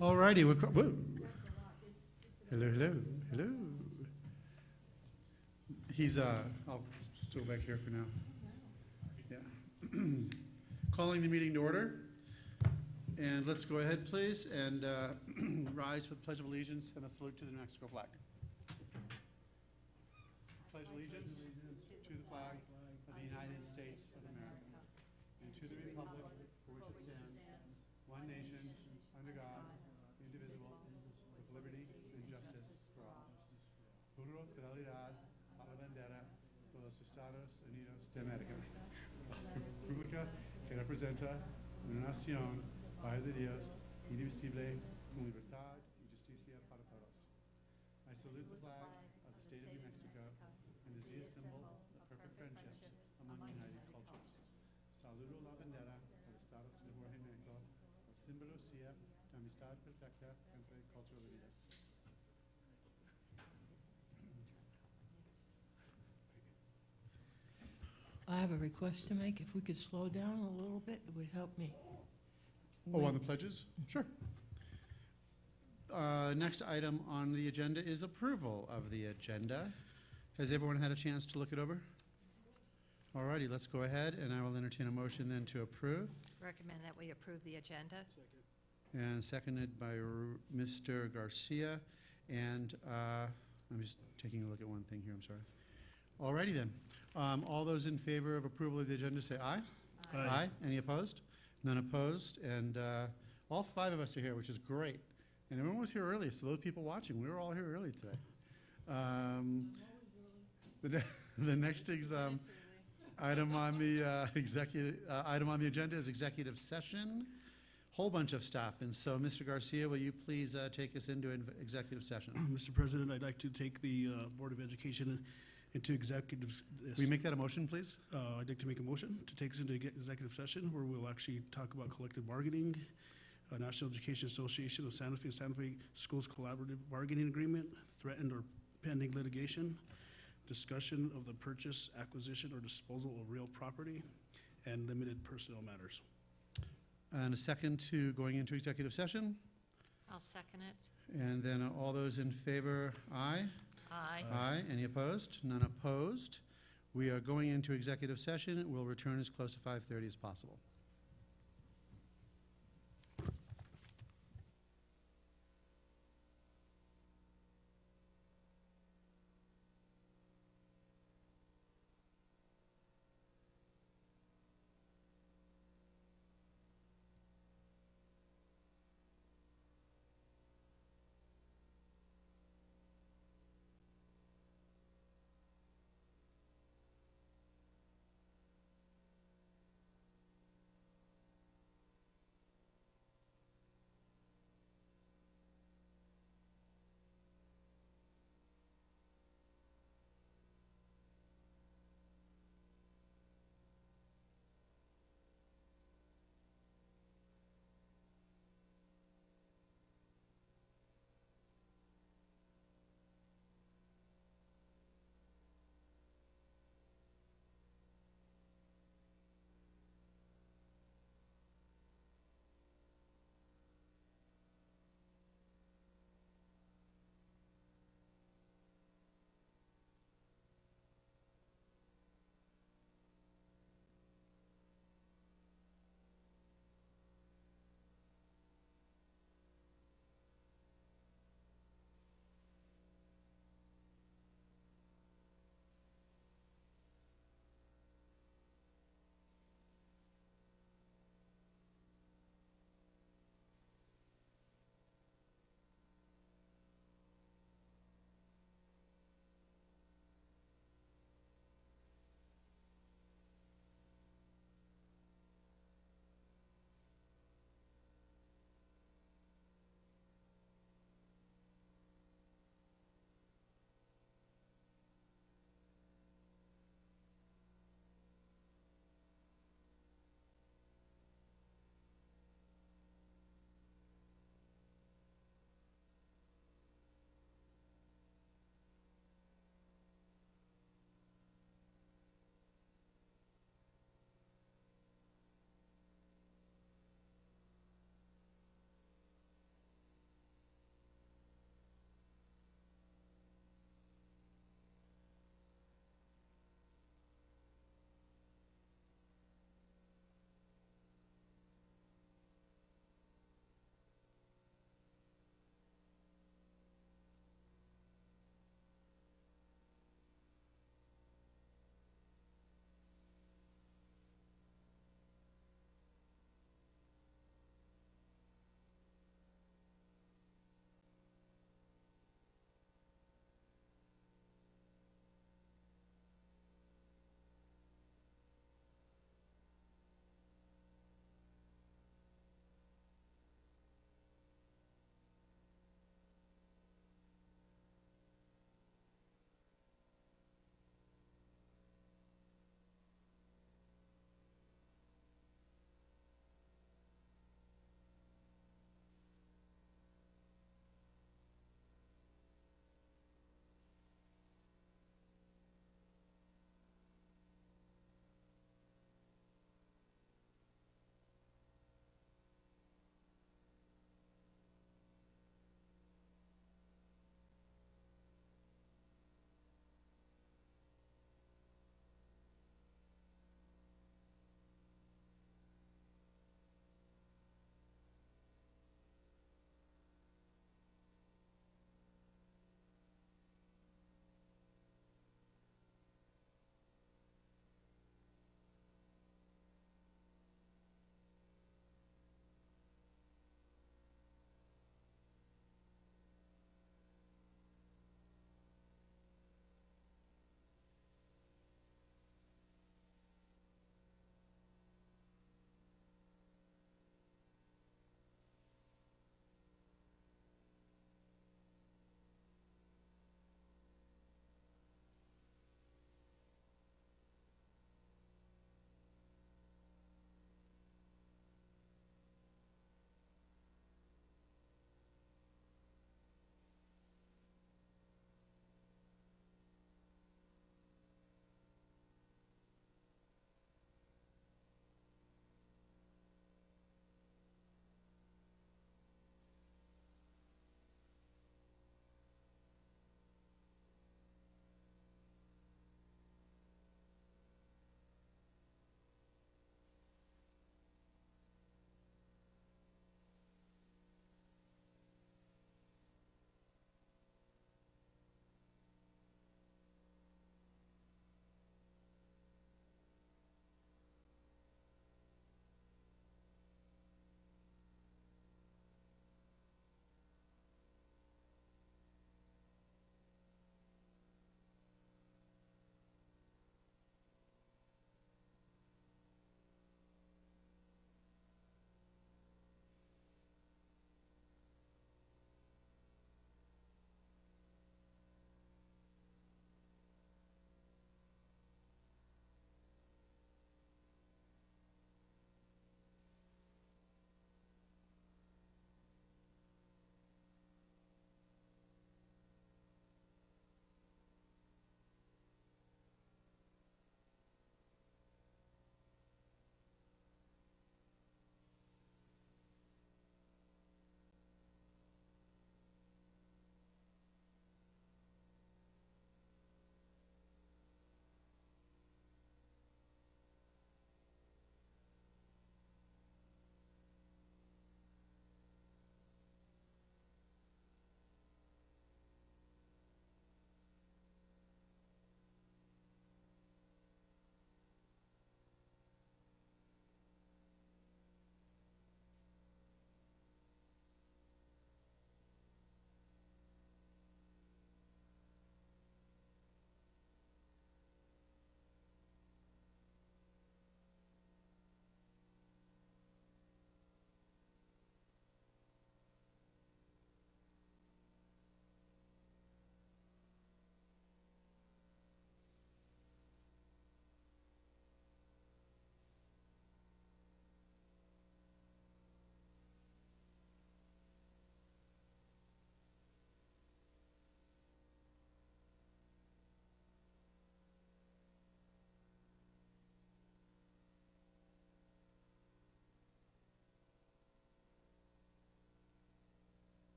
All righty. Whoa. Hello, hello, hello. He's, I'll still back here for now. Yeah. Calling the meeting to order. And let's go ahead, please, and rise for the Pledge of Allegiance and a salute to the New Mexico flag. Pledge allegiance to the flag of the United States of America and to the republic for which it stands, one nation, under God, indivisible, with liberty and justice for all. Juro fidelidad a la bandera de los Estados Unidos de América. República que representa una nación, Padre de Dios, indivisible, con libertad y justicia para todos. I salute the flag of the state of New Mexico and is the symbol of perfect friendship among united cultures. Saludo la bandera del Estado de México, el símbolo sea de amistad perfecta entre culturas unidas. I have a request to make. If we could slow down a little bit, it would help me. Oh, on the pledges? Sure. Next item on the agenda is approval of the agenda. Has everyone had a chance to look it over? All righty, let's go ahead, and I will entertain a motion then to approve. Recommend that we approve the agenda. And seconded by Mr. Garcia. And I'm just taking a look at one thing here, I'm sorry. All righty then. All those in favor of approval of the agenda say aye. Aye. Aye. Any opposed? None opposed. And all five of us are here, which is great. And everyone was here early, so those people watching, we were all here early today. The next item on the item on the agenda is executive session. Whole bunch of stuff. And so, Mr. Garcia, will you please take us into executive session? Mr. President, I'd like to take the Board of Education into executive. Will you make that a motion, please? I'd like to make a motion to take us into executive session where we'll actually talk about collective bargaining, National Education Association of Santa Fe Schools Collaborative Bargaining Agreement, threatened or pending litigation, discussion of the purchase, acquisition, or disposal of real property, and limited personnel matters. And a second to going into executive session. I'll second it. And then all those in favor, aye? Aye. Aye. Any opposed? None opposed. We are going into executive session. We'll return as close to 5:30 as possible.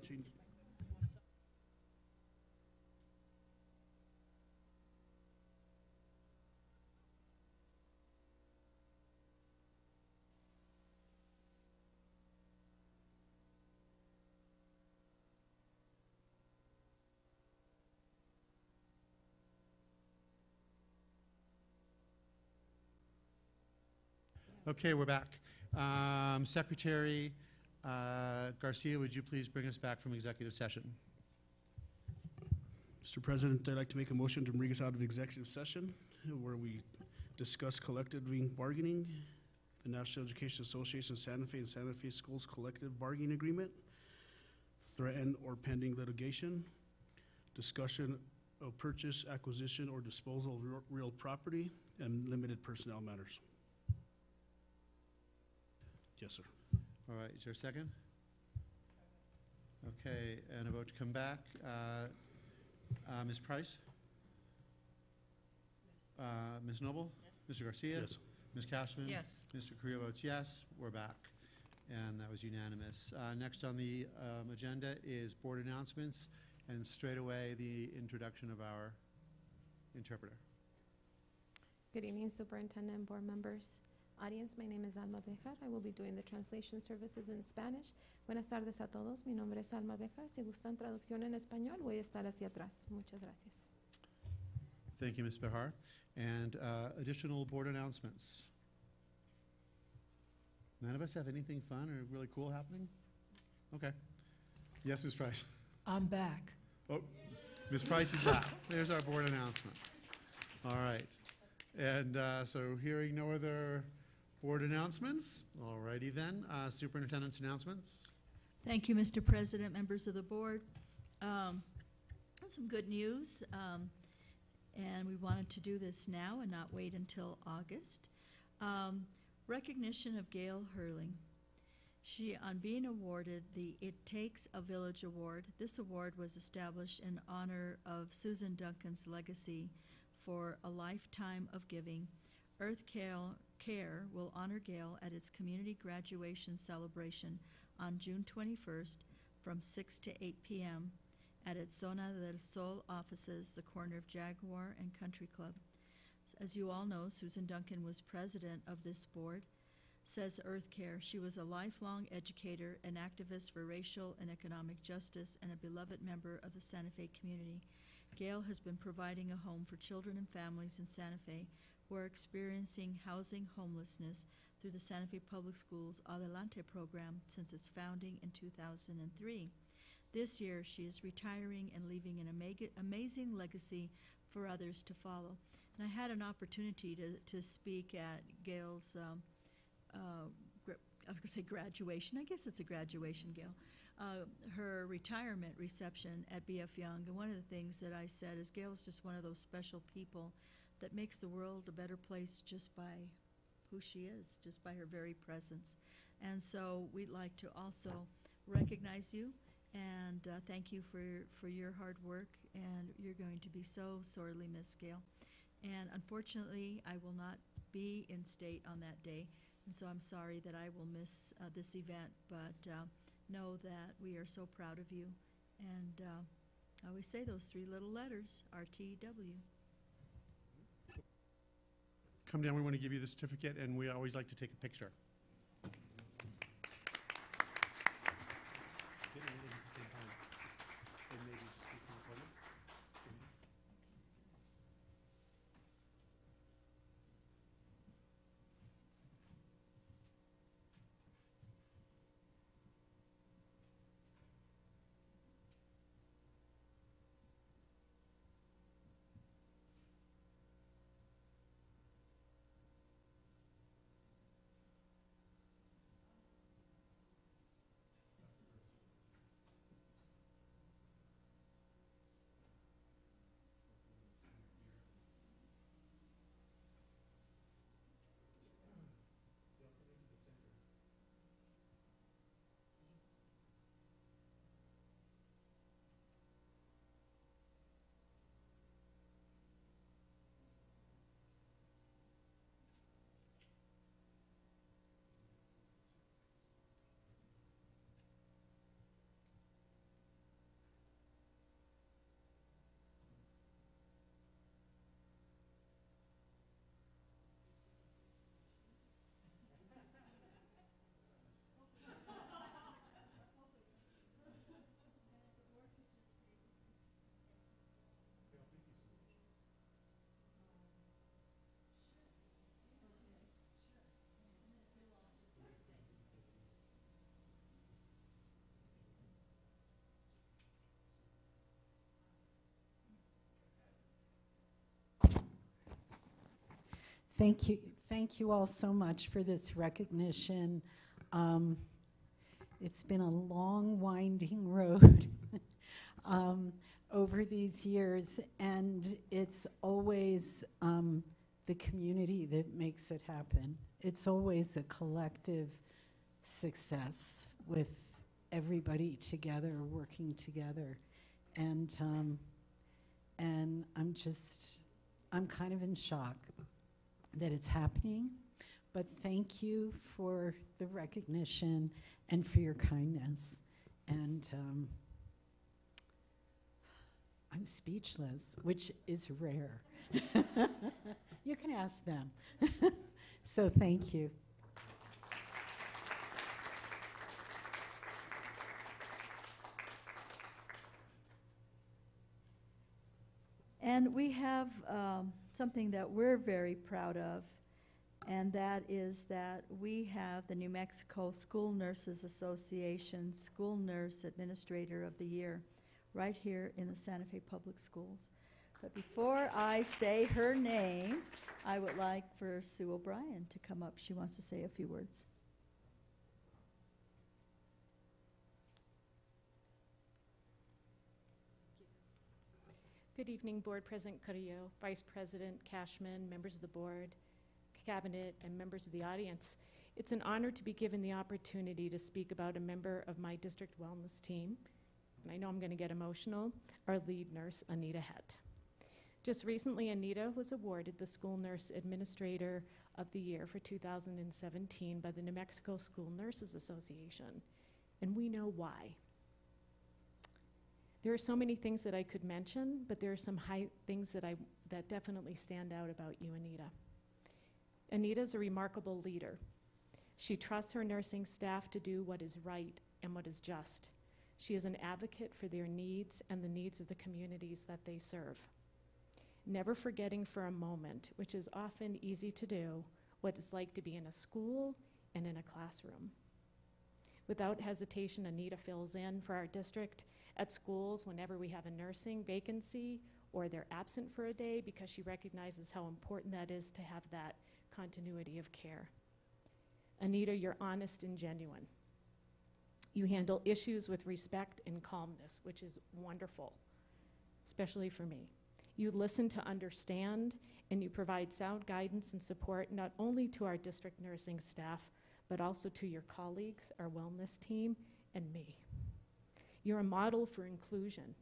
change. Okay, we're back. Secretary Garcia, would you please bring us back from executive session? Mr. President, I'd like to make a motion to bring us out of executive session where we discuss collective bargaining, the National Education Association of Santa Fe and Santa Fe Schools Collective Bargaining Agreement, threatened or pending litigation, discussion of purchase, acquisition, or disposal of real property, and limited personnel matters. Yes, sir. All right, is there a second? Okay, and a vote to come back. Ms. Price? Ms. Noble? Yes. Mr. Garcia? Yes. Ms. Cashman? Yes. Mr. Creel votes yes. We're back. And that was unanimous. Next on the agenda is board announcements, and straight away the introduction of our interpreter. Good evening, Superintendent, board members, audience. My name is Alma Bejar. I will be doing the translation services in Spanish. Buenas tardes a todos. Mi nombre es Alma Bejar. Si gustan traducción en español, voy a estar hacia atrás. Muchas gracias. Thank you, Ms. Behar. And additional board announcements. None of us have anything fun or really cool happening? Okay. Yes, Ms. Price. I'm back. Oh, Ms. Price is back. There's our board announcement. All right. And so hearing no other board announcements, all righty then. Superintendent's announcements. Thank you, Mr. President, members of the board. Some good news, and we wanted to do this now and not wait until August. Recognition of Gail Hurling. She, on being awarded the It Takes a Village Award, this award was established in honor of Susan Duncan's legacy for a lifetime of giving. Earth Care will honor Gail at its community graduation celebration on June 21st from 6 to 8 p.m. at its Zona del Sol offices, the corner of Jaguar and Country Club. As you all know, Susan Duncan was president of this board. Says Earth Care, she was a lifelong educator and activist for racial and economic justice and a beloved member of the Santa Fe community. Gail has been providing a home for children and families in Santa Fe who are experiencing housing homelessness through the Santa Fe Public Schools Adelante program since its founding in 2003. This year, she is retiring and leaving an amazing legacy for others to follow. And I had an opportunity to speak at Gail's, I was going to say graduation. I guess it's a graduation, Gail. Her retirement reception at B.F. Young. And one of the things that I said is Gail's just one of those special people that makes the world a better place just by who she is, just by her very presence. And so we'd like to also recognize you and thank you for your hard work, and you're going to be so sorely missed, Gail. And unfortunately, I will not be in state on that day, and so I'm sorry that I will miss this event, but know that we are so proud of you. And I always say those three little letters, RTW. Come down, we want to give you the certificate, and we always like to take a picture. Thank you all so much for this recognition. It's been a long, winding road over these years, and it's always the community that makes it happen. It's always a collective success with everybody together, working together. And I'm kind of in shock that it's happening, but thank you for the recognition and for your kindness. And I'm speechless, which is rare. You can ask them. So thank you. And we have something that we're very proud of, and that is that we have the New Mexico School Nurses Association School Nurse Administrator of the Year right here in the Santa Fe Public Schools. But before I say her name, I would like for Sue O'Brien to come up. She wants to say a few words. Good evening, Board President Carrillo, Vice President Cashman, members of the board, cabinet, and members of the audience. It's an honor to be given the opportunity to speak about a member of my district wellness team, and I know I'm going to get emotional, our lead nurse, Anita Het. Just recently, Anita was awarded the School Nurse Administrator of the Year for 2017 by the New Mexico School Nurses Association, and we know why. There are so many things that I could mention, but there are some things that definitely stand out about you, Anita. Anita is a remarkable leader. She trusts her nursing staff to do what is right and what is just. She is an advocate for their needs and the needs of the communities that they serve. Never forgetting for a moment, which is often easy to do, what it's like to be in a school and in a classroom. Without hesitation, Anita fills in for our district at schools whenever we have a nursing vacancy or they're absent for a day, because she recognizes how important that is to have that continuity of care. Anita, you're honest and genuine. You handle issues with respect and calmness, which is wonderful, especially for me. You listen to understand, and you provide sound guidance and support not only to our district nursing staff, but also to your colleagues, our wellness team, and me. You're a model for inclusion.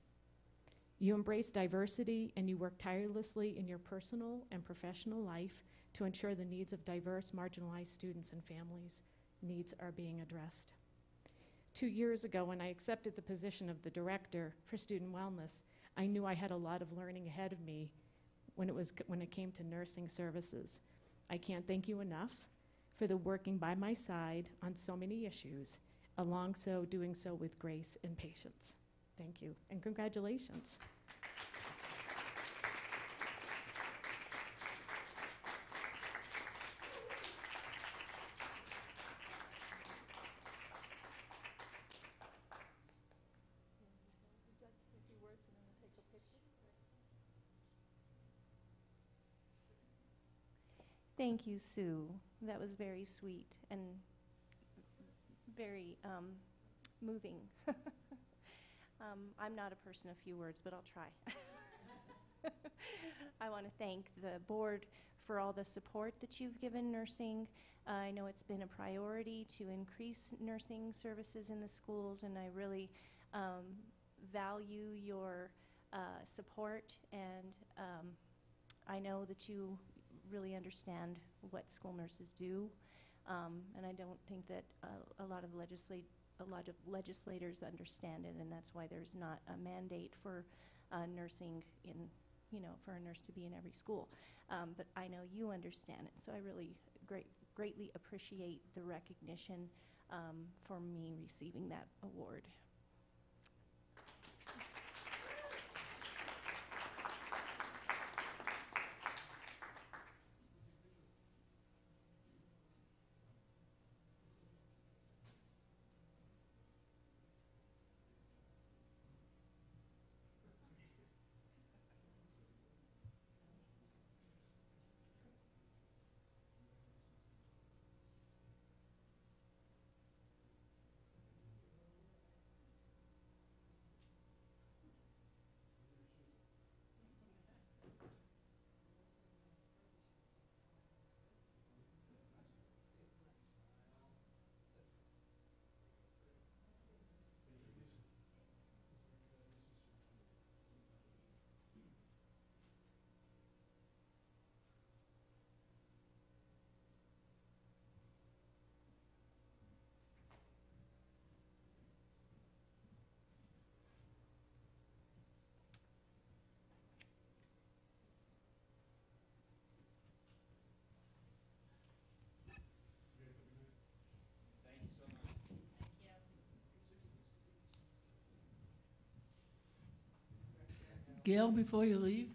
You embrace diversity, and you work tirelessly in your personal and professional life to ensure the needs of diverse, marginalized students and families' needs are being addressed. 2 years ago, when I accepted the position of the Director for Student Wellness, I knew I had a lot of learning ahead of me when it came to nursing services. I can't thank you enough for the working by my side on so many issues, doing so with grace and patience. Thank you, and congratulations. Thank you, Sue. That was very sweet and very moving. I'm not a person of few words, but I'll try. I want to thank the board for all the support that you've given nursing. I know it's been a priority to increase nursing services in the schools, and I really value your support, and I know that you really understand what school nurses do, and I don't think that a lot of legislators understand it, and that's why there's not a mandate for nursing for a nurse to be in every school. But I know you understand it, so I really greatly appreciate the recognition for me receiving that award. Gail, before you leave,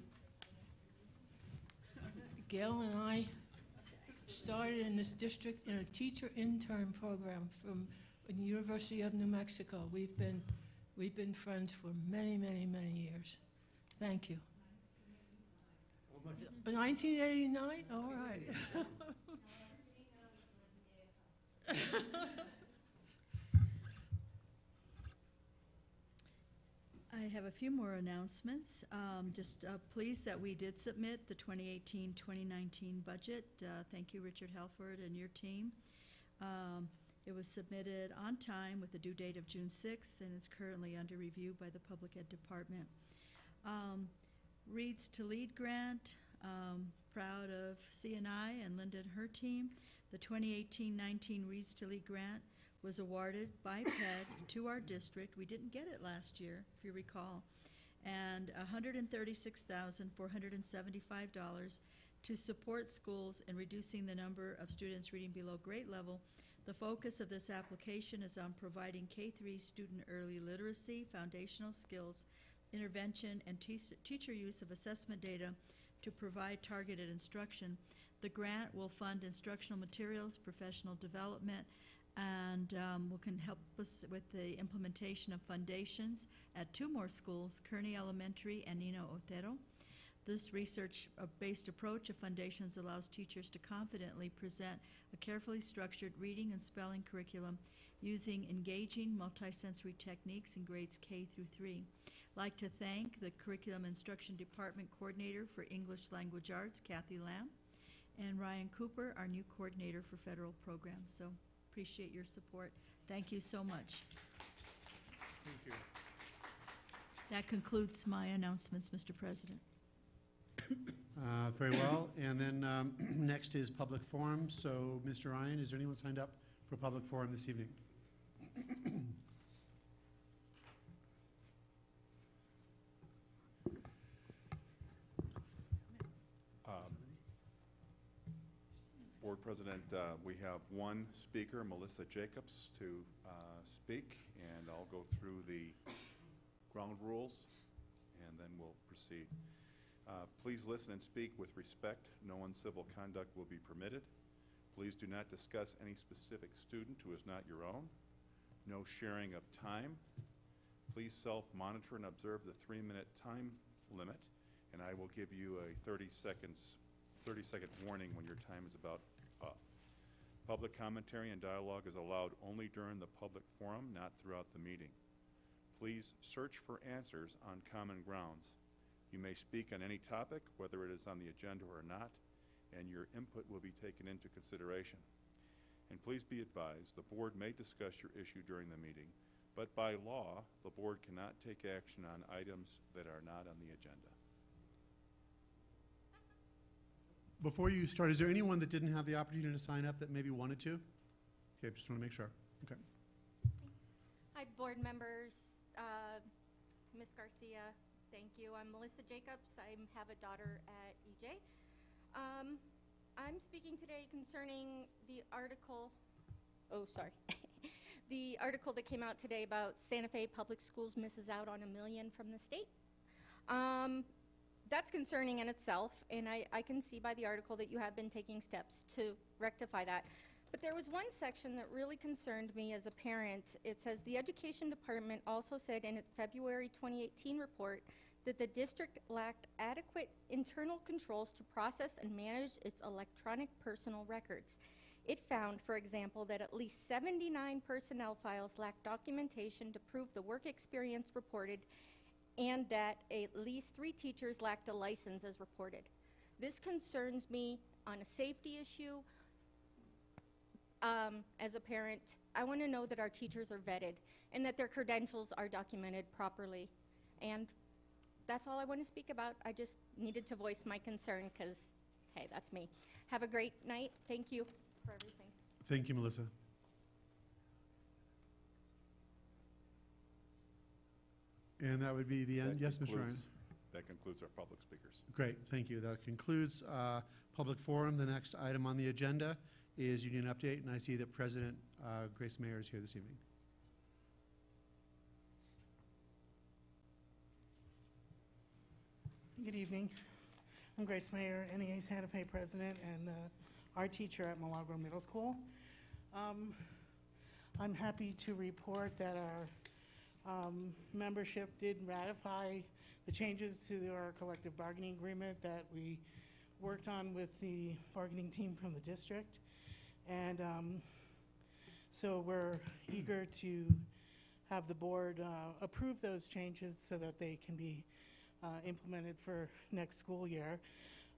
Gail and I started in this district in a teacher intern program from the University of New Mexico. We've been friends for many, many, many years. Thank you. 1989? All right. I have a few more announcements. Just pleased that we did submit the 2018-2019 budget. Thank you, Richard Halford and your team. It was submitted on time with the due date of June 6th and is currently under review by the Public Ed Department. Reads to Lead grant, proud of CNI and Linda and her team. The 2018-19 Reads to Lead grant was awarded by PED to our district. We didn't get it last year, if you recall, and $136,475 to support schools in reducing the number of students reading below grade level. The focus of this application is on providing K-3 student early literacy, foundational skills, intervention, and teacher use of assessment data to provide targeted instruction. The grant will fund instructional materials, professional development, and can help us with the implementation of foundations at 2 more schools, Kearney Elementary and Nino Otero. This research-based approach of foundations allows teachers to confidently present a carefully structured reading and spelling curriculum using engaging multisensory techniques in grades K through 3. I'd like to thank the Curriculum Instruction Department Coordinator for English Language Arts, Kathy Lamb, and Ryan Cooper, our new coordinator for federal programs. So appreciate your support. Thank you so much. Thank you. That concludes my announcements, Mr. President. Very well. And then next is public forum. So, Mr. Ryan, is there anyone signed up for public forum this evening? Board President, we have one speaker, Melissa Jacobs, to speak, and I'll go through the ground rules, and then we'll proceed. Please listen and speak with respect. No uncivil conduct will be permitted. Please do not discuss any specific student who is not your own. No sharing of time. Please self-monitor and observe the 3-minute time limit, and I will give you a 30-second warning when your time is about up. Public commentary and dialogue is allowed only during the public forum, not throughout the meeting. Please search for answers on common grounds. You may speak on any topic, whether it is on the agenda or not, and your input will be taken into consideration. And please be advised, the board may discuss your issue during the meeting, but by law, the board cannot take action on items that are not on the agenda. Before you start, is there anyone that didn't have the opportunity to sign up that maybe wanted to? Okay, just want to make sure. Okay. Hi, board members, Ms. Garcia, thank you. I'm Melissa Jacobs. I have a daughter at EJ. I'm speaking today concerning the article, the article that came out today about Santa Fe Public Schools misses out on $1 million from the state. That's concerning in itself, and I can see by the article that you have been taking steps to rectify that. But there was one section that really concerned me as a parent. It says, the Education Department also said in its February 2018 report that the district lacked adequate internal controls to process and manage its electronic personal records. It found, for example, that at least 79 personnel files lacked documentation to prove the work experience reported, and that at least 3 teachers lacked a license as reported. This concerns me on a safety issue. As a parent, I want to know that our teachers are vetted and that their credentials are documented properly. And that's all I want to speak about. I just needed to voice my concern because, hey, that's me. Have a great night. Thank you for everything. Thank you, Melissa. And that would be the end. Yes, Mr. Ryan. That concludes our public speakers. Great, thank you. That concludes public forum. The next item on the agenda is union update, and I see that President Grace Mayer is here this evening. Good evening. I'm Grace Mayer, NEA Santa Fe president and art teacher at Milagro Middle School. I'm happy to report that our membership did ratify the changes to our collective bargaining agreement that we worked on with the bargaining team from the district. And so we're eager to have the board approve those changes so that they can be implemented for next school year.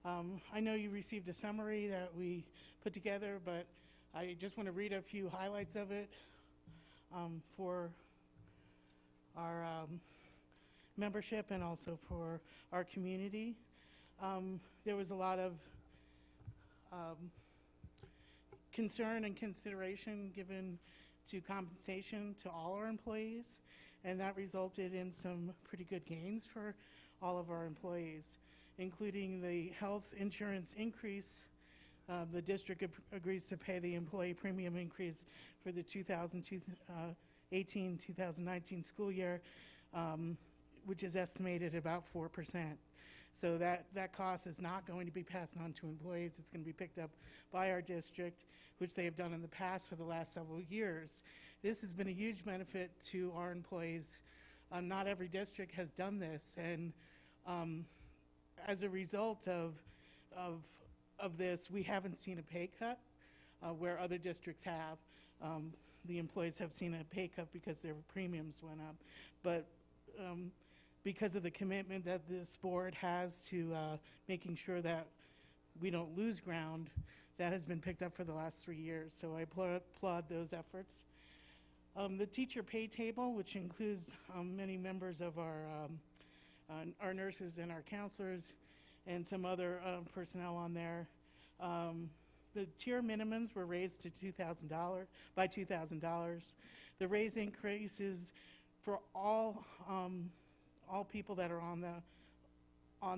I know you received a summary that we put together, but I just want to read a few highlights of it for our membership and also for our community. There was a lot of concern and consideration given to compensation to all our employees, and that resulted in some pretty good gains for all of our employees, including the health insurance increase. The district agrees to pay the employee premium increase for the 2018-2019 school year, which is estimated about 4%. So that cost is not going to be passed on to employees. It's going to be picked up by our district, which they have done in the past for the last several years. This has been a huge benefit to our employees. Not every district has done this, and as a result of this, we haven't seen a pay cut where other districts have. The employees have seen a pay cut because their premiums went up, but because of the commitment that this board has to making sure that we don't lose ground, that has been picked up for the last 3 years. So I applaud those efforts. The teacher pay table, which includes many members of our nurses and our counselors and some other personnel on there. The tier minimums were raised to $2,000 by $2,000. The raise increases for all people that are on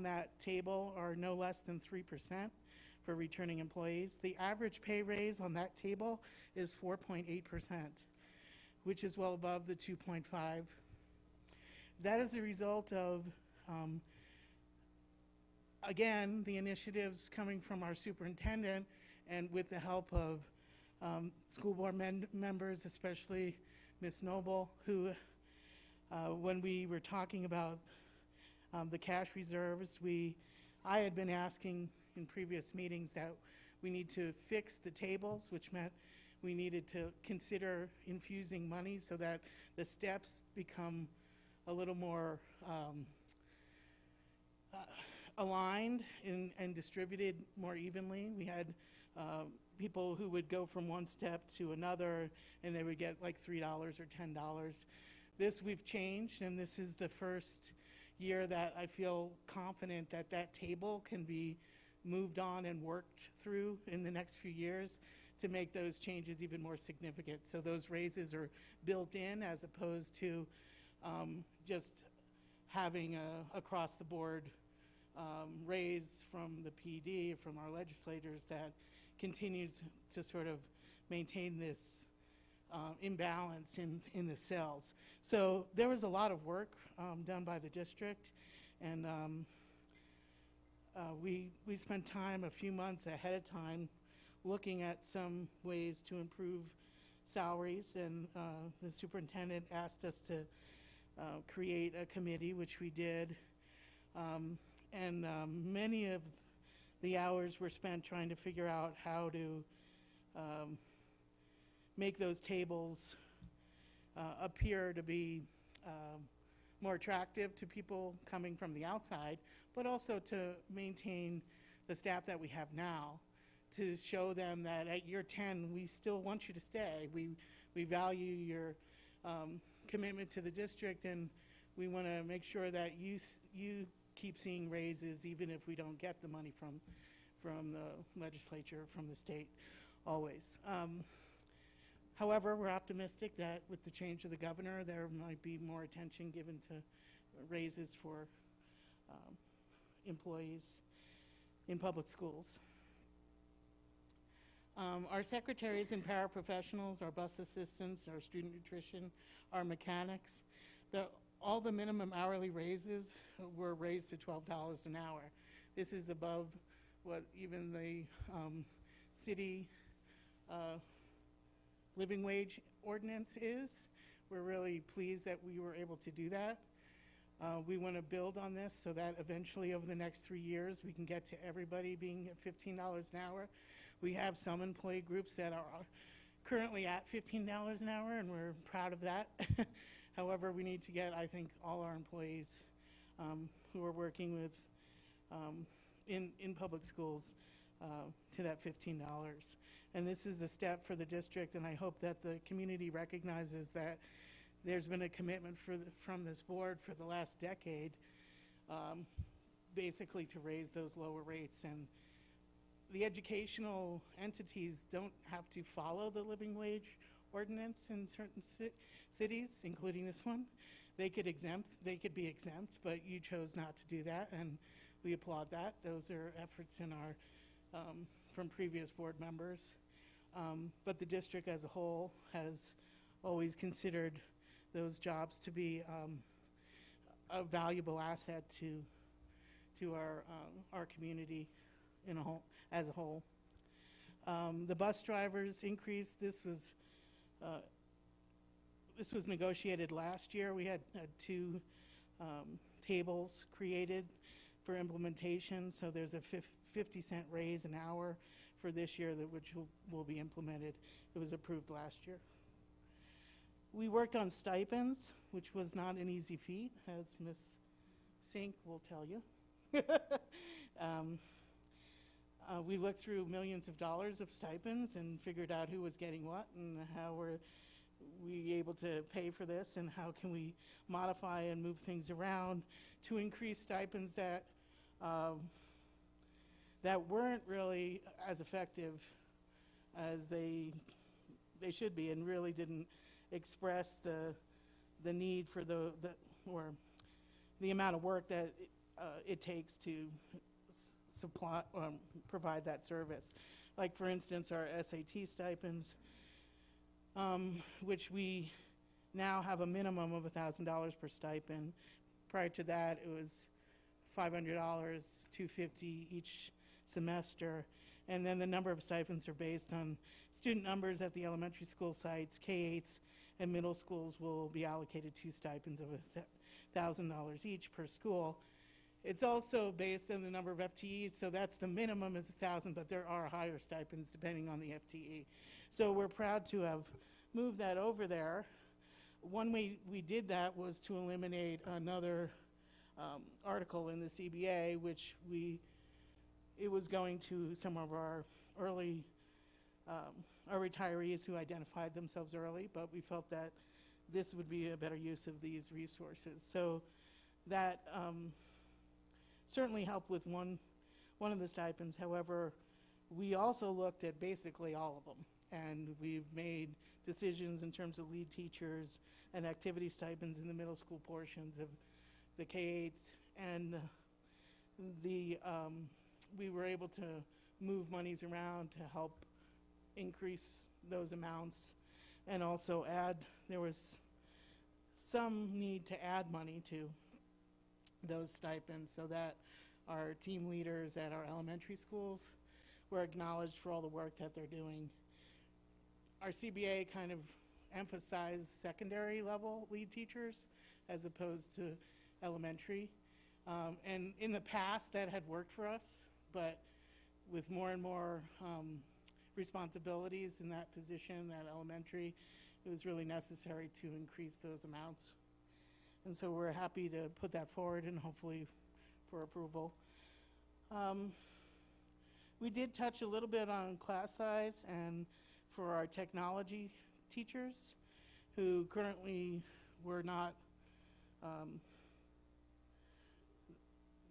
that table are no less than 3% for returning employees. The average pay raise on that table is 4.8%, which is well above the 2.5. That is a result of, again, the initiatives coming from our superintendent and with the help of school board members, especially Ms. Noble, who when we were talking about the cash reserves, I had been asking in previous meetings that we need to fix the tables, which meant we needed to consider infusing money so that the steps become a little more aligned and distributed more evenly. We had people who would go from one step to another, and they would get like $3 or $10. This we've changed, and this is the first year that I feel confident that that table can be moved on and worked through in the next few years to make those changes even more significant. So those raises are built in as opposed to just having a across-the-board raise from the PD, from our legislators, that continues to sort of maintain this imbalance in the cells. So there was a lot of work done by the district, and we spent time, a few months ahead of time, looking at some ways to improve salaries, and the superintendent asked us to create a committee, which we did, and many of the hours were spent trying to figure out how to make those tables appear to be more attractive to people coming from the outside, but also to maintain the staff that we have now, to show them that at year 10, we still want you to stay. We value your commitment to the district, and we want to make sure that you keep seeing raises even if we don't get the money from the legislature, from the state, always. However, we're optimistic that with the change of the governor, there might be more attention given to raises for employees in public schools. Our secretaries and paraprofessionals, our bus assistants, our student nutrition, our mechanics, all the minimum hourly raises were raised to $12 an hour. This is above what even the city living wage ordinance is. We're really pleased that we were able to do that. We want to build on this so that eventually over the next 3 years we can get to everybody being at $15 an hour. We have some employee groups that are currently at $15 an hour, and we're proud of that. However, we need to get, I think, all our employees who are working with in public schools to that $15. And this is a step for the district, and I hope that the community recognizes that there's been a commitment from this board for the last decade, basically to raise those lower rates. And the educational entities don't have to follow the living wage ordinance in certain cities, including this one. They could be exempt, but you chose not to do that, and we applaud that. Those are efforts in our from previous board members. But the district as a whole has always considered those jobs to be a valuable asset to our community as a whole. The bus drivers increase. This was negotiated last year. We had 2 tables created for implementation, so there's a 50-cent raise an hour for this year, which will be implemented. It was approved last year. We worked on stipends, which was not an easy feat, as Ms. Sink will tell you. We looked through millions of dollars of stipends and figured out who was getting what and how were we able to pay for this and how can we modify and move things around to increase stipends that weren't really as effective as they should be, and really didn't express the need for or the amount of work that it takes to provide that service. Like, for instance, our SAT stipends, which we now have a minimum of $1,000 per stipend. Prior to that, it was $500, $250 each semester. And then the number of stipends are based on student numbers at the elementary school sites. K-8s and middle schools will be allocated 2 stipends of $1,000 each per school. It's also based on the number of FTEs, so that's the minimum is 1,000, but there are higher stipends depending on the FTE. So we're proud to have moved that over there. One way we did that was to eliminate another article in the CBA, which it was going to some of our early, our retirees who identified themselves early, but we felt that this would be a better use of these resources. So that certainly helped with one of the stipends. However, we also looked at basically all of them, and we've made decisions in terms of lead teachers and activity stipends in the middle school portions of the K-8s, and we were able to move monies around to help increase those amounts, and also there was some need to add money to those stipends so that our team leaders at our elementary schools were acknowledged for all the work that they're doing. Our CBA kind of emphasized secondary level lead teachers as opposed to elementary. And in the past that had worked for us, but with more and more responsibilities in that position at elementary, it was really necessary to increase those amounts. And so we're happy to put that forward and hopefully for approval. We did touch a little bit on class size and for our technology teachers who currently were not,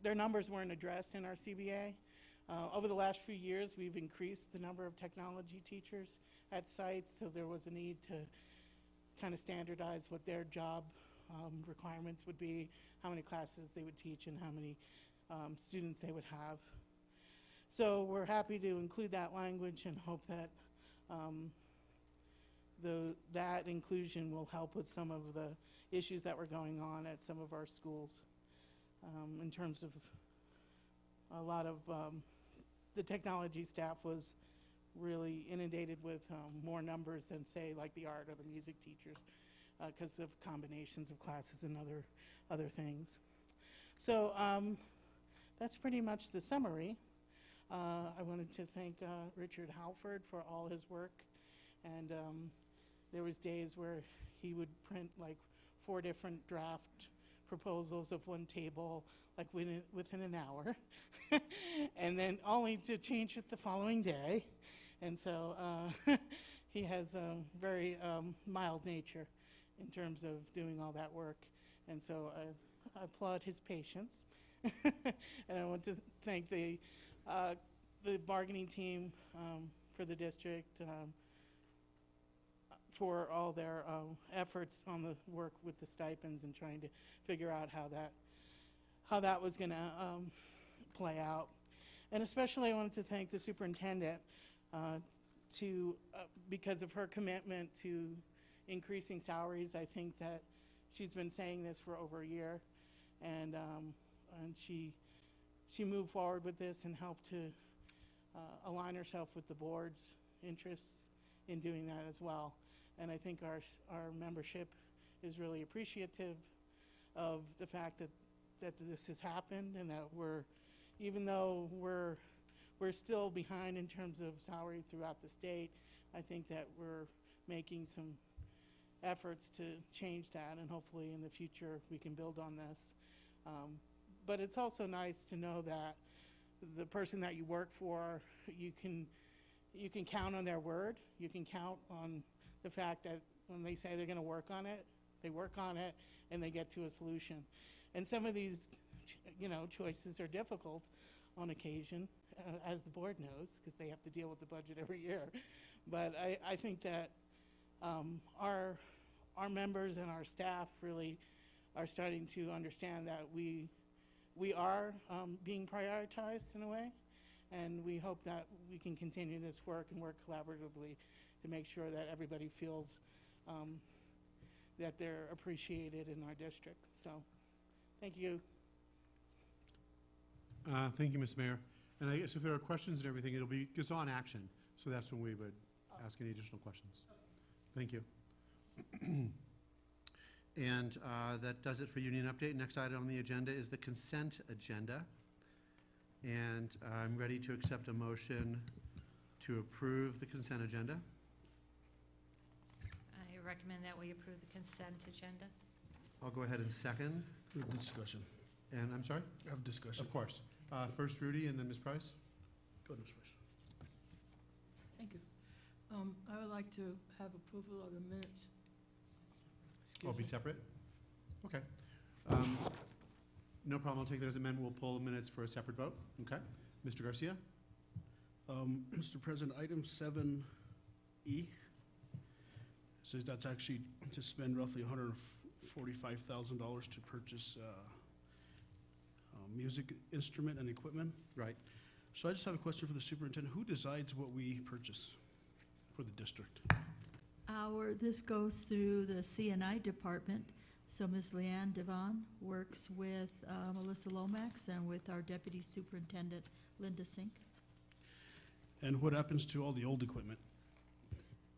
their numbers weren't addressed in our CBA. Over the last few years, we've increased the number of technology teachers at sites, so there was a need to kind of standardize what their job requirements would be, how many classes they would teach, and how many students they would have. So we're happy to include that language and hope that that inclusion will help with some of the issues that were going on at some of our schools in terms of a lot of the technology staff was really inundated with more numbers than, say, like the art or the music teachers because of combinations of classes and other things. So that's pretty much the summary. I wanted to thank Richard Halford for all his work. And there was days where he would print like 4 different draft proposals of one table, like within an hour, and then only to change it the following day. And so he has a very mild nature in terms of doing all that work. And so I applaud his patience. And I want to thank the bargaining team for the district for all their efforts on the work with the stipends and trying to figure out how that was going to play out. And especially I wanted to thank the superintendent because of her commitment to increasing salaries. I think that she's been saying this for over a year, and she moved forward with this and helped to align herself with the board's interests in doing that as well. And I think our membership is really appreciative of the fact that this has happened, and that even though we're still behind in terms of salary throughout the state, I think that we're making some efforts to change that, and hopefully in the future we can build on this. But it's also nice to know that the person that you work for, you can count on their word. You can count on the fact that when they say they're going to work on it, they work on it and they get to a solution. And some of these, choices are difficult on occasion, as the board knows, because they have to deal with the budget every year. But I think that our members and our staff really are starting to understand that we are being prioritized in a way, and we hope that we can continue this work and work collaboratively to make sure that everybody feels that they're appreciated in our district. So, thank you. Thank you, Ms. Mayor. And I guess if there are questions and everything, it's on action. So that's when we would ask any additional questions. Thank you. And that does it for Union Update. Next item on the agenda is the consent agenda. And I'm ready to accept a motion to approve the consent agenda. I recommend that we approve the consent agenda. I'll go ahead and second. Discussion. And I'm sorry? Have discussion. Of course. First Rudy and then Ms. Price. Go ahead, Ms. Price. Thank you. I would like to have approval of the minutes. Oh, be separate? Okay. No problem. I'll take that as an amendment. We'll pull the minutes for a separate vote. Okay. Mr. Garcia? Mr. President, item 7E says that's actually to spend roughly $145,000 to purchase music instrument and equipment. Right. So I just have a question for the superintendent. Who decides what we purchase for the district? This goes through the C&I department. So Ms. Leanne Devon works with Melissa Lomax and with our deputy superintendent, Linda Sink. And what happens to all the old equipment?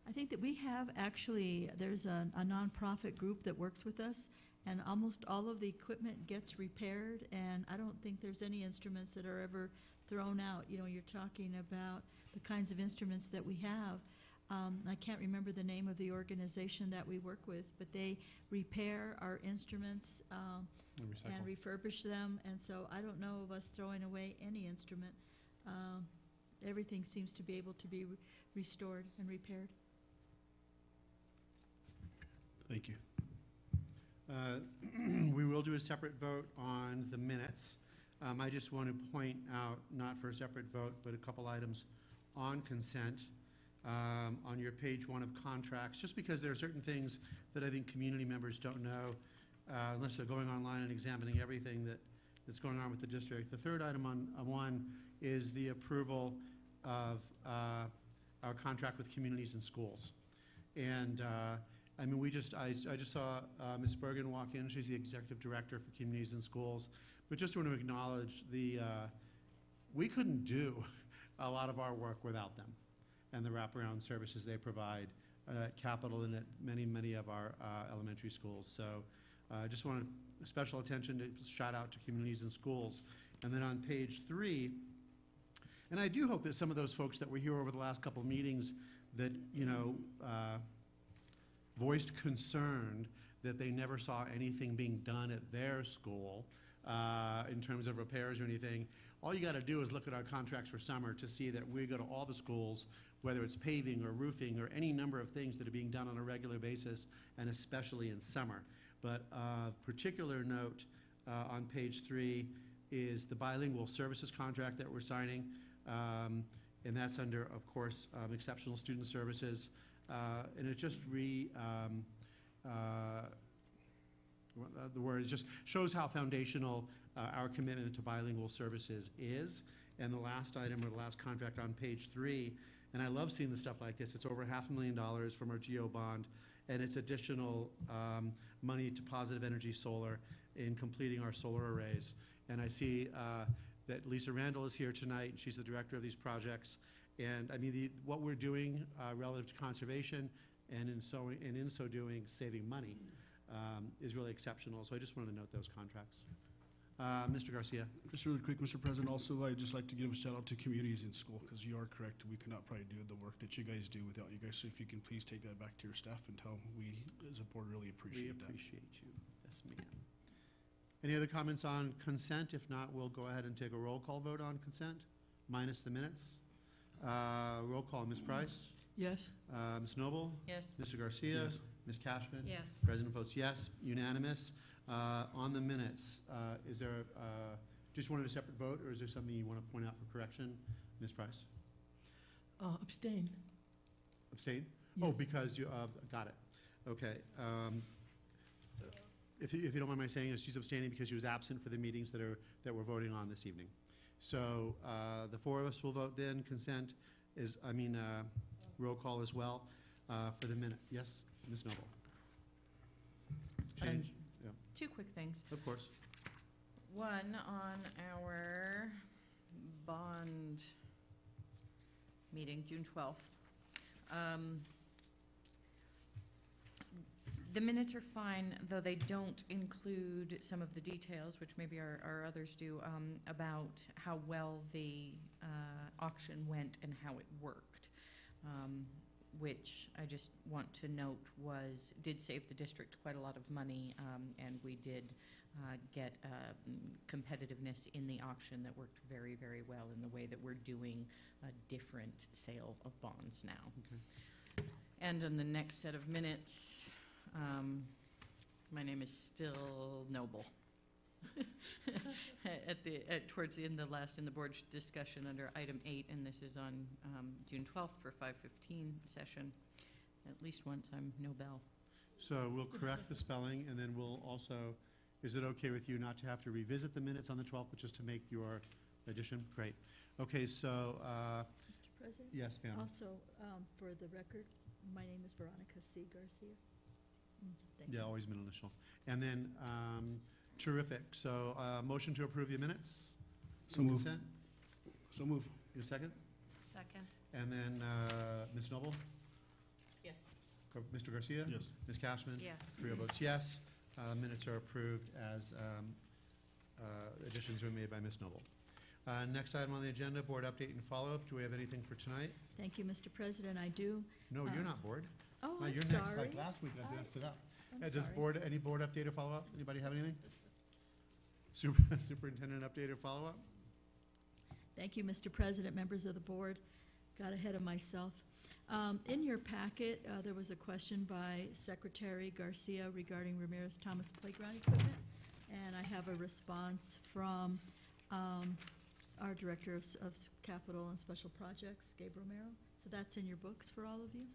I think that we have actually, there's a nonprofit group that works with us, and almost all of the equipment gets repaired, and I don't think there's any instruments that are ever thrown out. You know, you're talking about the kinds of instruments that we have. I can't remember the name of the organization that we work with, but they repair our instruments and refurbish them, and so I don't know of us throwing away any instrument. Everything seems to be able to be restored and repaired. Thank you. We will do a separate vote on the minutes. I just want to point out, not for a separate vote, but a couple items on consent. On your page 1 of contracts, just because there are certain things that I think community members don't know unless they're going online and examining everything that's going on with the district. The third item on 1 is the approval of our contract with communities and schools. And I mean, I just saw Ms. Bergen walk in. She's the Executive Director for Communities and Schools. But just want to acknowledge we couldn't do a lot of our work without them and the wraparound services they provide at Capitol and at many, many of our elementary schools. So I just wanted special attention to shout out to Communities and Schools. And then on page 3, and I do hope that some of those folks that were here over the last couple of meetings that, voiced concern that they never saw anything being done at their school in terms of repairs or anything. All you got to do is look at our contracts for summer to see that we go to all the schools, whether it's paving or roofing or any number of things that are being done on a regular basis, and especially in summer. But particular note on page 3 is the bilingual services contract that we're signing, and that's under, of course, exceptional student services. And it just the word just shows how foundational our commitment to bilingual services is. And the last item, or the last contract on page 3, and I love seeing the stuff like this. It's over $500,000 from our GEO bond, and it's additional money to Positive Energy Solar in completing our solar arrays. And I see that Lisa Randall is here tonight. She's the director of these projects. And I mean, what we're doing relative to conservation and in so doing, saving money is really exceptional. So I just wanted to note those contracts. Mr. Garcia. Just really quick, Mr. President, also I'd just like to give a shout out to Communities in School, because you are correct. We could not probably do the work that you guys do without you guys. So if you can please take that back to your staff and tell them we as a board really appreciate that. We appreciate you. Yes, ma'am. Any other comments on consent? If not, we'll go ahead and take a roll call vote on consent, minus the minutes. Roll call, Ms. Price? Yes. Ms. Noble? Yes. Mr. Garcia? Yes. Ms. Cashman? Yes. President votes yes, unanimous. On the minutes, is there, just wanted a separate vote, or is there something you want to point out for correction? Ms. Price? Abstain. Abstain? Yes. Oh, because you, got it. Okay. If you don't mind my saying, is she's abstaining because she was absent for the meetings that we're voting on this evening. So the 4 of us will vote then. Consent is, roll call as well for the minute. Yes, Ms. Noble? Change? Yeah. 2 quick things. Of course. One, on our bond meeting, June 12th. The minutes are fine, though they don't include some of the details, which maybe our others do, about how well the auction went and how it worked, which I just want to note did save the district quite a lot of money, and we did get competitiveness in the auction that worked very, very well in the way that we're doing a different sale of bonds now. Okay. And on the next set of minutes, my name is still Noble. Towards the end, in the board discussion under item 8, and this is on June 12th for 5:15 session. At least once I'm Nobel. So we'll correct the spelling, and then we'll also, is it okay with you not to have to revisit the minutes on the 12th, but just to make your addition? Great. Okay, so. Mr. President? Yes, ma'am. Also, for the record, my name is Veronica C. Garcia. Thank you. Yeah, always middle initial. And then, terrific. So, motion to approve the minutes? So move. Consent? So move. Need a second? Second. And then, Ms. Noble? Yes. Mr. Garcia? Yes. Ms. Cashman? Yes. 3 votes yes. Minutes are approved as additions were made by Ms. Noble. Next item on the agenda, board update and follow-up. Do we have anything for tonight? Thank you, Mr. President. I do. No, you're not board. Oh, No, I'm you're sorry. next, like last week, I messed it up. I'm Does sorry. any board update or follow-up? Anybody have anything? Superintendent update or follow-up? Thank you, Mr. President, members of the board. Got ahead of myself. In your packet, there was a question by Secretary Garcia regarding Ramirez Thomas playground equipment, and I have a response from our Director of Capital and Special Projects, Gabe Romero. So that's in your books for all of you.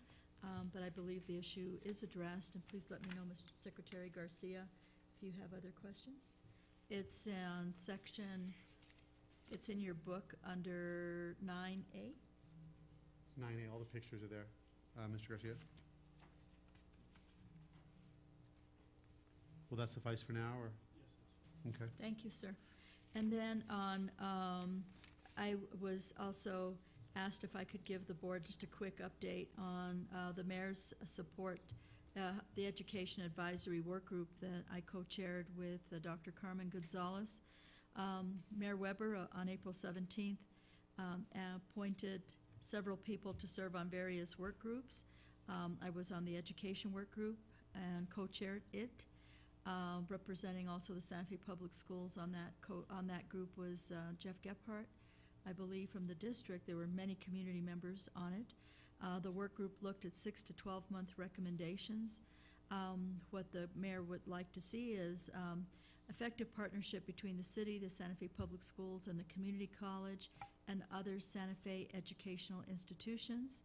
But I believe the issue is addressed, and please let me know, Mr. Secretary Garcia, if you have other questions. It's in section, it's in your book under 9A. 9A, all the pictures are there. Mr. Garcia? Will that suffice for now, or? Okay. Thank you, sir. And then on, I was also asked if I could give the board just a quick update on the mayor's support, the Education Advisory Work Group that I co-chaired with Dr. Carmen Gonzalez. Mayor Weber, on April 17th, appointed several people to serve on various work groups. I was on the Education Work Group and co-chaired it. Representing also the Santa Fe Public Schools on that group was Jeff Gephardt, I believe, from the district. There were many community members on it. The work group looked at 6 to 12-month recommendations. What the mayor would like to see is effective partnership between the city, the Santa Fe Public Schools, and the community college and other Santa Fe educational institutions.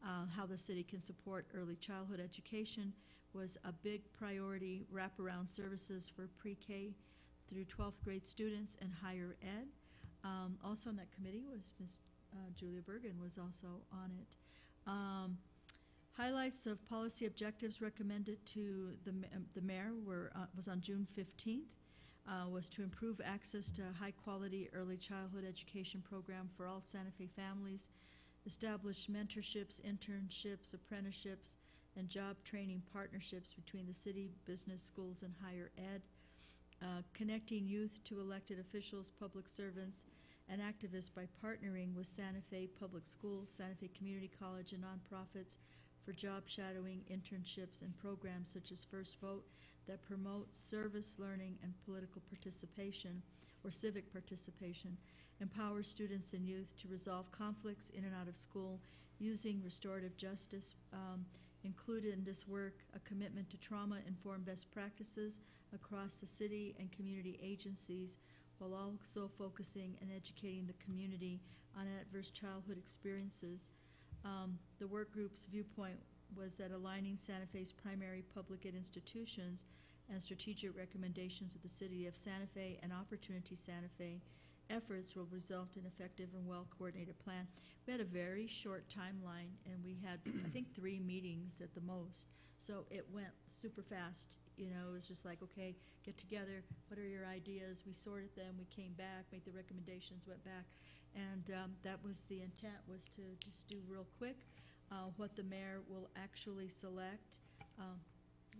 How the city can support early childhood education was a big priority. Wraparound services for pre-K through 12th grade students and higher ed. Also on that committee was Ms. Julia Bergen was also on it. Highlights of policy objectives recommended to the mayor was on June 15th. Was to improve access to high-quality early childhood education program for all Santa Fe families, establish mentorships, internships, apprenticeships, and job training partnerships between the city, business, schools, and higher ed, connecting youth to elected officials, public servants, and activists by partnering with Santa Fe Public Schools, Santa Fe Community College, and nonprofits for job shadowing, internships, and programs such as First Vote that promote service learning and political participation or civic participation, empower students and youth to resolve conflicts in and out of school using restorative justice. Included in this work a commitment to trauma-informed best practices across the city and community agencies, while also focusing and educating the community on adverse childhood experiences. The work group's viewpoint was that aligning Santa Fe's primary public ed institutions and strategic recommendations with the City of Santa Fe and Opportunity Santa Fe efforts will result in effective and well-coordinated plan. We had a very short timeline, and we had, I think, 3 meetings at the most. So it went super fast. You know, it was just like, okay, get together. What are your ideas? We sorted them. We came back, made the recommendations, went back. And that was the intent, was to just do real quick. What the mayor will actually select,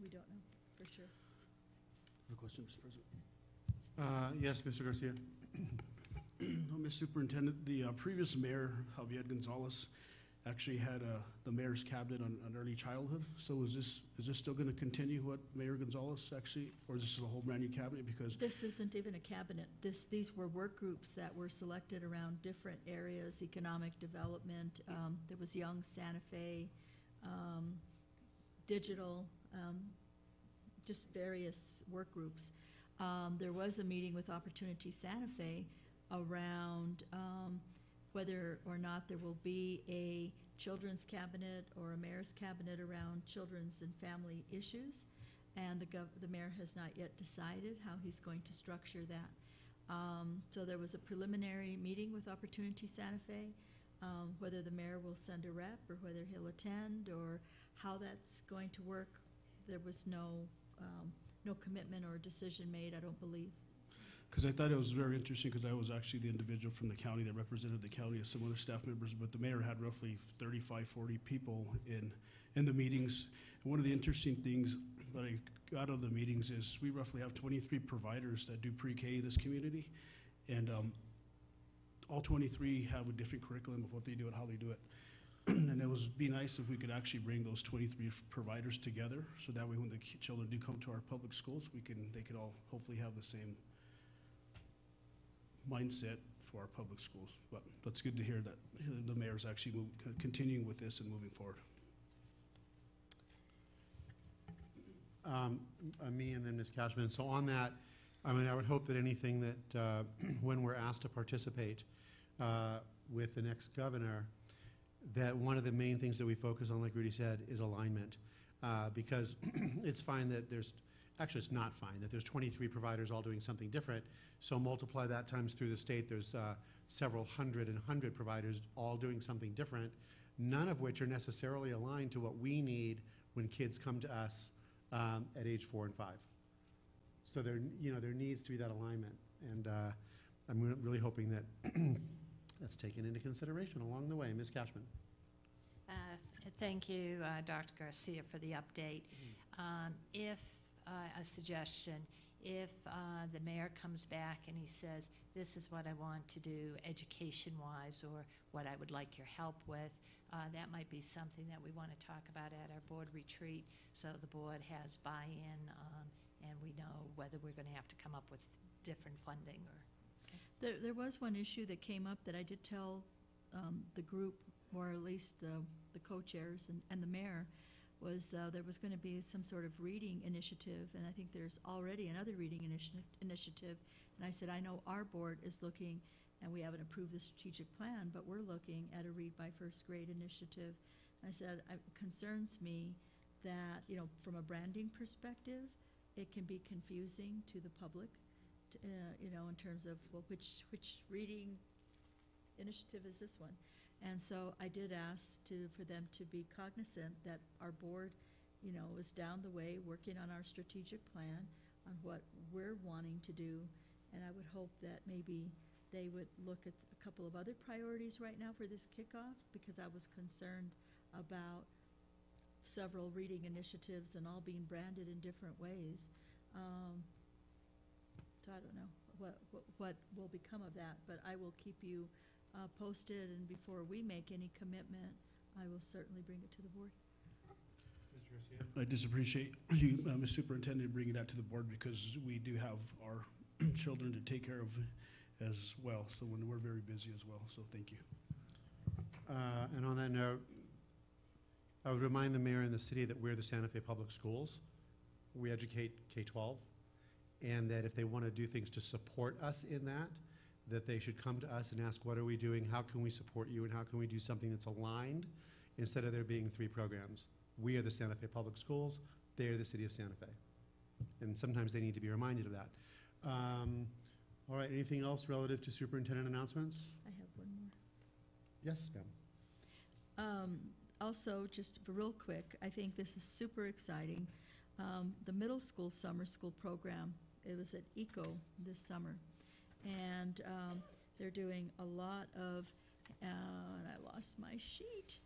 we don't know for sure. Have a question, Mr. President? Yes, Mr. Garcia. No, Ms. Superintendent, the previous mayor, Javier Gonzalez, actually had the mayor's cabinet on early childhood. So is this still going to continue what Mayor Gonzalez actually, or is this a whole brand new cabinet? Because this isn't even a cabinet. These were work groups that were selected around different areas, economic development. There was Young Santa Fe, digital, just various work groups. There was a meeting with Opportunity Santa Fe around whether or not there will be a children's cabinet or a mayor's cabinet around children's and family issues, and the mayor has not yet decided how he's going to structure that. So there was a preliminary meeting with Opportunity Santa Fe, whether the mayor will send a rep or whether he'll attend or how that's going to work. There was no commitment or decision made, I don't believe. because I thought it was very interesting, because I was actually the individual from the county that represented the county as some other staff members, but the mayor had roughly 35, 40 people in the meetings. And one of the interesting things that I got out of the meetings is we roughly have 23 providers that do pre-K in this community, and all 23 have a different curriculum of what they do and how they do it. And it would be nice if we could actually bring those 23 providers together, so that way when the children do come to our public schools, they can all hopefully have the same mindset for our public schools. But that's good to hear that the mayor's actually continuing with this and moving forward. Me and then Ms. Cashman. So on that, I mean, I would hope that anything that, when we're asked to participate with the next governor, that one of the main things that we focus on, like Rudy said, is alignment. Because it's fine that actually it's not fine that there's 23 providers all doing something different. So multiply that times through the state, there's several hundred providers all doing something different, none of which are necessarily aligned to what we need when kids come to us at age 4 and 5. So there, there needs to be that alignment. And I'm really hoping that that's taken into consideration along the way. Ms. Cashman. Thank you, Dr. Garcia, for the update. If a suggestion, if the mayor comes back and he says, this is what I want to do education-wise, or what I would like your help with, that might be something that we want to talk about at our board retreat, so the board has buy-in, and we know whether we're going to have to come up with different funding or. There was one issue that came up that I did tell the group, or at least the co-chairs and the mayor, was there was going to be some sort of reading initiative, and I think there's already another reading initiative. And I said, I know our board is looking, and we haven't approved the strategic plan, but we're looking at a Read by First Grade initiative. And I said, it concerns me that, from a branding perspective, it can be confusing to the public, in terms of, well, which reading initiative is this one? And so I did ask for them to be cognizant that our board, is down the way working on our strategic plan on what we're wanting to do. And I would hope that maybe they would look at a couple of other priorities right now for this kickoff, because I was concerned about several reading initiatives and all being branded in different ways. So I don't know what will become of that, but I will keep you posted, and before we make any commitment, I will certainly bring it to the board. Mr. Garcia? I just appreciate you, Ms. Superintendent, bringing that to the board, because we do have our children to take care of as well. So we're very busy as well. So thank you. And on that note, I would remind the mayor and the city that we're the Santa Fe Public Schools. We educate K-12, and that if they want to do things to support us in that they should come to us and ask, what are we doing? How can we support you? And how can we do something that's aligned instead of there being 3 programs? We are the Santa Fe Public Schools. They are the city of Santa Fe. And sometimes they need to be reminded of that. All right, anything else relative to superintendent announcements? I have one more. Yes, ma'am. Also, just real quick, I think this is super exciting. The middle school summer school program, it was at ECO this summer. And they're doing a lot of, and I lost my sheet.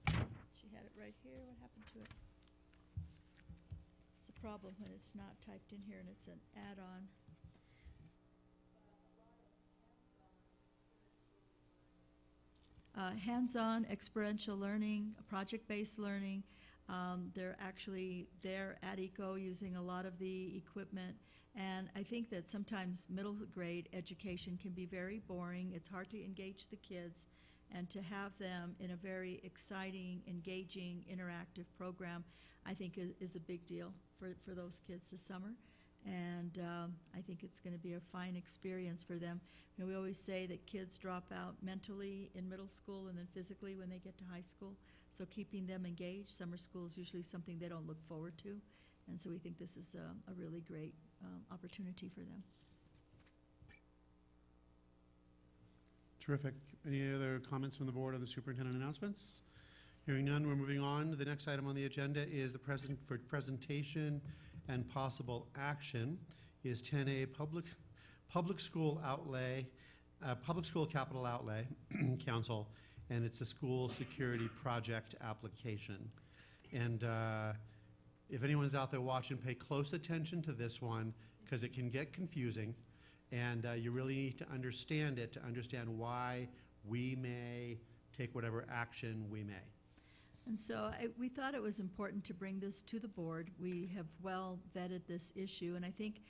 She had it right here. What happened to it? It's a problem when it's not typed in here and it's an add-on. Hands-on experiential learning, project-based learning. They're actually there at ECO using a lot of the equipment. And I think that sometimes middle grade education can be very boring. It's hard to engage the kids, and to have them in a very exciting, engaging, interactive program, I think is a big deal for those kids this summer. And I think it's going to be a fine experience for them. We always say that kids drop out mentally in middle school and then physically when they get to high school. So keeping them engaged, summer school is usually something they don't look forward to. And so we think this is a really great opportunity for them. Terrific. Any other comments from the board on the superintendent announcements? Hearing none, we're moving on. The next item on the agenda is the presentation and possible action is 10A public school outlay, public school capital outlay council, and it's a school security project application. And if anyone's out there watching, pay close attention to this one, because it can get confusing, and you really need to understand it to understand why we may take whatever action we may. And so we thought it was important to bring this to the board. We have well vetted this issue, and I think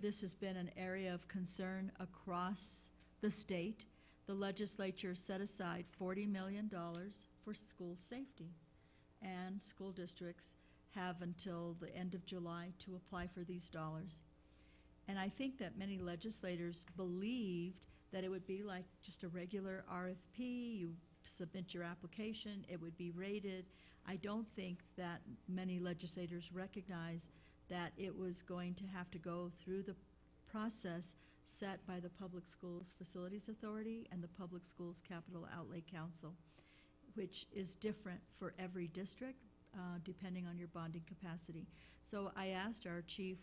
this has been an area of concern across the state. The legislature set aside $40 million for school safety, and school districts have until the end of July to apply for these dollars. And I think that many legislators believed that it would be like just a regular RFP. You submit your application, it would be rated. I don't think that many legislators recognize that it was going to have to go through the process set by the Public Schools Facilities Authority and the Public Schools Capital Outlay Council, which is different for every district. depending on your bonding capacity. So I asked our Chief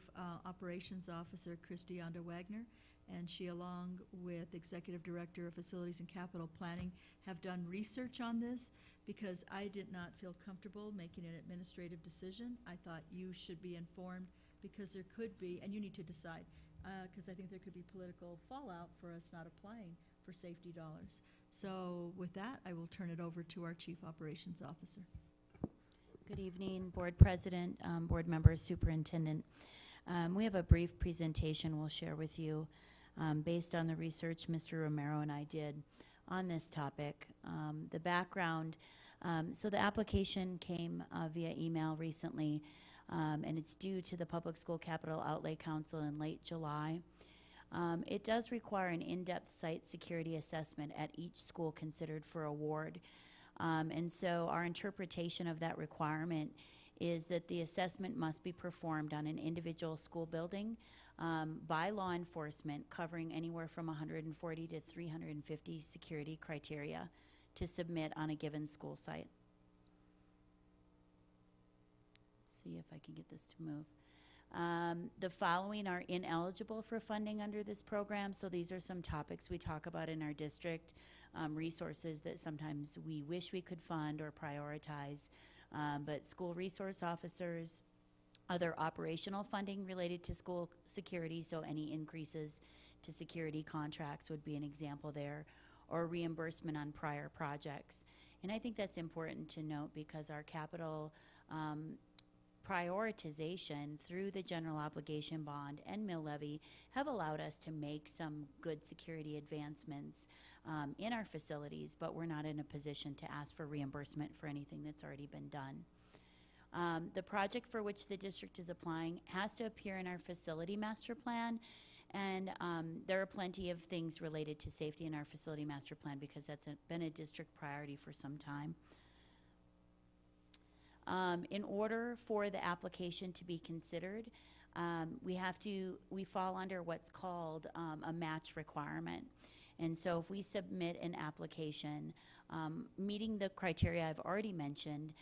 Operations Officer, Christianda Wagner, and she, along with Executive Director of Facilities and Capital Planning, have done research on this because I did not feel comfortable making an administrative decision. I thought you should be informed because there could be, and you need to decide, because I think there could be political fallout for us not applying for safety dollars. So with that, I will turn it over to our Chief Operations Officer. Good evening, Board President, Board members, Superintendent. We have a brief presentation we'll share with you based on the research Mr. Romero and I did on this topic. The background, so the application came via email recently, and it's due to the Public School Capital Outlay Council in late July. It does require an in-depth site security assessment at each school considered for award. And so our interpretation of that requirement is that the assessment must be performed on an individual school building by law enforcement, covering anywhere from 140 to 350 security criteria to submit on a given school site. Let's see if I can get this to move. The following are ineligible for funding under this program. So these are some topics we talk about in our district, resources that sometimes we wish we could fund or prioritize. But school resource officers, other operational funding related to school security, so any increases to security contracts would be an example there, or reimbursement on prior projects. And I think that's important to note because our capital prioritization through the general obligation bond and mill levy have allowed us to make some good security advancements in our facilities, but we're not in a position to ask for reimbursement for anything that's already been done. The project for which the district is applying has to appear in our facility master plan, and there are plenty of things related to safety in our facility master plan because that's been a district priority for some time. In order for the application to be considered, we fall under what's called a match requirement. And so if we submit an application meeting the criteria I've already mentioned,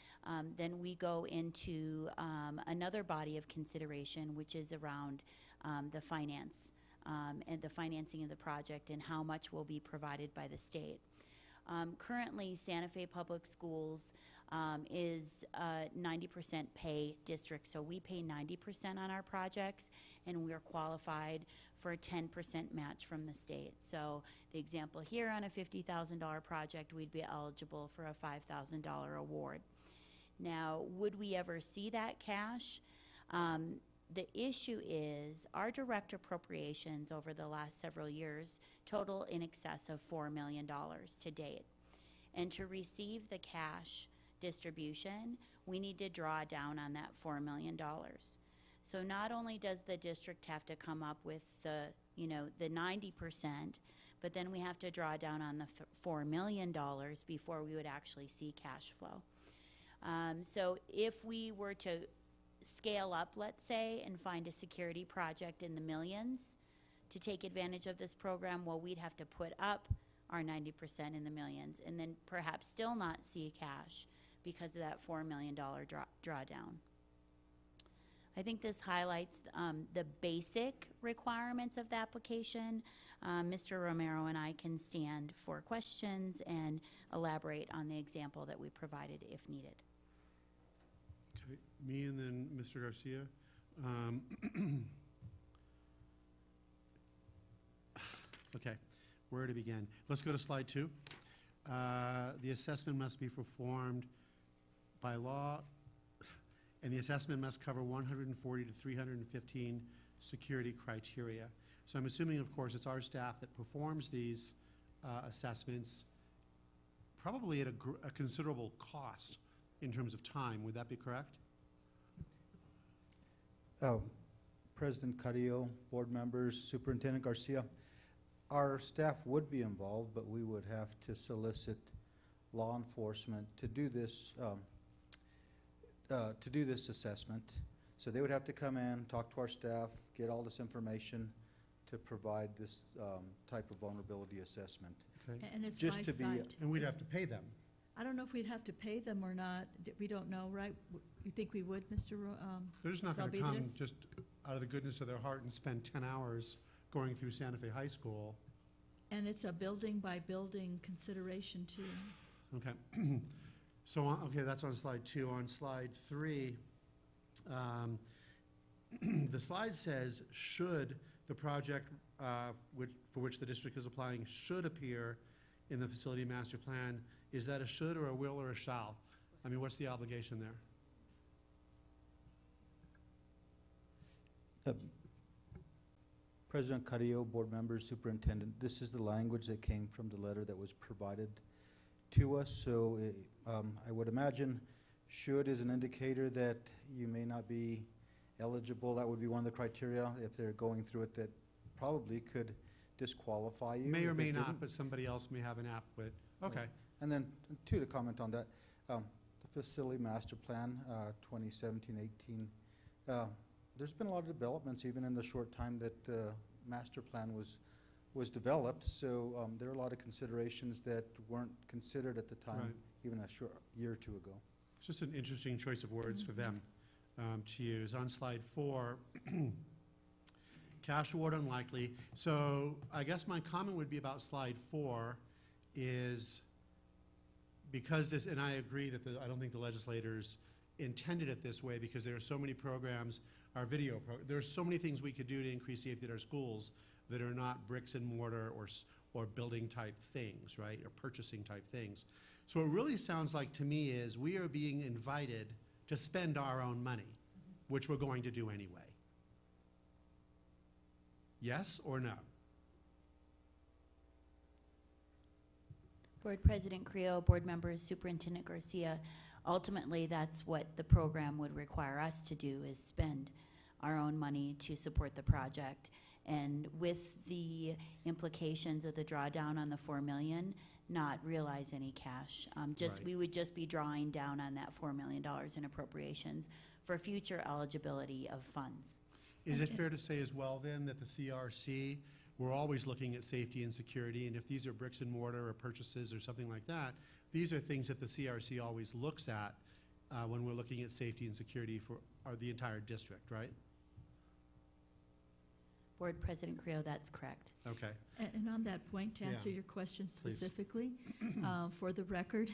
then we go into another body of consideration, which is around the finance and the financing of the project and how much will be provided by the state. Currently, Santa Fe Public Schools is a 90% pay district, so we pay 90% on our projects, and we're qualified for a 10% match from the state. So the example here on a $50,000 project, we'd be eligible for a $5,000 award. Now, would we ever see that cash? The issue is our direct appropriations over the last several years total in excess of $4 million to date. And to receive the cash distribution, we need to draw down on that $4 million. So not only does the district have to come up with the 90%, but then we have to draw down on the $4 million before we would actually see cash flow. So if we were to scale up, let's say, and find a security project in the millions to take advantage of this program, well, we'd have to put up our 90% in the millions and then perhaps still not see cash because of that $4 million drawdown. I think this highlights the basic requirements of the application. Mr. Romero and I can stand for questions and elaborate on the example that we provided if needed. Okay, me and then Mr. Garcia. Okay, where to begin? Let's go to slide 2. The assessment must be performed by law, and the assessment must cover 140 to 315 security criteria. So I'm assuming, of course, it's our staff that performs these assessments, probably at a considerable cost in terms of time. Would that be correct? President Carrillo, board members, Superintendent Garcia, our staff would be involved, but we would have to solicit law enforcement to do this assessment. So they would have to come in, talk to our staff, get all this information to provide this type of vulnerability assessment. Okay. And it's Just by to be site. And we'd have to pay them. I don't know if we'd have to pay them or not. We don't know, right? You think we would, Mr. They're just not going to come Zalbidis? just out of the goodness of their heart and spend 10 hours going through Santa Fe High School. And it's a building-by-building consideration, too. Okay. So, okay, that's on slide 2. On slide 3, the slide says, should the project for which the district is applying should appear in the facility master plan. Is that a should or a will or a shall? I mean, what's the obligation there? President Carrillo, board members, superintendent, this is the language that came from the letter that was provided to us. So I would imagine should is an indicator that you may not be eligible. That would be one of the criteria if they're going through it that probably could disqualify you. May or if may it not, didn't. but somebody else may have an app with, okay. And then, to comment on that, the facility master plan, 2017-18, there's been a lot of developments even in the short time that master plan was developed. So there are a lot of considerations that weren't considered at the time, Right. even a short year or two ago. It's just an interesting choice of words for them to use. On slide 4, cash award unlikely. So I guess my comment would be about slide 4 is because this, and I agree that I don't think the legislators intended it this way because there are so many programs, our video, there are so many things we could do to increase safety at our schools that are not bricks and mortar or building type things, right, or purchasing type things. So what it really sounds like to me is we are being invited to spend our own money, which we're going to do anyway. Yes or no? Board President Creo, board members, Superintendent Garcia, ultimately that's what the program would require us to do is spend our own money to support the project. And with the implications of the drawdown on the $4 million, not realize any cash. Right. We would just be drawing down on that $4 million in appropriations for future eligibility of funds. Is it fair to say as well then that the CRC, we're always looking at safety and security, and if these are bricks and mortar or purchases or something like that, these are things that the CRC always looks at when we're looking at safety and security for the entire district, right? Board President Creo, that's correct. Okay. And on that point, to answer Yeah. your question Please. specifically, for the record,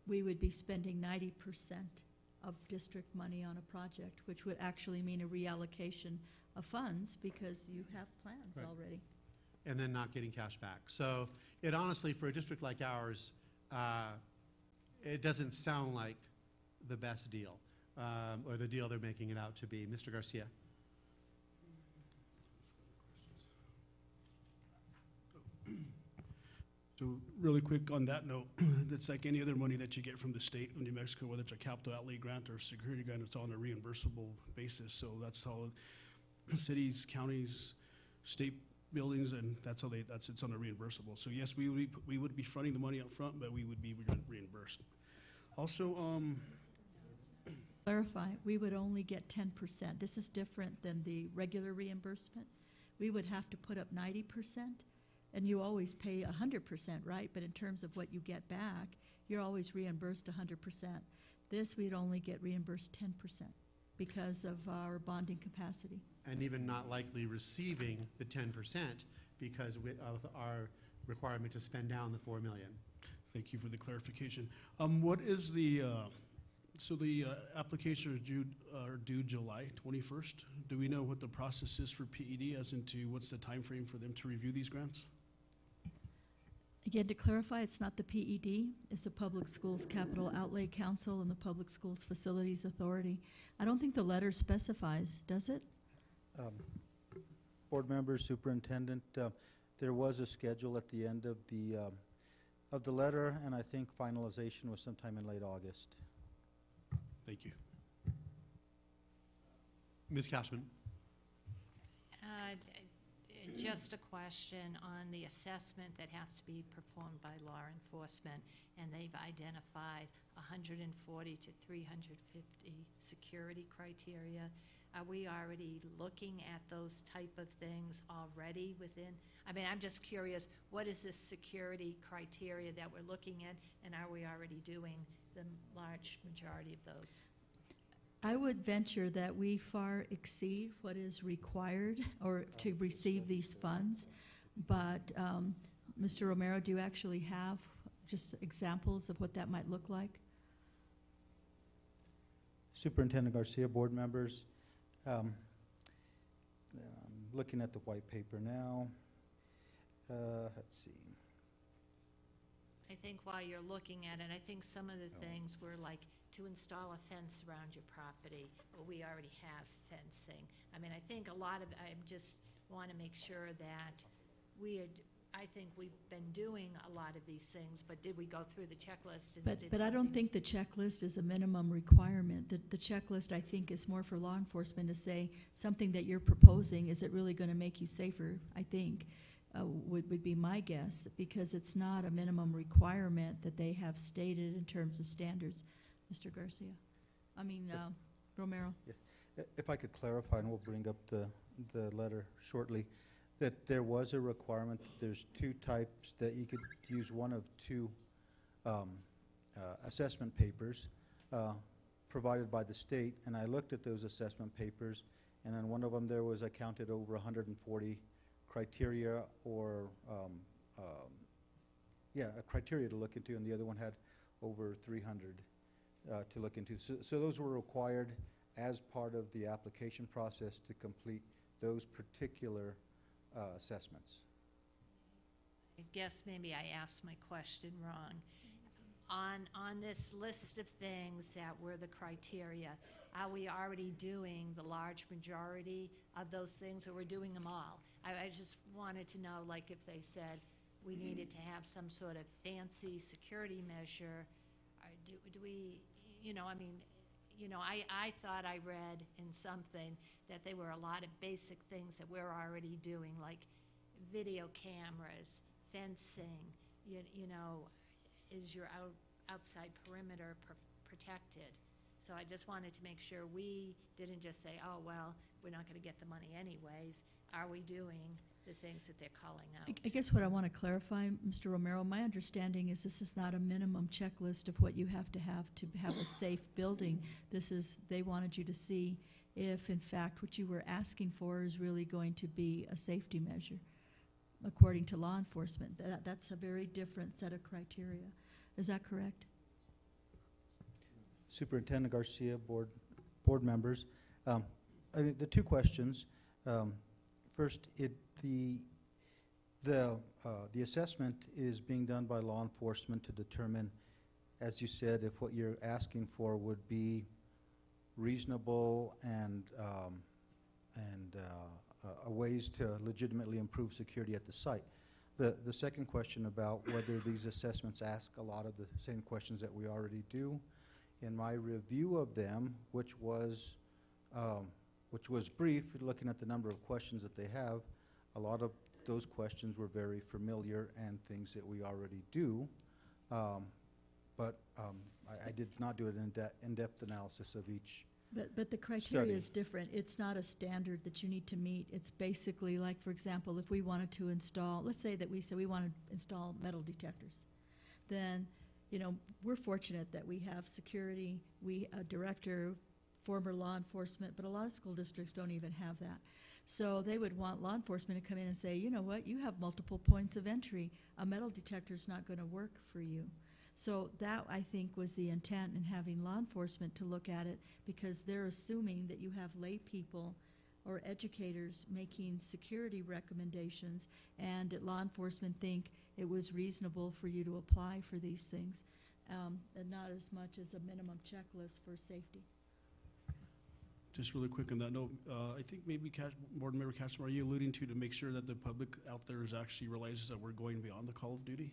we would be spending 90% of district money on a project, which would actually mean a reallocation of funds because you have plans Right. already. And then not getting cash back. So it honestly, for a district like ours, it doesn't sound like the best deal or the deal they're making it out to be. Mr. Garcia. So really quick on that note, it's like any other money that you get from the state of New Mexico, whether it's a capital outlay grant or a security grant, it's all on a reimbursable basis. So that's how cities, counties, state buildings, and it's on a reimbursable. So yes, we would be fronting the money up front, but we would be reimbursed. Also, Clarify, we would only get 10%. This is different than the regular reimbursement. We would have to put up 90%, and you always pay 100%, right? But in terms of what you get back, you're always reimbursed 100%. This, we'd only get reimbursed 10% because of our bonding capacity. And even not likely receiving the 10% because of our requirement to spend down the $4 million. thank you for the clarification. What is the, so the applications are due July 21st. Do we know what the process is for PED as into what's the time frame for them to review these grants? Again, to clarify, it's not the PED, it's the Public Schools Capital Outlay Council and the Public Schools Facilities Authority. I don't think the letter specifies, does it? Board members, superintendent, there was a schedule at the end of the letter, and I think finalization was sometime in late August. Thank you. Ms. Cashman. Just a question on the assessment that has to be performed by law enforcement, and they've identified 140 to 350 security criteria. Are we already looking at those type of things already within? I mean, I'm just curious, what is this security criteria that we're looking at, and are we already doing the large majority of those? I would venture that we far exceed what is required or to receive these funds. But, Mr. Romero, do you actually have just examples of what that might look like? Superintendent Garcia, board members, I'm looking at the white paper now. Let's see. I think while you're looking at it, I think some of the things were like to install a fence around your property. Well, we already have fencing. I mean, I think a lot of, I just want to make sure that I think we've been doing a lot of these things, but did we go through the checklist and did But I don't something- think the checklist is a minimum requirement. The checklist, I think, is more for law enforcement to say, something that you're proposing, is it really going to make you safer, I think, would be my guess, because it's not a minimum requirement that they have stated in terms of standards. Mr. Garcia, Romero. If I could clarify, and we'll bring up the letter shortly, that there was a requirement, there's two types, that you could use one of two assessment papers provided by the state, and I looked at those assessment papers, and on one of them there was, I counted over 140 criteria or, a criteria to look into, and the other one had over 300 to look into. So those were required as part of the application process to complete those particular assessments. I guess maybe I asked my question wrong. On this list of things that were the criteria, are we already doing the large majority of those things, or we're doing them all? I just wanted to know, like, if they said we needed to have some sort of fancy security measure, or do we, I thought I read in something that there were a lot of basic things that we're already doing, like video cameras, fencing, is your outside perimeter protected? So I just wanted to make sure we didn't just say, oh, well, we're not going to get the money anyways. Are we doing the things that they're calling out? I guess what I want to clarify, Mr. Romero, my understanding is this is not a minimum checklist of what you have to have a safe building. They wanted you to see if, in fact, what you were asking for is really going to be a safety measure, according to law enforcement. That's a very different set of criteria. Is that correct? Superintendent Garcia, board members, the two questions. First, the assessment is being done by law enforcement to determine, as you said, if what you're asking for would be reasonable and ways to legitimately improve security at the site. The second question about whether these assessments ask a lot of the same questions that we already do, in my review of them, which was brief, looking at the number of questions that they have, a lot of those questions were very familiar and things that we already do. But I did not do an in-depth analysis of each. But the criteria is different. It's not a standard that you need to meet. It's basically like, for example, if we wanted to install, let's say that we said we want to install metal detectors, then, we're fortunate that we have security, a director, former law enforcement, but a lot of school districts don't even have that. So they would want law enforcement to come in and say, you know what, you have multiple points of entry. A metal detector is not going to work for you. So that, I think, was the intent in having law enforcement to look at it, because they're assuming that you have lay people or educators making security recommendations, and that law enforcement think it was reasonable for you to apply for these things, and not as much as a minimum checklist for safety. Just really quick on that note, I think maybe Board Member Cashman, are you alluding to make sure that the public out there is actually realizes that we're going beyond the call of duty?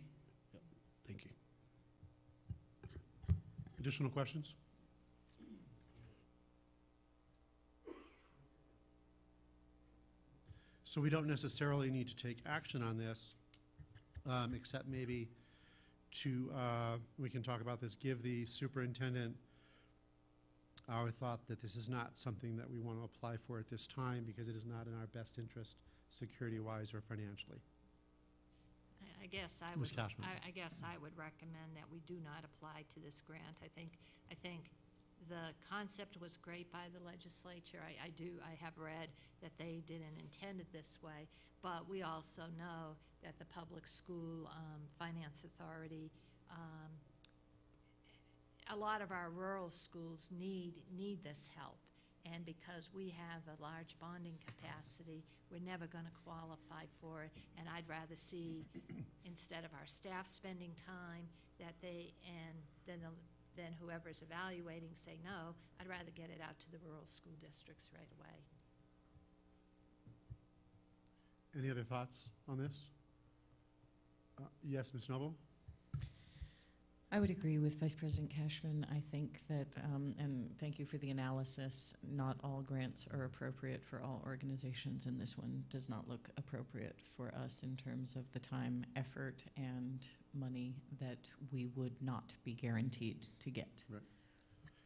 Yep. Thank you. Additional questions? So we don't necessarily need to take action on this, except maybe to, we can talk about this, give the superintendent our thought that this is not something that we want to apply for at this time because it is not in our best interest, security-wise or financially. I guess I Ms. would, Cashman. I guess I would recommend that we do not apply to this grant. I think the concept was great by the legislature. I have read that they didn't intend it this way, but we also know that the Public School Finance Authority, a lot of our rural schools need this help. And because we have a large bonding capacity, we're never going to qualify for it. And I'd rather see, instead of our staff spending time, that they, and then whoever's evaluating say no, I'd rather get it out to the rural school districts right away. Any other thoughts on this? Yes, Ms. Noble? I would agree with Vice President Cashman. I think that, and thank you for the analysis, not all grants are appropriate for all organizations, and this one does not look appropriate for us in terms of the time, effort, and money that we would not be guaranteed to get. Right.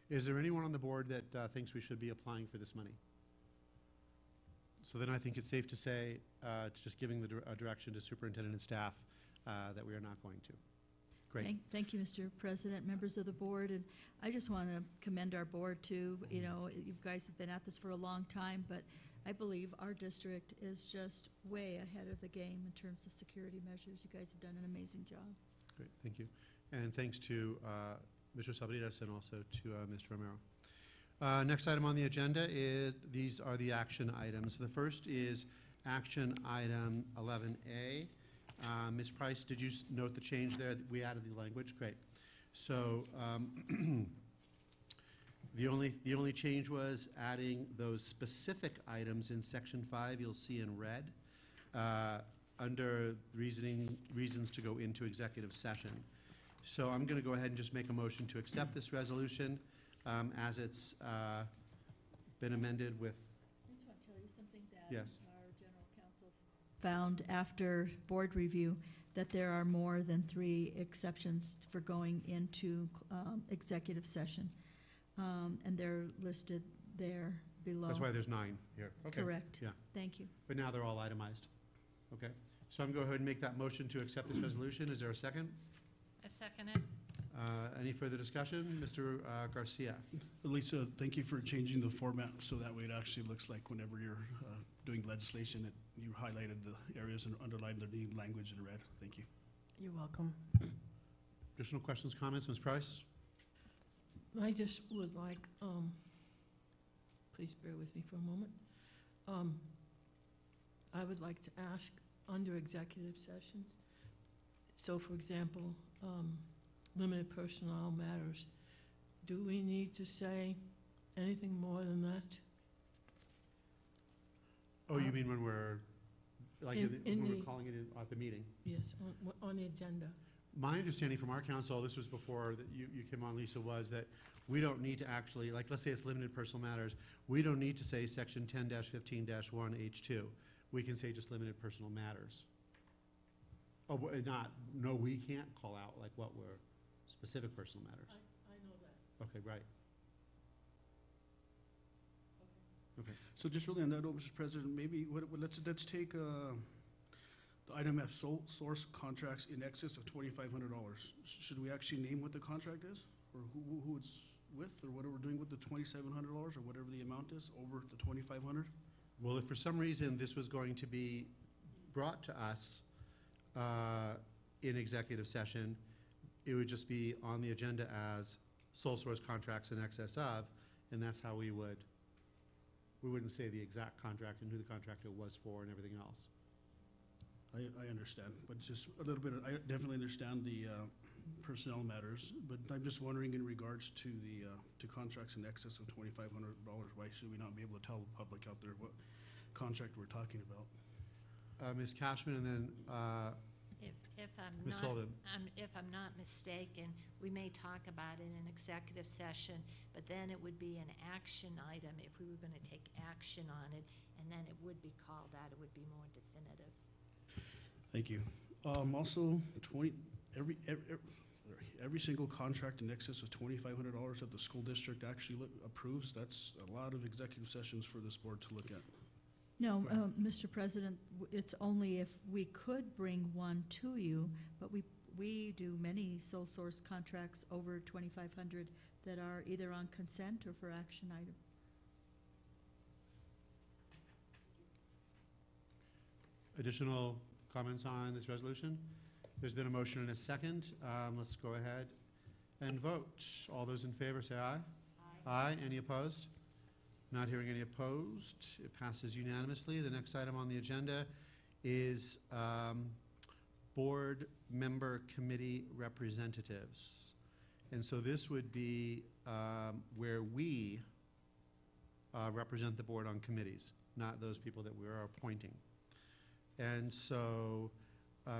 Is there anyone on the board that thinks we should be applying for this money? So then I think it's safe to say, just giving the direction to superintendent and staff, that we are not going to. Great. Thank you, Mr. President, members of the board, and I just want to commend our board too. You know, you guys have been at this for a long time, but I believe our district is just way ahead of the game in terms of security measures. You guys have done an amazing job. Great, thank you. And thanks to Mr. Sabritas and also to Mr. Romero. Next item on the agenda is, these are the action items. The first is action item 11A. Ms. Price, did you note the change there? We added the language. Great. So the only change was adding those specific items in section 5. You'll see in red under reasons to go into executive session. So I'm going to go ahead and just make a motion to accept this resolution as it's been amended with. I just want to tell you something that Yes. our general counsel found after board review, that there are more than 3 exceptions for going into executive session. And they're listed there below. That's why there's 9 here. Okay. Correct. Yeah. Thank you. But now they're all itemized. Okay. So I'm going to go ahead and make that motion to accept this resolution. Is there a second? I second it. Any further discussion? Mr. Garcia. Lisa, thank you for changing the format so that way it actually looks like whenever you're doing legislation that you highlighted the areas and underlined the new language in red. Thank you. You're welcome. Additional questions, comments? Ms. Price? I just would like, please bear with me for a moment. I would like to ask, under executive sessions, so for example, limited personnel matters, do we need to say anything more than that? Oh, you mean when we're, like, when we're calling it at the meeting? Yes, on the agenda. My understanding from our council, this was before that you came on, Lisa, was that we don't need to actually, like, let's say it's limited personal matters, we don't need to say section 10-15-1H2. We can say just limited personal matters. Oh, no, we can't call out like what were specific personal matters. I know that. Okay, right. Okay. So just really on that note, Mr. President, maybe let's take the item F, sole source contracts in excess of $2,500. Should we actually name what the contract is, or who it's with, or what we're doing with the $2,700, or whatever the amount is over the $2,500? Well, if for some reason this was going to be brought to us in executive session, it would just be on the agenda as sole source contracts in excess of, and that's how we wouldn't say the exact contract and who the contractor was for and everything else. I understand, but just a little bit, I definitely understand the personnel matters, but I'm just wondering in regards to the to contracts in excess of $2,500, why should we not be able to tell the public out there what contract we're talking about? Ms. Cashman, and then Ms. Sullivan. If I'm not mistaken, we may talk about it in executive session, but then it would be an action item if we were going to take action on it, and then it would be called out. It would be more definitive. Thank you. Also, every single contract in excess of $2,500 that the school district actually approves, that's a lot of executive sessions for this board to look at. No, Go ahead. Mr. President, it's only if we could bring one to you, but we do many sole source contracts over 2,500 that are either on consent or for action item. Additional comments on this resolution? There's been a motion and a second. Let's go ahead and vote. All those in favor say aye. Aye. Any opposed? Not hearing any opposed. It passes unanimously. The next item on the agenda is board member committee representatives. And so this would be where we represent the board on committees, not those people that we are appointing. And so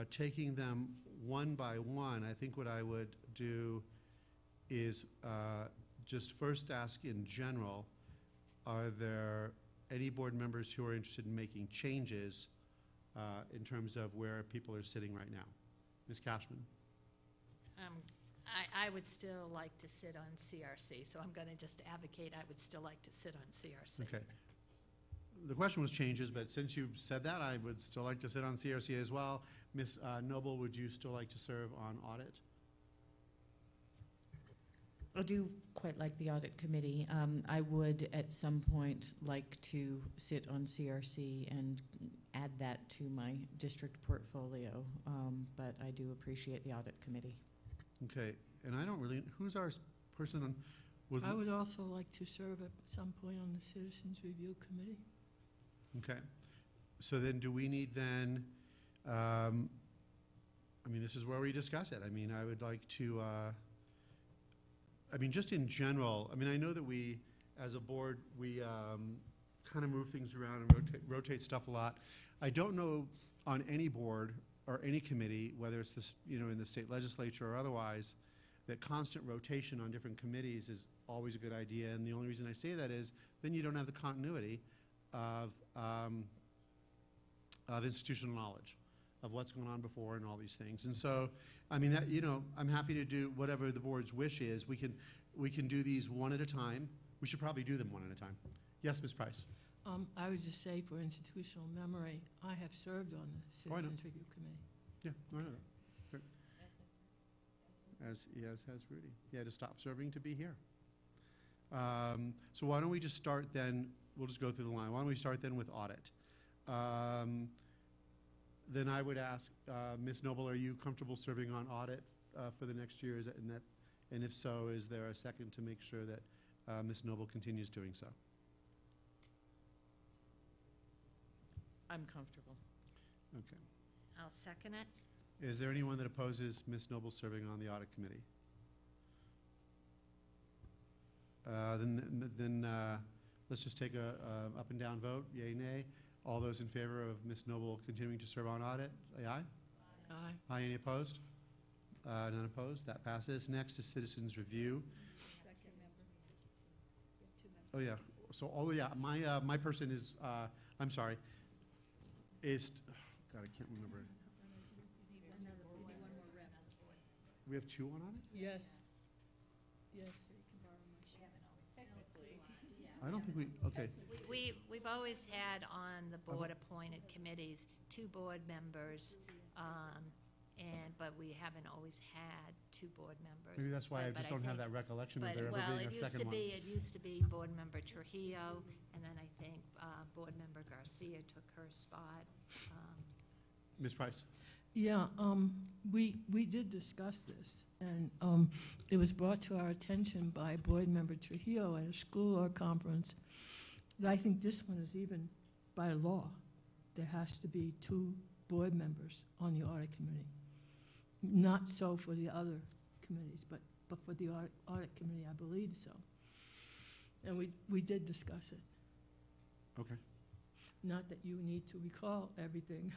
taking them one by one, I think what I would do is just first ask in general, are there any board members who are interested in making changes in terms of where people are sitting right now? Ms. Cashman? I would still like to sit on CRC, so I'm going to just advocate I would still like to sit on CRC. Okay. The question was changes, but since you said that, I would still like to sit on CRC as well. Ms. Noble, would you still like to serve on audit? I do quite like the audit committee. I would at some point like to sit on CRC and add that to my district portfolio, but I do appreciate the audit committee. Okay, and I don't really, who's our person on, I would also like to serve at some point on the Citizens Review Committee. okay. So then do we need then, I mean, this is where we discuss it. I mean, I would like to, I mean, just in general, I mean, I know that we, as a board, we kind of move things around and rotate stuff a lot. I don't know on any board or any committee, whether it's this, you know, in the state legislature or otherwise, that constant rotation on different committees is always a good idea. And the only reason I say that is then you don't have the continuity of institutional knowledge of what's going on before and all these things. And so, I mean, that, you know, I'm happy to do whatever the board's wish is. We can do these one at a time. We should probably do them one at a time. Yes, Ms. Price? I would just say for institutional memory, I have served on the Oh, I know. Citizens Review Committee. Yeah, I know that. Good. As has Rudy. He had to stop serving to be here. So why don't we just start then, we'll just go through the line. Why don't we start then with audit? Then I would ask, Ms. Noble, are you comfortable serving on audit for the next year? Is that, and if so, is there a second to make sure that Ms. Noble continues doing so? I'm comfortable. Okay. I'll second it. Is there anyone that opposes Ms. Noble serving on the audit committee? Then let's just take a up and down vote, yay, nay. All those in favor of Ms. Noble continuing to serve on audit, say aye. Aye. Aye, any opposed? None opposed, that passes. Next is citizens review. Oh, yeah, so, oh, yeah, my person is, I'm sorry, is, God, I can't remember. We have two on it? Yes. Yes. I don't think we, okay. We've always had on the board-appointed committees 2 board members, but we haven't always had 2 board members. Maybe that's why I But just don't have that recollection of there ever being a second one. It used to be board member Trujillo, and then I think board member Garcia took her spot. Ms. Price? Yeah, we did discuss this, and it was brought to our attention by Board Member Trujillo at a school or conference. That I think this one is even by law. There has to be 2 board members on the audit committee. Not so for the other committees, but for the audit committee, I believe so. And we did discuss it. Okay. Not that you need to recall everything.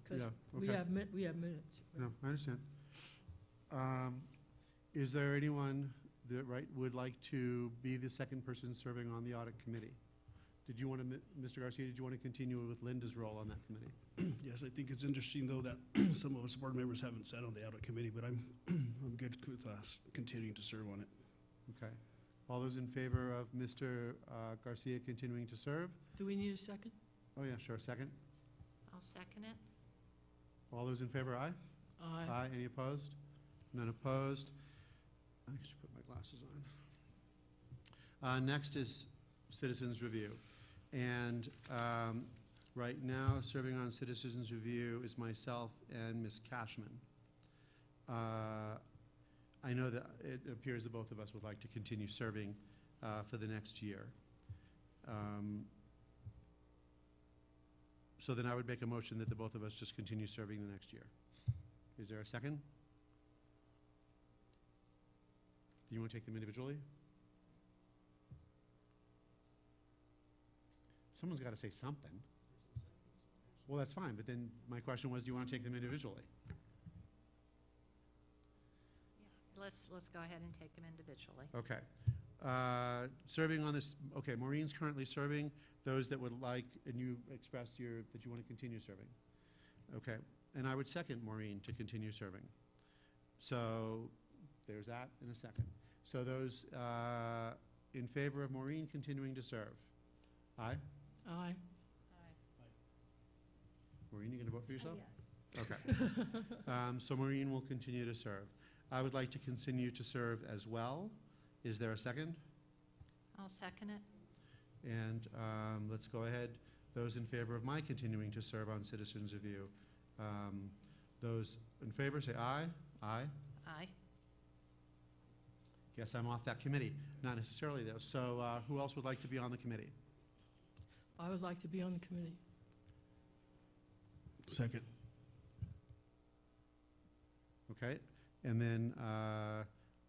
Yeah, We okay. have minutes. No, I understand. Is there anyone that would like to be the second person serving on the audit committee? Did you want to, Mr. Garcia, did you want to continue with Linda's role on that committee? Yes, I think it's interesting, though, that some of us board members haven't sat on the audit committee, but I'm good with us continuing to serve on it. Okay. All those in favor of Mr. Garcia continuing to serve? Do we need a second? Oh, yeah, sure, second. I'll second it. All those in favor, aye? Aye. Aye. Any opposed? None opposed. I should put my glasses on. Next is citizens review. And right now, serving on citizens review is myself and Ms. Cashman. I know that it appears that both of us would like to continue serving for the next year. So then I would make a motion that the both of us just continue serving the next year. Is there a second? Do you want to take them individually? Someone's got to say something. Well, that's fine, but then my question was, do you want to take them individually? Let's go ahead and take them individually. Okay. Serving on this, okay, Maureen's currently serving. Those that would like, and you expressed that you want to continue serving. Okay, and I would second Maureen to continue serving. So there's that in a second. So those in favor of Maureen continuing to serve? Aye? Aye. Maureen, you going to vote for yourself? Yes. Okay. So Maureen will continue to serve. I would like to continue to serve as well. Is there a second? I'll second it. And let's go ahead. Those in favor of my continuing to serve on Citizens Review. Those in favor say aye. Aye. Aye. Guess I'm off that committee. Not necessarily, though. So who else would like to be on the committee? I would like to be on the committee. Second. Okay. And then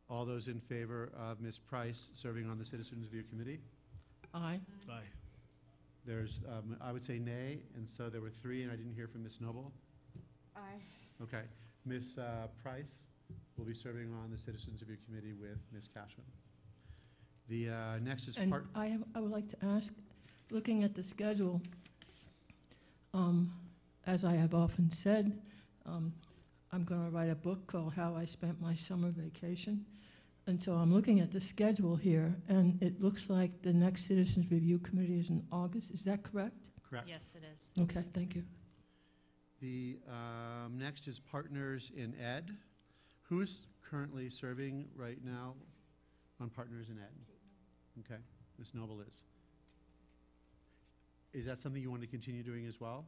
all those in favor of Ms. Price serving on the Citizens Review Committee? Aye. Aye. There's, I would say nay, and so there were 3, and I didn't hear from Ms. Noble. Aye. Okay. Ms. Price will be serving on the Citizens Review Committee with Ms. Cashman. The next is And part. I would like to ask, looking at the schedule, as I have often said, I'm going to write a book called How I Spent My Summer Vacation. And so I'm looking at the schedule here, and it looks like the next Citizens Review Committee is in August. Is that correct? Correct. Yes, it is. Okay, thank you. The next is Partners in Ed. Who is currently serving right now on Partners in Ed? Okay, Ms. Noble is. Is that something you want to continue doing as well?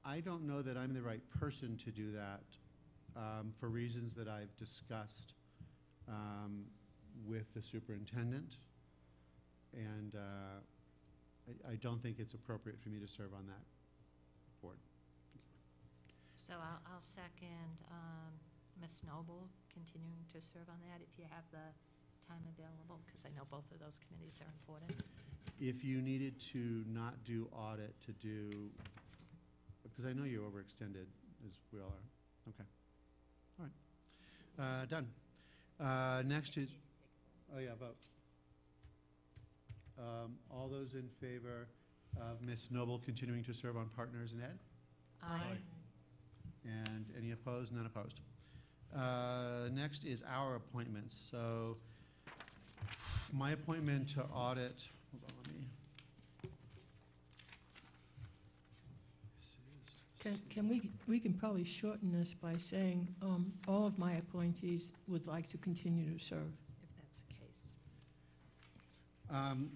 I don't know that I'm the right person to do that for reasons that I've discussed with the superintendent, and I don't think it's appropriate for me to serve on that board. So I'll second Ms. Noble continuing to serve on that if you have the time available, because I know both of those committees are important. If you needed to not do audit, to do, because I know you're overextended, as we all are. Okay. All right. Done. Next is, oh yeah, vote. All those in favor of Ms. Noble continuing to serve on Partners in Ed? Aye. And any opposed? None opposed. Next is our appointments. So my appointment to audit, hold on, let me. We can probably shorten this by saying all of my appointees would like to continue to serve. If that's the case.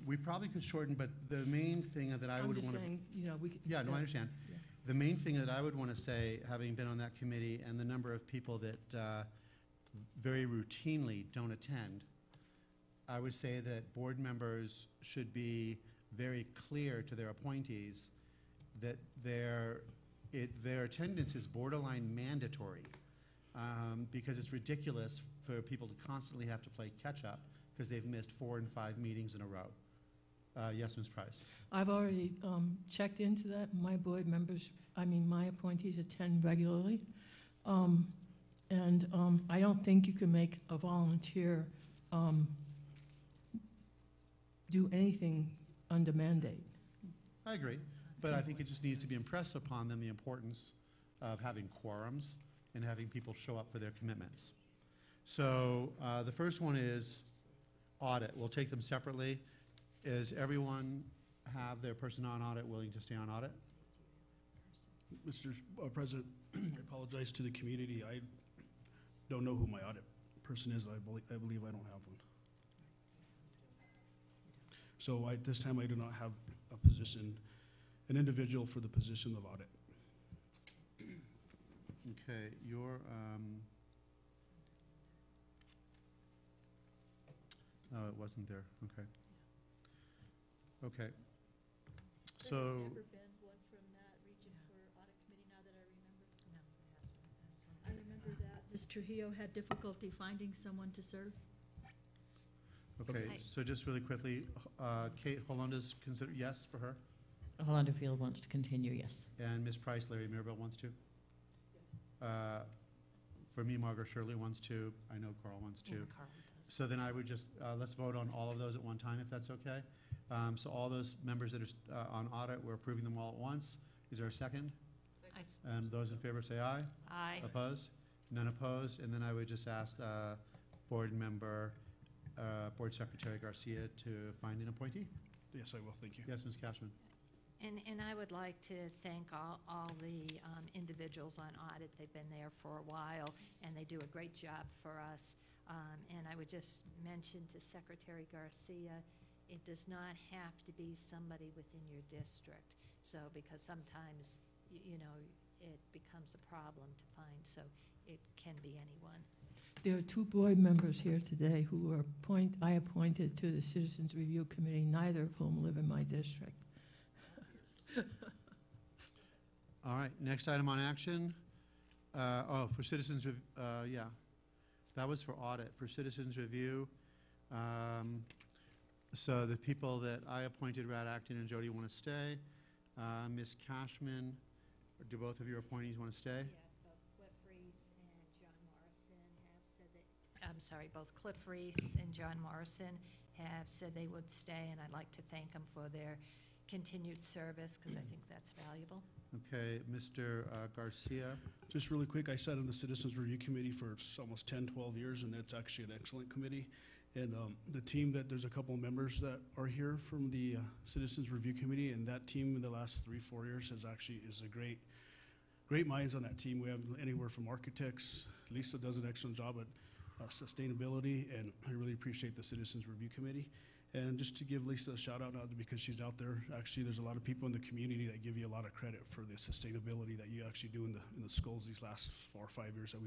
We probably could shorten, but the main thing that I would want to. I'm just saying, you know, we could. Yeah, no, I understand. Yeah. The main thing that I would want to say, having been on that committee and the number of people that very routinely don't attend, I would say that board members should be very clear to their appointees that their attendance is borderline mandatory, because it's ridiculous for people to constantly have to play catch-up because they've missed 4 and 5 meetings in a row. Yes, Ms. Price. I've already checked into that. My board members, my appointees attend regularly. I don't think you can make a volunteer do anything under mandate. I agree, but I think it just needs to be impressed upon them the importance of having quorums and having people show up for their commitments. So the first one is audit. We'll take them separately. Is everyone have their person on audit willing to stay on audit? Mr. President, I apologize to the community. I don't know who my audit person is. I believe I don't have one. So at this time, I do not have a position, an individual for the position of audit. Okay, your, oh, it wasn't there, okay. Okay. So, Has there ever been one from that region for audit committee, now that I remember? No, it hasn't. I remember that Ms. Trujillo had difficulty finding someone to serve. okay, Okay. so just really quickly, Kate Hollanda's consider yes for her, Hollander Field wants to continue, yes. and Ms. Price, Larry Mirabel wants to? For me, Margaret Shirley wants to, I know Carl wants to. Yeah, Carl does. So then I would just, let's vote on all of those at one time, if that's okay. So all those members that are on audit, we're approving them all at once. Is there a second? I s- And those in favor say aye. Aye. Opposed? None opposed. And then I would just ask Board Member, Board Secretary Garcia to find an appointee. Yes, I will. Thank you. Yes, Ms. Cashman. And I would like to thank all the individuals on audit. They've been there for a while, and they do a great job for us. And I would just mention to Secretary Garcia, it does not have to be somebody within your district. So, because sometimes, you know, it becomes a problem to find, so it can be anyone. There are two board members here today who were I appointed to the Citizens Review Committee, neither of whom live in my district. All right, next item on action. For citizens, yeah. That was for audit. For citizens review, so the people that I appointed, Rad Acton and Jody, want to stay. Ms. Cashman, do both of your appointees want to stay? Yes, both Cliff Reese and John Morrison have said that, I'm sorry, both Cliff Reese and John Morrison have said they would stay, and I'd like to thank them for their continued service, because I think that's valuable. Okay, Mr. Garcia. Just really quick, I sat on the Citizens Review Committee for almost 10, 12 years, and it's actually an excellent committee. And the team there's a couple of members that are here from the Citizens Review Committee, and that team in the last 3-4 years is a great minds on that team. We have anywhere from architects. Lisa does an excellent job at sustainability, and I really appreciate the Citizens Review Committee. And just to give Lisa a shout out now, because she's out there, actually there's a lot of people in the community that give you a lot of credit for the sustainability that you actually do in the schools these last 4 or 5 years that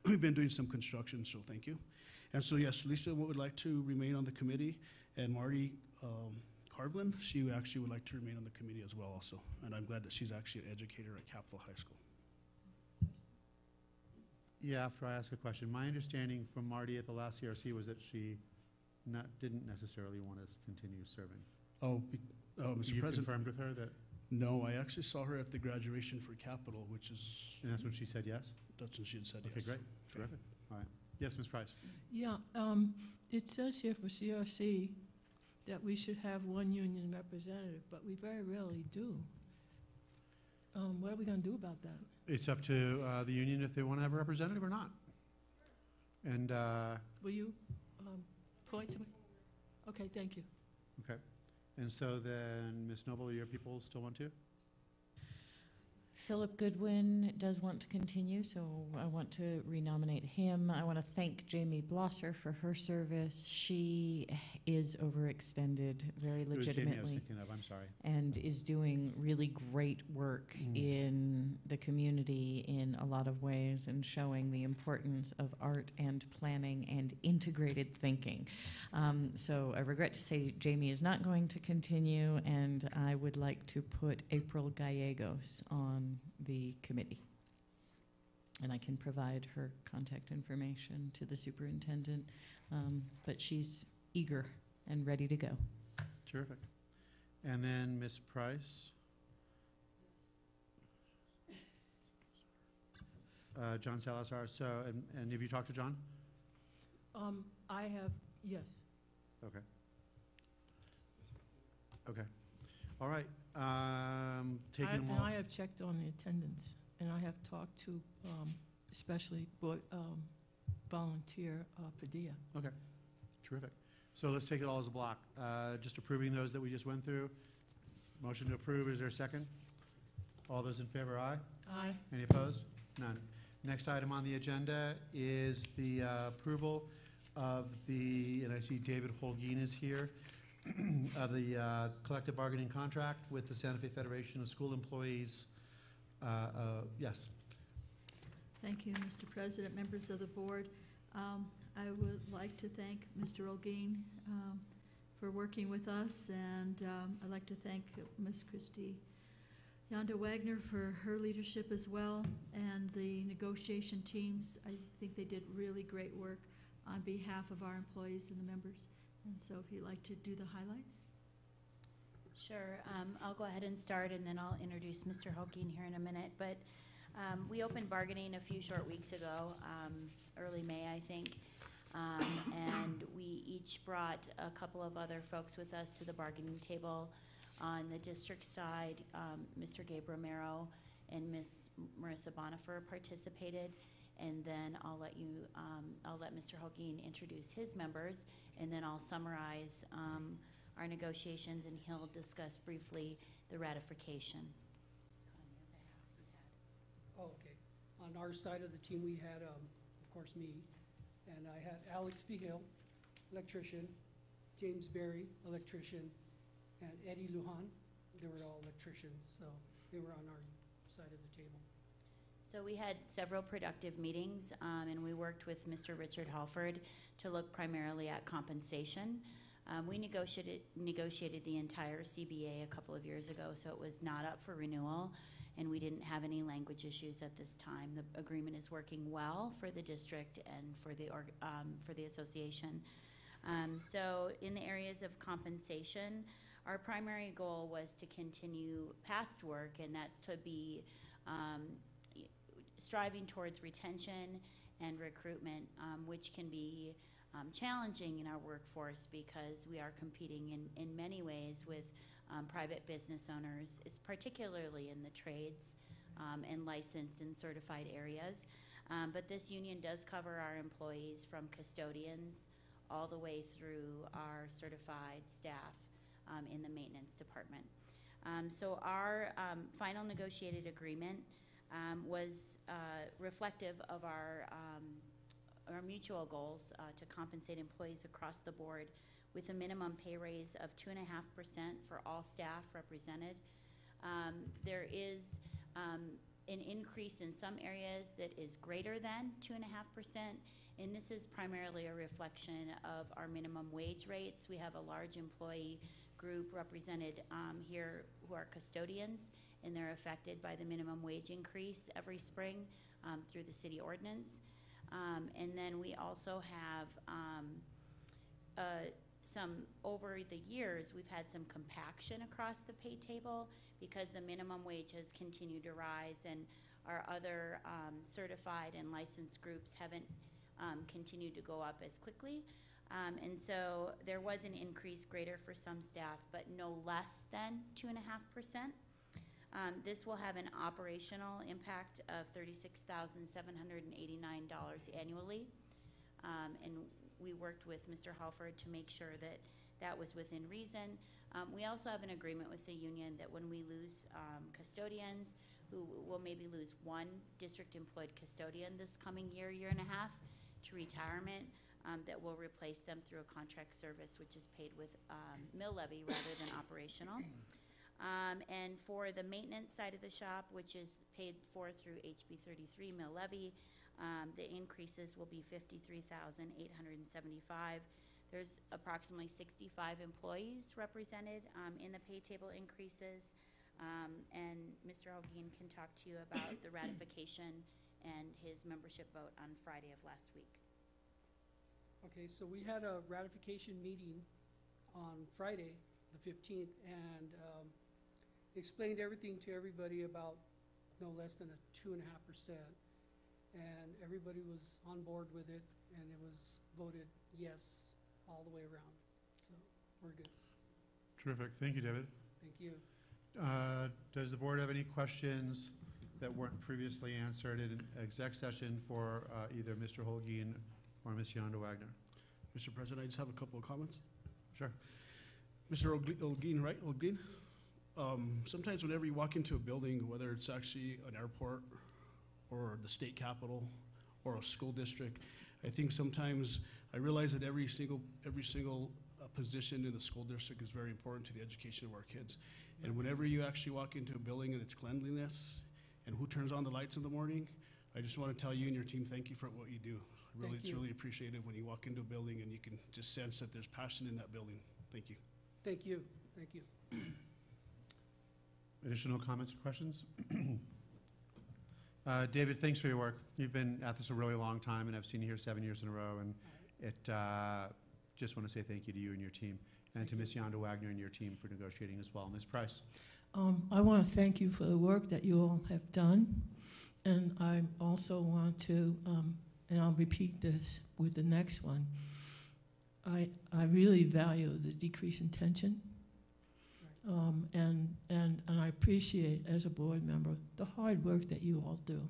we've been doing some construction, so thank you. And so yes, Lisa would like to remain on the committee, and Marty Carvlin, she actually would like to remain on the committee as well also. And I'm glad that she's actually an educator at Capitol High School. Yeah, after I ask a question, my understanding from Marty at the last CRC was that she didn't necessarily want to continue serving. Mr. You President. confirmed with her that? No, I actually saw her at the graduation for Capitol, which is. And that's when she said yes? That's when she had said Okay, yes. great, terrific, all right. Yes, Ms. Price? Yeah, it says here for CRC that we should have one union representative, but we very rarely do. What are we going to do about that? It's up to the union if they want to have a representative or not. And, Will you point to me? Okay, thank you. okay. And so then, Ms. Noble, your people still want to? Philip Goodwin does want to continue, so I want to renominate him. I want to thank Jamie Blosser for her service. She is overextended very It was Jamie I was legitimately thinking of, I'm sorry. and is doing really great work in the community in a lot of ways and showing the importance of art and planning and integrated thinking. So I regret to say Jamie is not going to continue, and I would like to put April Gallegos on the committee. And I can provide her contact information to the superintendent, but she's eager and ready to go. Terrific. And then Ms. Price? John Salazar. So, and have you talked to John? I have, yes. Okay. Okay. All right. Taking them And all. I have checked on the attendance, and I have talked to especially volunteer Padilla. Okay. Terrific. So let's take it all as a block. Just approving those that we just went through. Motion to approve. Is there a second? All those in favor, aye? Aye. Any opposed? None. Next item on the agenda is the approval of the, and I see David Holguin is here, of the collective bargaining contract with the Santa Fe Federation of School Employees. Yes. Thank you, Mr. President, members of the board. I would like to thank Mr. Olguin for working with us, and I'd like to thank Ms. Christie Yonda Wagner for her leadership as well, and the negotiation teams. I think they did really great work on behalf of our employees and the members. And so if you'd like to do the highlights. Sure. I'll go ahead and start, and then I'll introduce Mr. Holguin here in a minute. But we opened bargaining a few short weeks ago, early May, I think. And we each brought a couple of other folks with us to the bargaining table. On the district side, Mr. Gabe Romero and Ms. Marissa Bonifer participated. And then I'll let Mr. Holguin introduce his members, and then I'll summarize our negotiations, and he'll discuss briefly the ratification. Oh, okay. On our side of the team, we had, of course, me, and I had Alex Vigil, electrician, James Berry, electrician, and Eddie Lujan. They were all electricians, so they were on our side of the table. So we had several productive meetings, and we worked with Mr. Richard Halford to look primarily at compensation. We negotiated the entire CBA a couple of years ago, so it was not up for renewal, and we didn't have any language issues at this time. The agreement is working well for the district and for the association. So in the areas of compensation, our primary goal was to continue past work, and that's to be striving towards retention and recruitment, which can be challenging in our workforce because we are competing in many ways with private business owners, it's particularly in the trades and licensed and certified areas. But this union does cover our employees from custodians all the way through our certified staff in the maintenance department. So our final negotiated agreement was reflective of our mutual goals to compensate employees across the board with a minimum pay raise of 2.5% for all staff represented. There is an increase in some areas that is greater than 2.5%, and this is primarily a reflection of our minimum wage rates. We have a large employee group represented here who are custodians, and they're affected by the minimum wage increase every spring through the city ordinance. And then we also have over the years, we've had some compaction across the pay table because the minimum wage has continued to rise, and our other certified and licensed groups haven't continued to go up as quickly. And so there was an increase greater for some staff, but no less than 2.5%. This will have an operational impact of $36,789 annually. And we worked with Mr. Halford to make sure that that was within reason. We also have an agreement with the union that when we lose custodians, who will maybe lose one district employed custodian this coming year and a half to retirement, that will replace them through a contract service, which is paid with mill levy rather than operational. And for the maintenance side of the shop, which is paid for through HB 33 mill levy, the increases will be $53,875. There's approximately 65 employees represented in the pay table increases. And Mr. Holguin can talk to you about the ratification and his membership vote on Friday of last week. Okay, so we had a ratification meeting on Friday, the 15th, and explained everything to everybody about no less than a 2.5%. and everybody was on board with it, and it was voted yes all the way around. So we're good. Terrific. Thank you, David. Thank you. Does the board have any questions that weren't previously answered in exec session for either Mr. Holguin or Ms. Yonda Wagner? Mr. President, I just have a couple of comments. Sure. Mr. Holguin, right? Holguin? Sometimes whenever you walk into a building, whether it's actually an airport or the state capitol or a school district, I think sometimes I realize that every single position in the school district is very important to the education of our kids. And whenever you actually walk into a building and it's cleanliness and who turns on the lights in the morning, I just want to tell you and your team, thank you for what you do. Really, it's really appreciated when you walk into a building and you can just sense that there's passion in that building. Thank you. Thank you. Thank you. Additional comments or questions? David, thanks for your work. You've been at this a really long time, and I've seen you here 7 years in a row, and just want to say thank you to you and your team, and to Ms. Yonda Wagner and your team for negotiating as well. Ms. Price. I want to thank you for the work that you all have done, and I also want to, and I'll repeat this with the next one, I really value the decrease in tension, and I appreciate, as a board member, the hard work that you all do.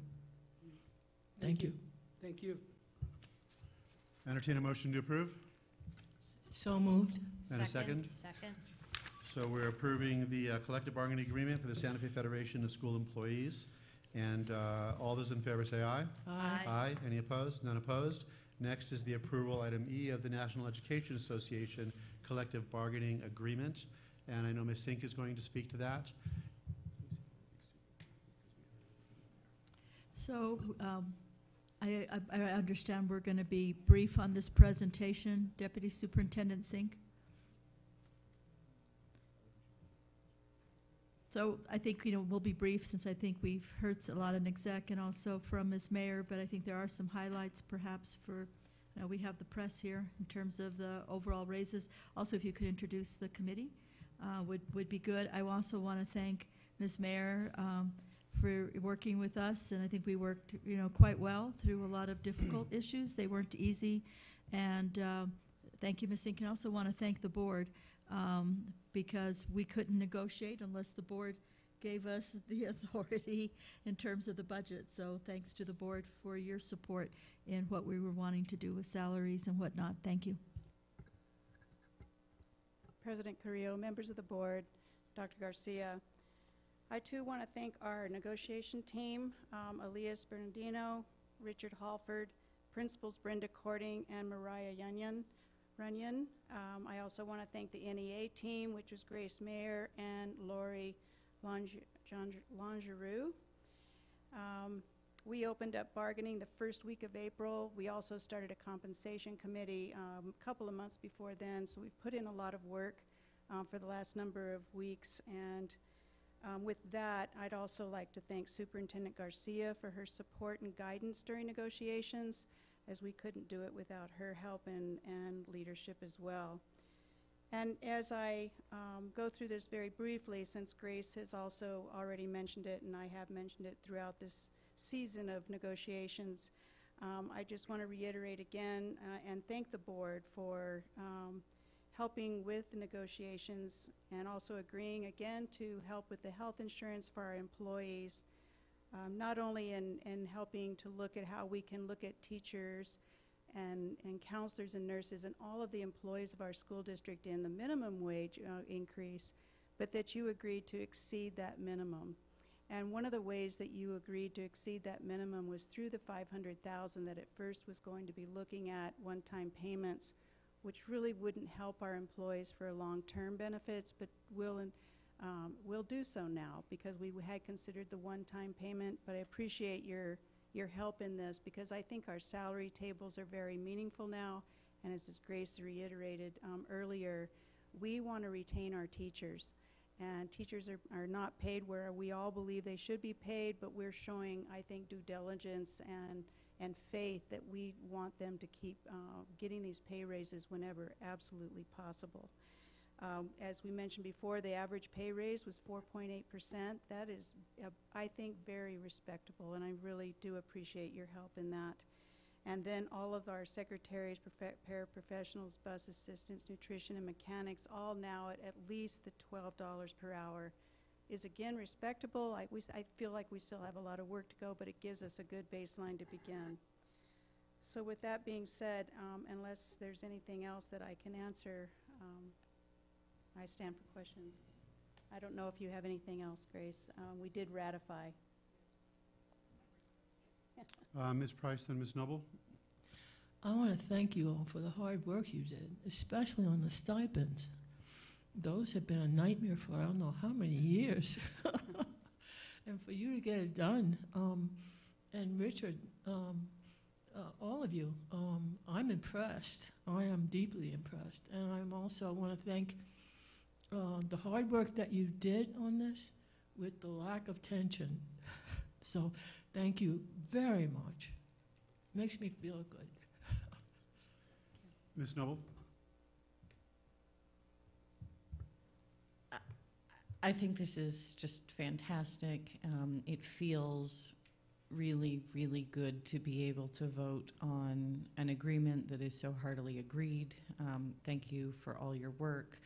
Thank you. Thank you. Entertain a motion to approve? So moved. And a second? Second. So we're approving the collective bargaining agreement for the Santa Fe Federation of School Employees. And all those in favor say aye. Aye. Aye. Any opposed? None opposed. Next is the approval, item E, of the National Education Association collective bargaining agreement. And I know Ms. Sink is going to speak to that. So I understand we're going to be brief on this presentation. Deputy Superintendent Sink? So I think, we'll be brief since I think we've heard a lot in exec and also from Ms. Mayor, but I think there are some highlights perhaps for, we have the press here in terms of the overall raises. Also, if you could introduce the committee, would be good. I also want to thank Ms. Mayor for working with us, and I think we worked, quite well through a lot of difficult issues. They weren't easy, and thank you, Ms. Sink. And I also want to thank the board because we couldn't negotiate unless the board gave us the authority in terms of the budget. So thanks to the board for your support in what we were wanting to do with salaries and whatnot. Thank you. President Carrillo, members of the board, Dr. Garcia, I too want to thank our negotiation team, Elias Bernardino, Richard Halford, Principals Brenda Cording and Mariah Runyon. I also want to thank the NEA team, which was Grace Mayer and Lori Longeroux. We opened up bargaining the first week of April. We also started a compensation committee a couple of months before then, so we've put in a lot of work for the last number of weeks. And with that, I'd also like to thank Superintendent Garcia for her support and guidance during negotiations, as we couldn't do it without her help and leadership as well. And as I go through this very briefly, since Grace has also already mentioned it and I have mentioned it throughout this season of negotiations, I just want to reiterate again and thank the board for helping with the negotiations and also agreeing again to help with the health insurance for our employees. Not only in helping to look at how we can look at teachers and counselors and nurses and all of the employees of our school district in the minimum wage increase, but that you agreed to exceed that minimum. And one of the ways that you agreed to exceed that minimum was through the $500,000 that at first was going to be looking at one-time payments, which really wouldn't help our employees for long-term benefits, but we'll do so now because we had considered the one-time payment. But I appreciate your help in this because I think our salary tables are very meaningful now. And as Grace reiterated earlier, we want to retain our teachers. And teachers are not paid where we all believe they should be paid, but we're showing, I think, due diligence and faith that we want them to keep getting these pay raises whenever absolutely possible. As we mentioned before, the average pay raise was 4.8%. That is, I think, very respectable, and I really do appreciate your help in that. And then all of our secretaries, paraprofessionals, bus assistants, nutrition, and mechanics, all now at least the $12 per hour, is again respectable. I feel like we still have a lot of work to go, but it gives us a good baseline to begin. So with that being said, unless there's anything else that I can answer, I stand for questions. I don't know if you have anything else, Grace. We did ratify. Ms. Price and Ms. Noble? I want to thank you all for the hard work you did, especially on the stipends. Those have been a nightmare for I don't know how many years. And for you to get it done, and Richard, all of you, I'm impressed. I am deeply impressed. And I also want to thank the hard work that you did on this with the lack of tension. So thank you very much. Makes me feel good. Ms. Noble? I think this is just fantastic. It feels really, really good to be able to vote on an agreement that is so heartily agreed. Thank you for all your work.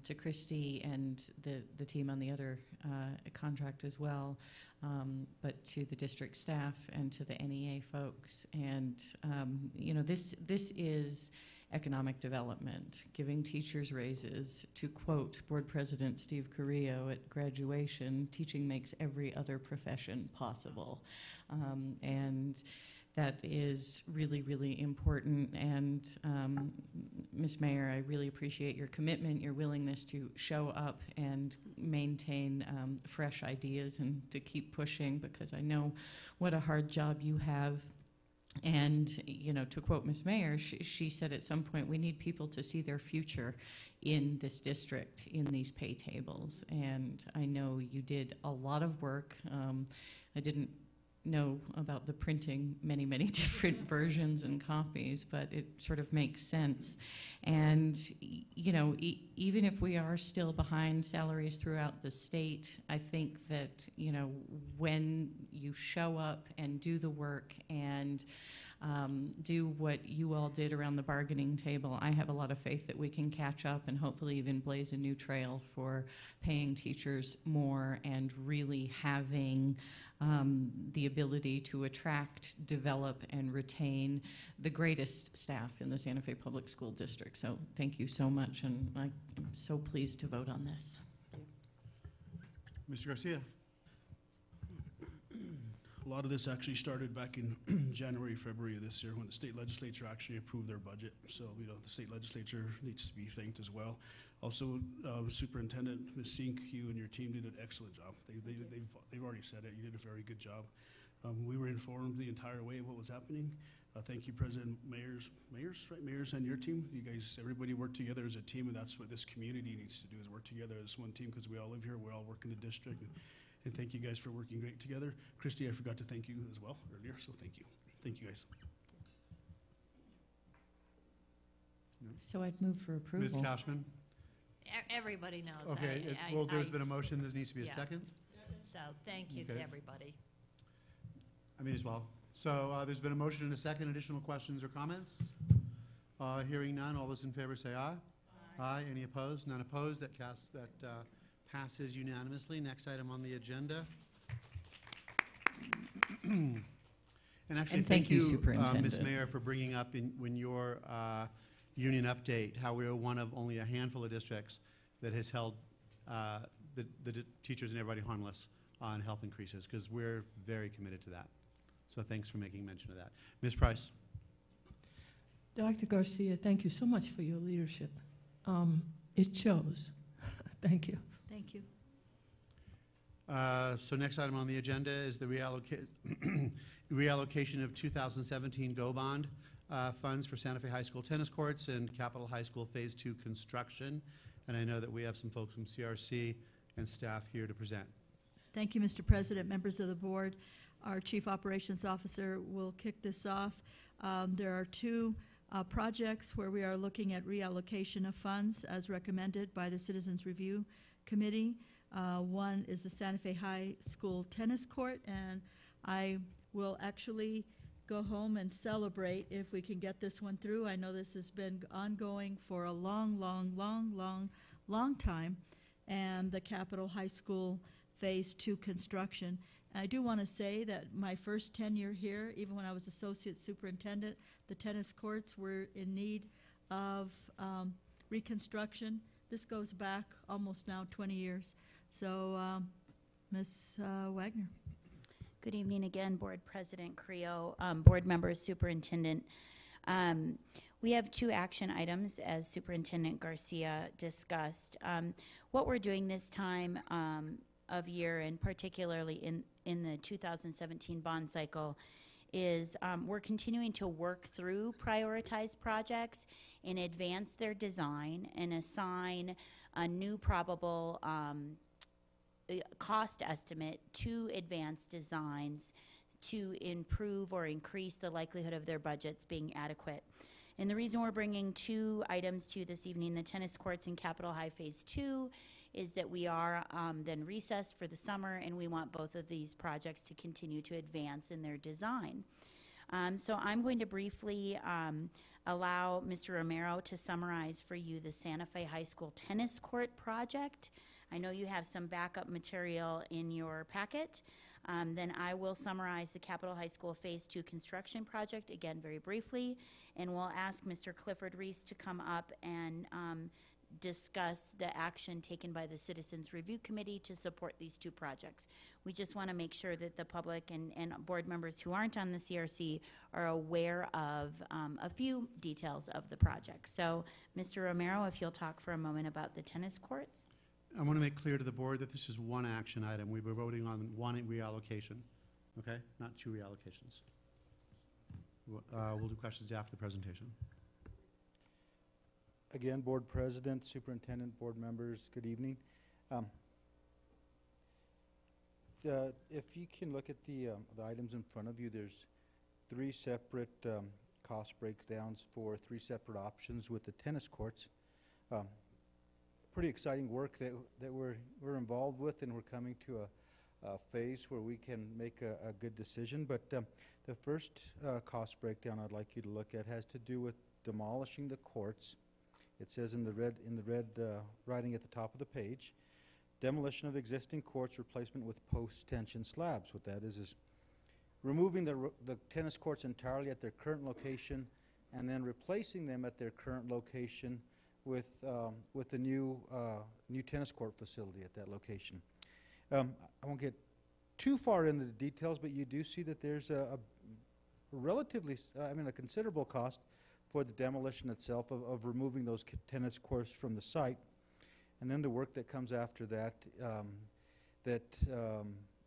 To Christy and the team on the other contract as well, but to the district staff and to the NEA folks. And, you know, this is economic development, giving teachers raises. To quote Board President Steve Carrillo at graduation, teaching makes every other profession possible. And that is really, really important. And Ms. Mayor, I really appreciate your commitment, your willingness to show up and maintain fresh ideas and to keep pushing, because I know what a hard job you have. And, you know, to quote Ms. Mayor, she said at some point, we need people to see their future in this district, in these pay tables. And I know you did a lot of work. I didn't know about the printing many, many different versions and copies, but it sort of makes sense. And, you know, even if we are still behind salaries throughout the state, I think that, you know, when you show up and do the work and do what you all did around the bargaining table, I have a lot of faith that we can catch up and hopefully even blaze a new trail for paying teachers more and really having the ability to attract, develop, and retain the greatest staff in the Santa Fe Public School District. So thank you so much, and I'm so pleased to vote on this. Mr. Garcia? A lot of this actually started back in January, February of this year when the state legislature actually approved their budget. So, you know, the state legislature needs to be thanked as well. Also, Superintendent Ms. Sink, you and your team did an excellent job. They've already said it. You did a very good job. We were informed the entire way of what was happening. Thank you, President, mayors, and your team. You guys, everybody worked together as a team, and that's what this community needs to do, is work together as one team, because we all live here. We all work in the district. And thank you guys for working great together. Christy, I forgot to thank you as well earlier, so thank you. Thank you, guys. So I'd move for approval. Ms. Cashman? Everybody knows. Okay, well, there's been a motion. There needs to be a second. So thank you to everybody. I mean as well. So there's been a motion and a second. Additional questions or comments? Hearing none, all those in favor say aye. Aye. Any opposed? None opposed. That passes unanimously. Next item on the agenda. And actually, thank you, Superintendent. Ms. Mayor, for bringing up when your union update how we are one of only a handful of districts that has held the teachers and everybody harmless on health increases, because we're very committed to that. So thanks for making mention of that. Ms. Price. Dr. Garcia, thank you so much for your leadership. It shows. Thank you. Thank you. So next item on the agenda is the reallocation of 2017 GO Bond funds for Santa Fe High School tennis courts and Capitol High School Phase 2 construction. And I know that we have some folks from CRC and staff here to present. Thank you, Mr. President, members of the board. Our Chief Operations Officer will kick this off. There are two projects where we are looking at reallocation of funds as recommended by the Citizens Review Committee. One is the Santa Fe High School tennis court, and I will actually go home and celebrate if we can get this one through. I know this has been ongoing for a long time, and the Capitol High School Phase 2 construction. And I do want to say that my first tenure here, even when I was associate superintendent, the tennis courts were in need of reconstruction. This goes back almost now 20 years. So, Ms. Wagner. Good evening again, Board President Creo, board members, Superintendent. We have 2 action items, as Superintendent Garcia discussed. What we're doing this time of year, and particularly in the 2017 bond cycle, is we're continuing to work through prioritized projects and advance their design and assign a new probable cost estimate to advanced designs to improve or increase the likelihood of their budgets being adequate. And the reason we're bringing 2 items to you this evening, the tennis courts in Capitol High Phase 2, is that we are then recessed for the summer, and we want both of these projects to continue to advance in their design. So I'm going to briefly allow Mr. Romero to summarize for you the Santa Fe High School tennis court project. I know you have some backup material in your packet. Then I will summarize the Capitol High School Phase 2 construction project, again very briefly, and we'll ask Mr. Clifford Reese to come up and discuss the action taken by the Citizens Review Committee to support these 2 projects. We just want to make sure that the public and board members who aren't on the CRC are aware of a few details of the project. So, Mr. Romero, if you'll talk for a moment about the tennis courts. I want to make clear to the board that this is one action item. We were voting on one reallocation, okay? Not 2 reallocations. We'll do questions after the presentation. Again, Board President, Superintendent, Board members, good evening. If you can look at the items in front of you, there's 3 separate cost breakdowns for 3 separate options with the tennis courts. Pretty exciting work that we're involved with, and we're coming to a phase where we can make a good decision. But the first cost breakdown I'd like you to look at has to do with demolishing the courts. It says in the red writing at the top of the page, demolition of existing courts, replacement with post-tension slabs. What that is removing the tennis courts entirely at their current location and then replacing them at their current location with the new tennis court facility at that location. I won't get too far into the details, but you do see that there's a relatively, a considerable cost for the demolition itself of removing those tennis courts from the site. And then the work that comes after that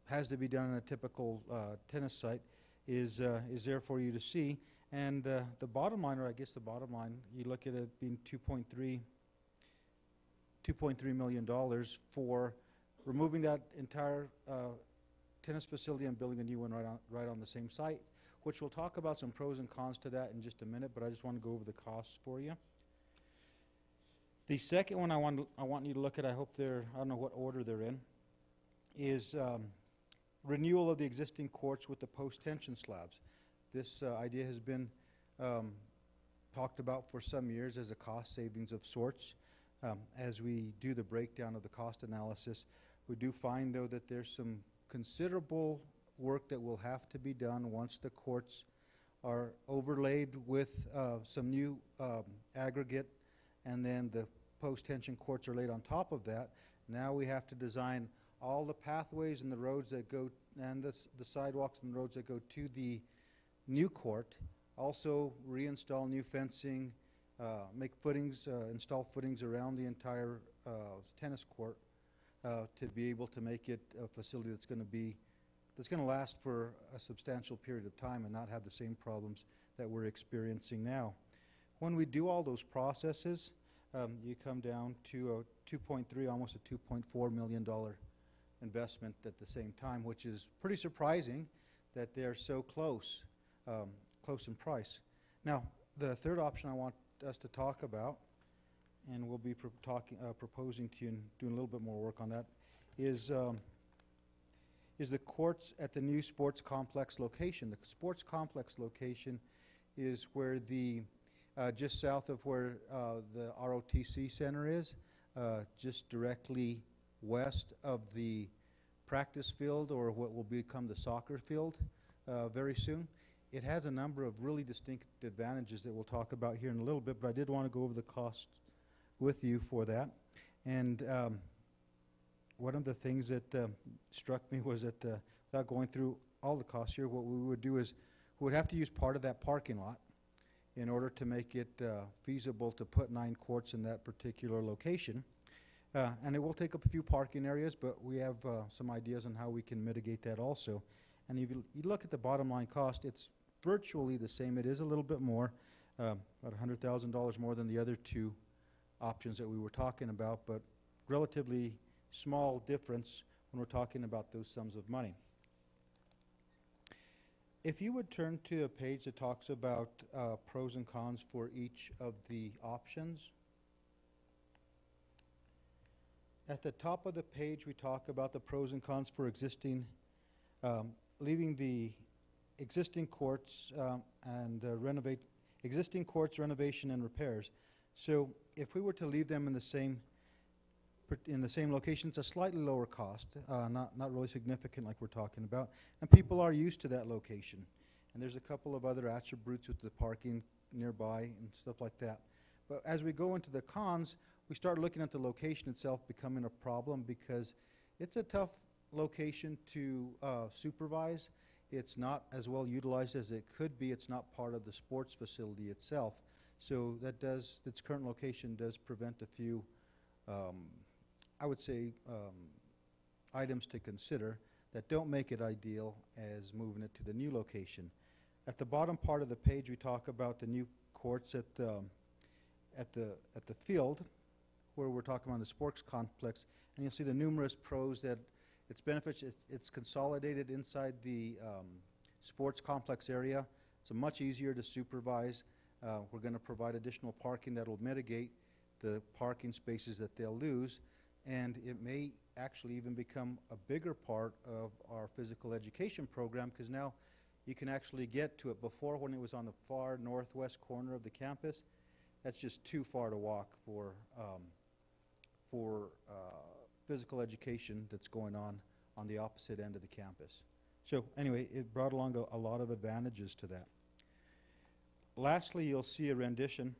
has to be done in a typical tennis site is there for you to see. And the bottom line, or I guess the bottom line, you look at it being $2.3 million for removing that entire tennis facility and building a new one right on the same site, which we'll talk about some pros and cons to that in just a minute, but I just want to go over the costs for you. The second one I want you to look at, I don't know what order they're in, is renewal of the existing courts with the post-tension slabs. This idea has been talked about for some years as a cost savings of sorts. As we do the breakdown of the cost analysis, we do find, though, that there's some considerable work that will have to be done once the courts are overlaid with some new aggregate, and then the post-tension courts are laid on top of that. Now we have to design all the pathways and the roads that go, and the sidewalks and the roads that go to the new court, also reinstall new fencing, make footings, install footings around the entire tennis court to be able to make it a facility that's going to last for a substantial period of time and not have the same problems that we're experiencing now. When we do all those processes, you come down to a 2.3, almost a $2.4 million investment at the same time, which is pretty surprising that they're so close in price. Now, The third option I want us to talk about, and we'll be proposing to you and doing a little bit more work on that, is the courts at the new sports complex location. The sports complex location is where the, just south of where the ROTC Center is, just directly west of the practice field, or what will become the soccer field very soon. It has a number of really distinct advantages that we'll talk about here in a little bit, but I did want to go over the costs with you for that. And one of the things that struck me was that without going through all the costs here, what we would do is we would have to use part of that parking lot in order to make it feasible to put 9 courts in that particular location. And it will take up a few parking areas, but we have some ideas on how we can mitigate that also. And if you look at the bottom line cost, it's virtually the same. It is a little bit more, about $100,000 more than the other 2 options that we were talking about, but relatively small difference when we're talking about those sums of money. If you would turn to a page that talks about pros and cons for each of the options. At the top of the page, we talk about the pros and cons for leaving the existing courts and existing courts, renovation and repairs. So if we were to leave them in the same location, it's a slightly lower cost, not really significant like we're talking about, and people are used to that location. And there's a couple of other attributes with the parking nearby and stuff like that. But as we go into the cons, we start looking at the location itself becoming a problem, because it's a tough location to supervise. It's not as well utilized as it could be. It's not part of the sports facility itself. So its current location does prevent a few, I would say, items to consider that don't make it ideal as moving it to the new location. At the bottom part of the page, we talk about the new courts at the field, where we're talking about the sports complex, and you'll see the numerous pros that its benefits. It's consolidated inside the sports complex area. It's much easier to supervise. We're going to provide additional parking that will mitigate the parking spaces that they'll lose, and it may actually even become a bigger part of our physical education program, because now you can actually get to it. Before, when it was on the far northwest corner of the campus, that's just too far to walk for physical education that's going on the opposite end of the campus. So anyway, it brought along a lot of advantages to that. Lastly, you'll see a rendition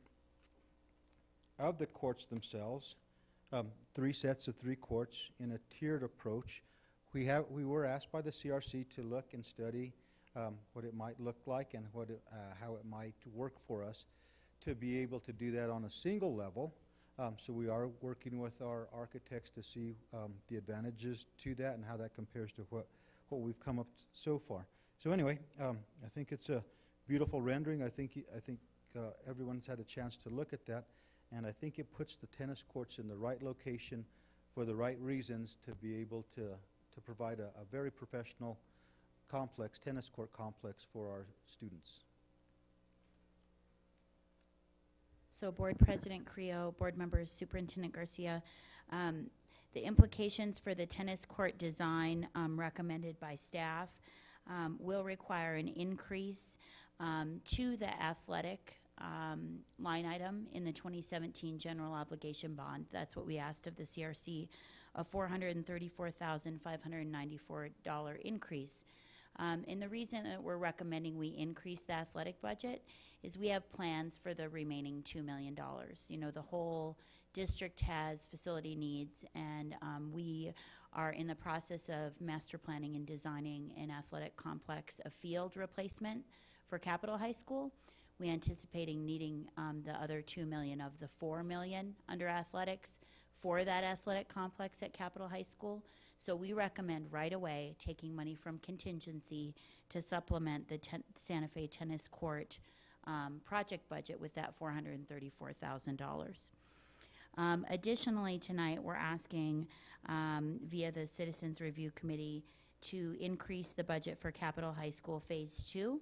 of the courts themselves, 3 sets of 3 courts in a tiered approach. We were asked by the CRC to look and study what it might look like and how it might work for us to be able to do that on a single level. So we are working with our architects to see the advantages to that and how that compares to what we've come up so far. So anyway, I think it's a beautiful rendering. I think everyone's had a chance to look at that, and I think it puts the tennis courts in the right location for the right reasons to be able to provide a very professional tennis court complex for our students. So Board President Creo, Board Members, Superintendent Garcia, the implications for the tennis court design recommended by staff will require an increase to the athletic line item in the 2017 general obligation bond. That's what we asked of the CRC, a $434,594 increase. And the reason that we're recommending we increase the athletic budget is we have plans for the remaining $2 million. You know, the whole district has facility needs, and we are in the process of master planning and designing an athletic complex, a field replacement for Capitol High School. We're anticipating needing the other $2 million of the $4 million under athletics for that athletic complex at Capitol High School. So we recommend right away taking money from contingency to supplement the Santa Fe tennis court project budget with that $434,000. Additionally, tonight we're asking via the Citizens Review Committee to increase the budget for Capitol High School Phase 2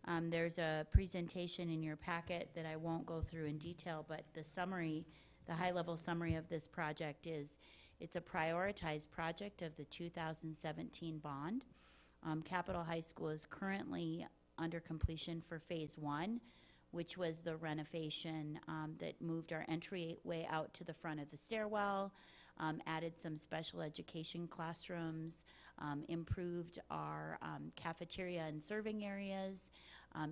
There's a presentation in your packet that I won't go through in detail, but the summary, the high-level summary of this project is it's a prioritized project of the 2017 bond. Capitol High School is currently under completion for Phase 1, which was the renovation that moved our entryway out to the front of the stairwell, added some special education classrooms, improved our cafeteria and serving areas,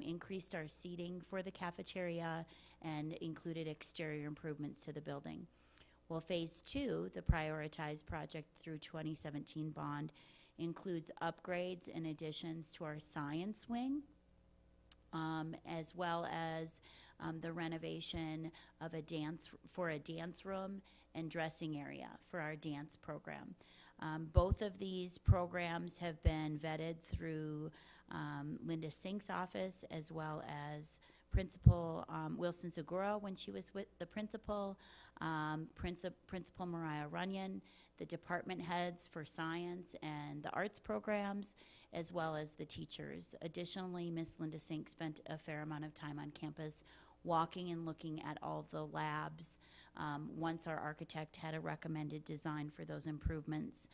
increased our seating for the cafeteria, and included exterior improvements to the building. Well, Phase 2, the prioritized project through 2017 bond, includes upgrades and additions to our science wing, as well as the renovation of a dance room and dressing area for our dance program. Both of these programs have been vetted through Linda Sink's office, as well as Principal Wilson Segura when she was with the principal, Principal Mariah Runyon, the department heads for science and the arts programs, as well as the teachers. Additionally, Miss Linda Sink spent a fair amount of time on campus walking and looking at all of the labs once our architect had a recommended design for those improvements.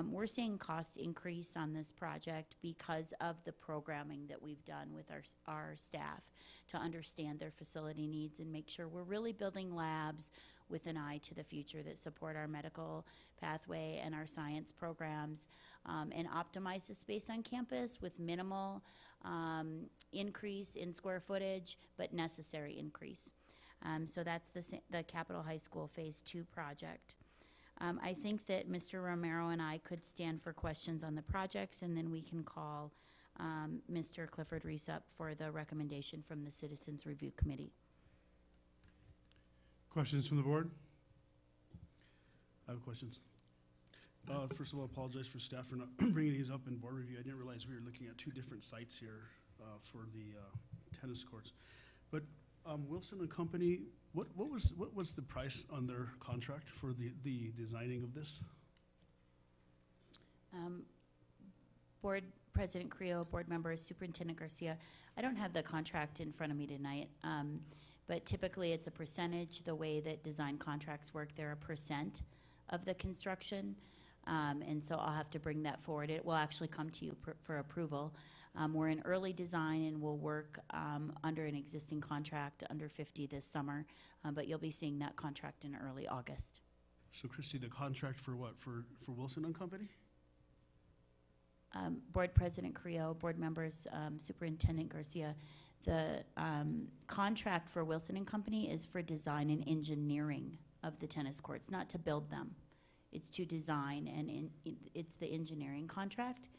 We're seeing cost increase on this project because of the programming that we've done with our staff to understand their facility needs and make sure we're really building labs with an eye to the future that support our medical pathway and our science programs, and optimize the space on campus with minimal increase in square footage, but necessary increase. So that's the Capitol High School Phase 2 project. I think that Mr. Romero and I could stand for questions on the projects, and then we can call Mr. Clifford Reese up for the recommendation from the Citizens Review Committee. Questions from the board? I have questions. First of all, I apologize for staff for not bringing these up in board review. I didn't realize we were looking at 2 different sites here for the tennis courts. But Wilson and Company, what was the price on their contract for the designing of this? Board President Creo, board members, Superintendent Garcia, I don't have the contract in front of me tonight, but typically it's a percentage. The way that design contracts work, they're a percent of the construction, and so I'll have to bring that forward. It will actually come to you for approval. We're in early design and we'll work under an existing contract under 50 this summer, but you'll be seeing that contract in early August. So Christy, the contract for what? For Wilson and Company? Board President Creo, board members, Superintendent Garcia, the contract for Wilson and Company is for design and engineering of the tennis courts, not to build them. It's to design, and it's the engineering contract.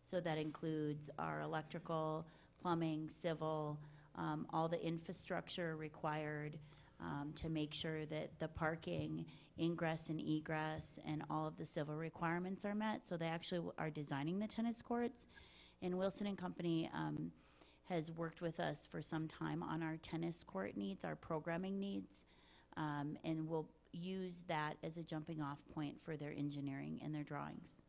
So that includes our electrical, plumbing, civil, all the infrastructure required to make sure that the parking, ingress and egress, and all of the civil requirements are met. So they actually are designing the tennis courts. And Wilson and Company has worked with us for some time on our tennis court needs, our programming needs, and will use that as a jumping off point for their engineering and their drawings.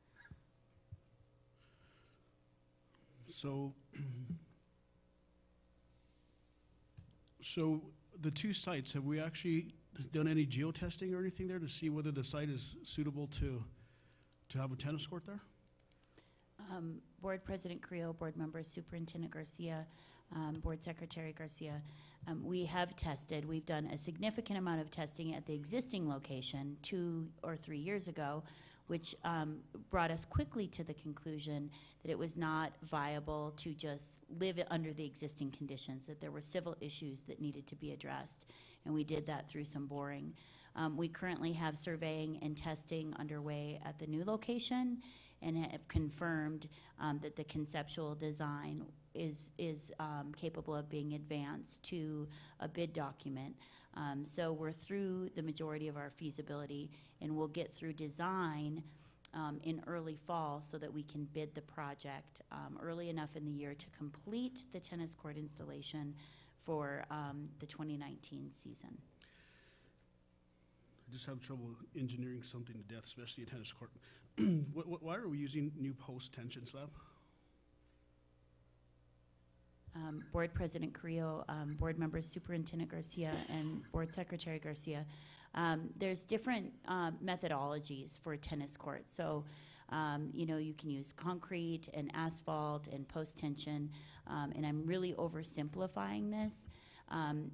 So, so the 2 sites, have we actually done any geotesting or anything there to see whether the site is suitable to have a tennis court there? Board President Creo, board members, Superintendent Garcia, Board Secretary Garcia, we have tested. We've done a significant amount of testing at the existing location 2 or 3 years ago, which brought us quickly to the conclusion that it was not viable to just live under the existing conditions, that there were civil issues that needed to be addressed, and we did that through some boring. We currently have surveying and testing underway at the new location and have confirmed that the conceptual design is capable of being advanced to a bid document. So we're through the majority of our feasibility, and we'll get through design in early fall so that we can bid the project early enough in the year to complete the tennis court installation for the 2019 season. I just have trouble engineering something to death, especially a tennis court. Why are we using new post tension slab? Board President Carrillo, Board Members Superintendent Garcia, and Board Secretary Garcia, there's different methodologies for tennis courts. So, you know, you can use concrete and asphalt and post-tension, and I'm really oversimplifying this.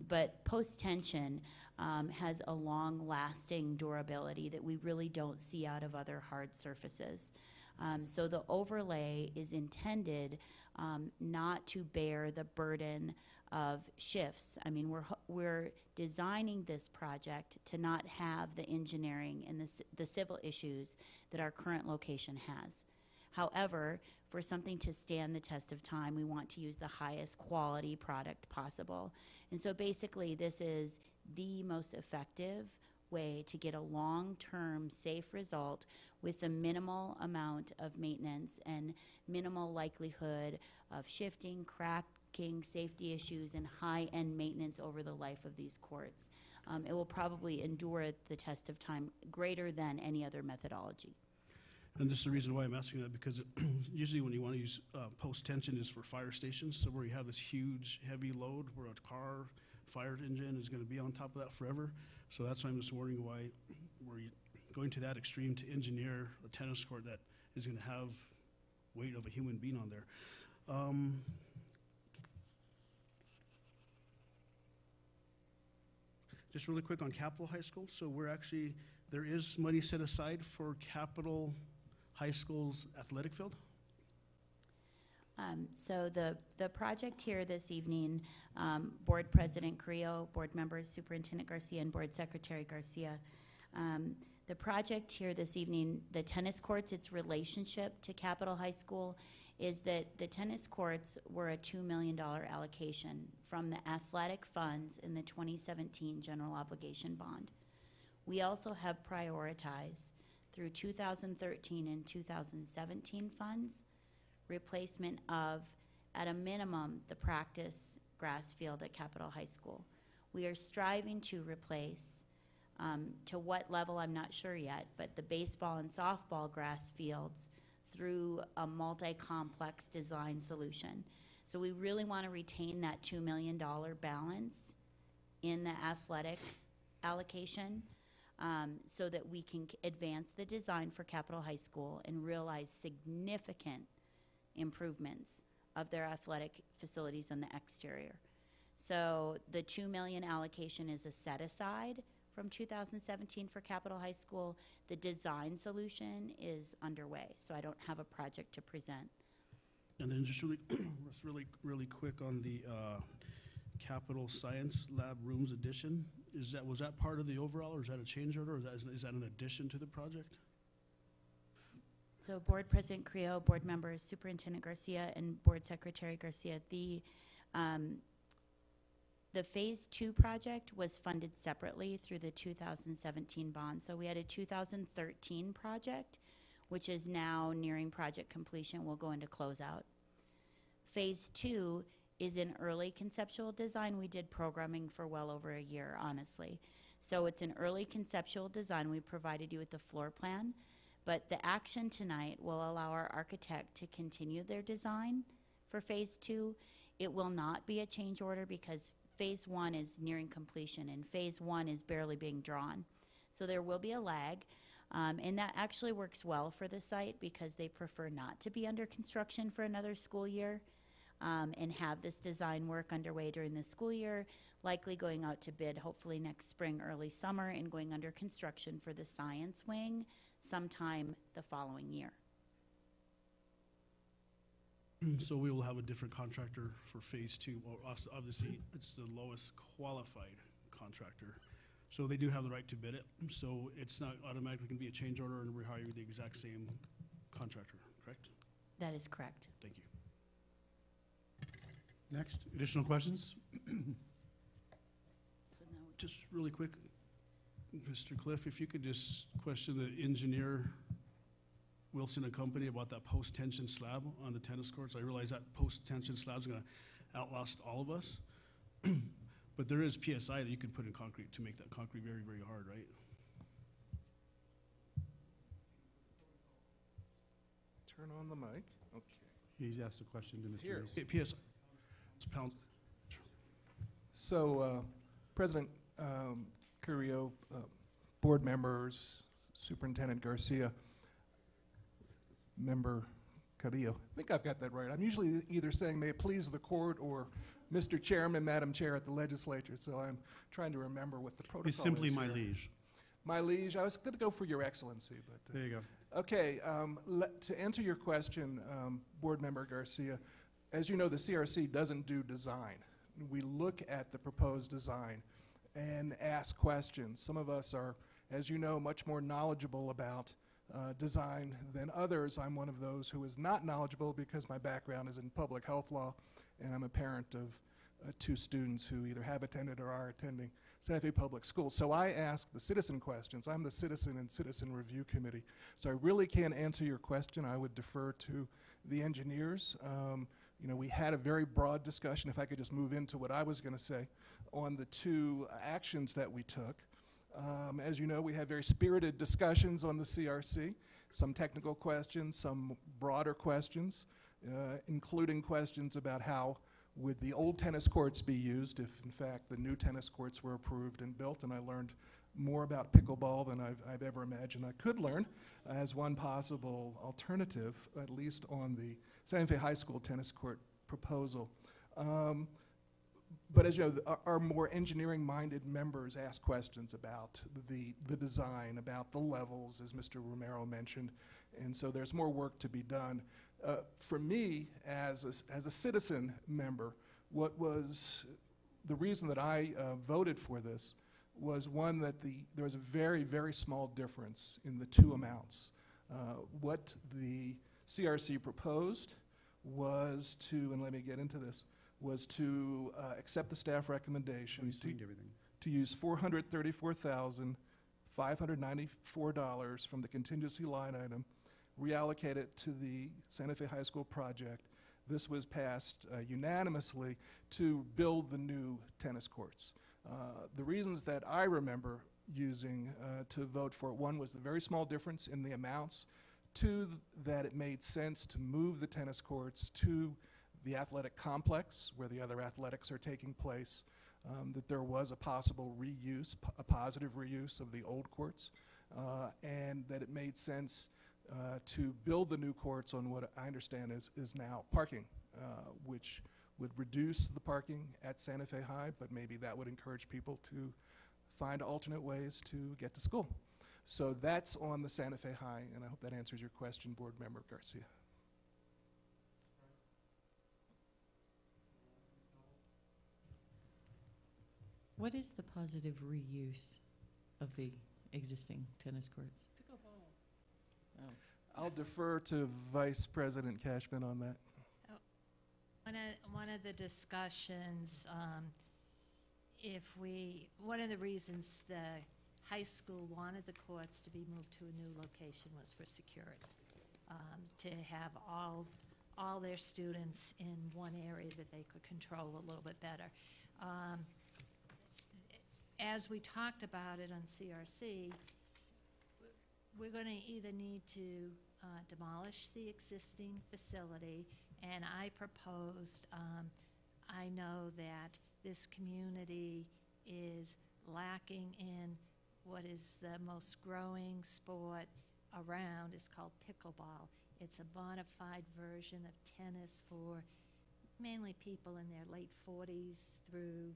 But post-tension has a long-lasting durability that we really don't see out of other hard surfaces. So the overlay is intended not to bear the burden of shifts. I mean, we're designing this project to not have the engineering and the civil issues that our current location has. However, for something to stand the test of time, we want to use the highest quality product possible. And so basically, this is the most effective way to get a long-term safe result with the minimal amount of maintenance and minimal likelihood of shifting, cracking, safety issues, and high-end maintenance over the life of these courts. It will probably endure the test of time greater than any other methodology. And this is the reason why I'm asking that, because usually when you want to use post-tension is for fire stations, so where you have this huge, heavy load where a car, fire engine is going to be on top of that forever. So that's why I'm just wondering why we're going to that extreme to engineer a tennis court that is going to have weight of a human being on there. Just really quick on Capitol High School. So we're actually, there is money set aside for Capitol High School's athletic field? So the project here this evening, Board President Carrillo, Board Members Superintendent Garcia, and Board Secretary Garcia, the project here this evening, the tennis courts, its relationship to Capitol High School is that the tennis courts were a $2 million allocation from the athletic funds in the 2017 general obligation bond. We also have prioritized through 2013 and 2017 funds replacement of, at a minimum, the practice grass field at Capitol High School. We are striving to replace, to what level I'm not sure yet, but the baseball and softball grass fields through a multi-complex design solution. So we really want to retain that $2 million balance in the athletic allocation so that we can advance the design for Capitol High School and realize significant improvements of their athletic facilities on the exterior. So the $2 million allocation is a set aside from 2017 for Capitol High School. The design solution is underway, so I don't have a project to present. And then just really quick on the Capitol Science Lab Rooms addition. Was that part of the overall, or is that a change order, or is that an addition to the project? So Board President Carrillo, Board Members Superintendent Garcia, and Board Secretary Garcia, the Phase 2 project was funded separately through the 2017 bond. So we had a 2013 project, which is now nearing project completion, will go into closeout. Phase 2 is in early conceptual design. We did programming for well over a year, honestly. So it's an early conceptual design. We provided you with the floor plan. But the action tonight will allow our architect to continue their design for Phase 2. It will not be a change order because Phase 1 is nearing completion and Phase 1 is barely being drawn. So there will be a lag. And that actually works well for the site because they prefer not to be under construction for another school year and have this design work underway during the school year, likely going out to bid hopefully next spring, early summer, and going under construction for the science wing sometime the following year. So we will have a different contractor for Phase 2. Well, obviously, it's the lowest qualified contractor. So they do have the right to bid it. So it's not automatically going to be a change order and we're hiring the exact same contractor, correct? That is correct. Thank you. Next, additional questions? Just really quick, Mr. Cliff, if you could just question the engineer, Wilson and Company, about that post-tension slab on the tennis courts. I realize that post-tension slab is going to outlast all of us, but there is PSI that you can put in concrete to make that concrete very, very hard, right? Turn on the mic. Okay. He's asked a question to Mr. Here. Reese. PSI. So, President Carrillo, board members, Superintendent Garcia, Member Carrillo. I think I've got that right. I'm usually either saying, may it please the court, or Mr. Chairman, Madam Chair at the legislature, so I'm trying to remember what the protocol is. He's simply my here. liege. My liege. I was going to go for Your Excellency, but... There you go. Okay, to answer your question, Board Member Garcia, as you know, the CRC doesn't do design. We look at the proposed design and ask questions. Some of us are, as you know, much more knowledgeable about design than others. I'm one of those who is not knowledgeable because my background is in public health law, and I'm a parent of 2 students who either have attended or are attending Santa Fe Public Schools. So I ask the citizen questions. I'm the Citizen and Citizen Review Committee. So I really can't answer your question. I would defer to the engineers. You know, we had a very broad discussion, if I could just move into what I was going to say, on the 2 actions that we took. As you know, we had very spirited discussions on the CRC, some technical questions, some broader questions, including questions about how would the old tennis courts be used if, in fact, the new tennis courts were approved and built. And I learned more about pickleball than I've ever imagined I could learn as one possible alternative, at least on the Santa Fe High School tennis court proposal. But as you know, our more engineering-minded members ask questions about the design, about the levels, as Mr. Romero mentioned, and so there's more work to be done. For me, as a citizen member, what was the reason that I voted for this was, one, that there was a very, very small difference in the 2 amounts. What the CRC proposed was to, and let me get into this, was to accept the staff recommendation to use $434,594 from the contingency line item, reallocate it to the Santa Fe High School project. This was passed unanimously to build the new tennis courts. The reasons that I remember using to vote for it, one was the very small difference in the amounts, 2, that it made sense to move the tennis courts to the athletic complex where the other athletics are taking place, that there was a possible reuse, a positive reuse of the old courts, and that it made sense to build the new courts on what I understand is now parking, which would reduce the parking at Santa Fe High, but maybe that would encourage people to find alternate ways to get to school. So that's on the Santa Fe High, and I hope that answers your question, Board Member Garcia. What is the positive reuse of the existing tennis courts? Pickleball. Oh. I'll defer to Vice President Cashman on that. One of the discussions, one of the reasons the high school wanted the courts to be moved to a new location was for security, to have all their students in one area that they could control a little bit better. As we talked about it on CRC, we're going to either need to demolish the existing facility, and I proposed, I know that this community is lacking in what is the most growing sport around. Is called pickleball. It's a bona fide version of tennis for mainly people in their late 40s through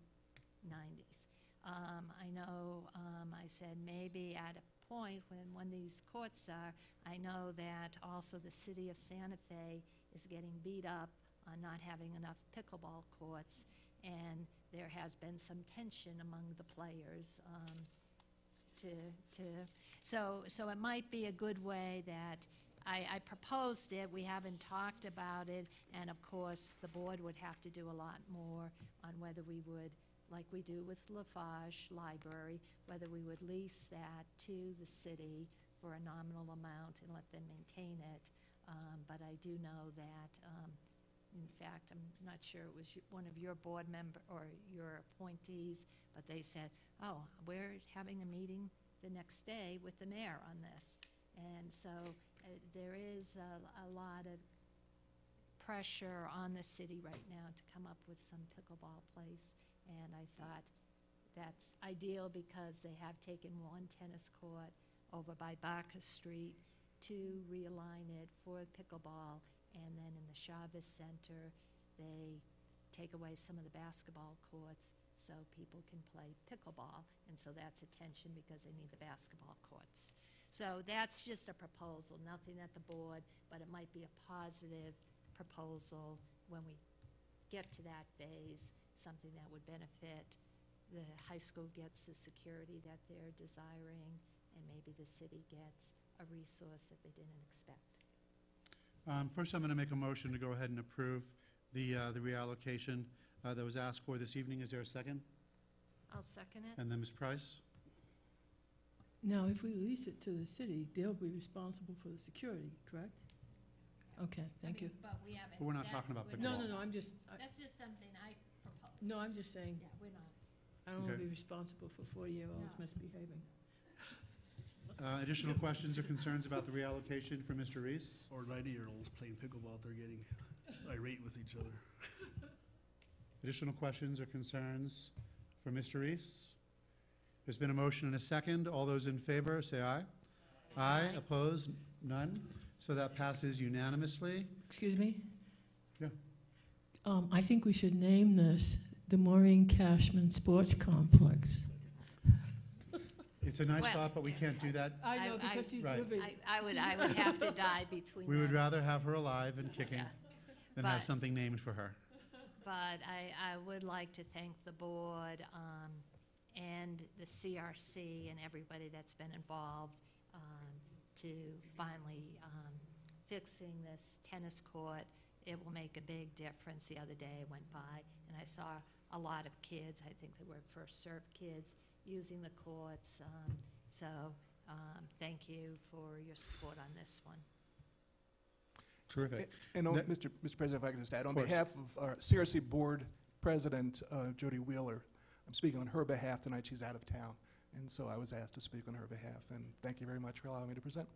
90s. I know I said maybe at a point when these courts are, I know that also the city of Santa Fe is getting beat up on not having enough pickleball courts, and there has been some tension among the players. So it might be a good way that I proposed it. We haven't talked about it, and of course the board would have to do a lot more on whether we would, like we do with Lafarge Library, whether we would lease that to the city for a nominal amount and let them maintain it. But I do know that, in fact, I'm not sure it was one of your board member or your appointees, but they said, oh, we're having a meeting the next day with the mayor on this. And so there is a lot of pressure on the city right now to come up with some pickleball place. And I thought that's ideal because they have taken one tennis court over by Barker Street to realign it for pickleball. And then in the Chavez Center, they take away some of the basketball courts so people can play pickleball. And so that's attention because they need the basketball courts. So that's just a proposal, nothing at the board, but it might be a positive proposal when we get to that phase, something that would benefit the high school, gets the security that they're desiring, and maybe the city gets a resource that they didn't expect. First, I'm going to make a motion to go ahead and approve the reallocation that was asked for this evening. Is there a second? I'll second it. And then Ms. Price? Now, if we lease it to the city, they'll be responsible for the security, correct? Okay, thank you. But we haven't. But we're not talking about No, pickleball. no, I'm just, That's just something I proposed. no, I'm just saying, Yeah, we're not. I don't want to Okay. be responsible for 4-year-olds No. misbehaving. Additional questions or concerns about the reallocation for Mr. Reese? Or 90-year-olds playing pickleball, they're getting irate with each other. Additional questions or concerns for Mr. Reese? There's been a motion and a second. All those in favor, say aye. Aye. Opposed? None. So that passes unanimously. Excuse me? Yeah. I think we should name this the Maureen Cashman Sports Complex. It's a nice Well, thought, but we can't do that. I know, because he's Right. living. I would have to die between We would them. rather have her alive and kicking Yeah. than have But- something named for her. But I would like to thank the board and the CRC and everybody that's been involved to finally fixing this tennis court. It will make a big difference. The other day I went by and I saw a lot of kids, I think they were first served kids, using the courts. So thank you for your support on this one. Terrific. And That- Mr. President, if I could just add, on course. behalf of our CRC Board President, Jody Wheeler, I'm speaking on her behalf tonight. She's out of town, and so I was asked to speak on her behalf. And thank you very much for allowing me to present.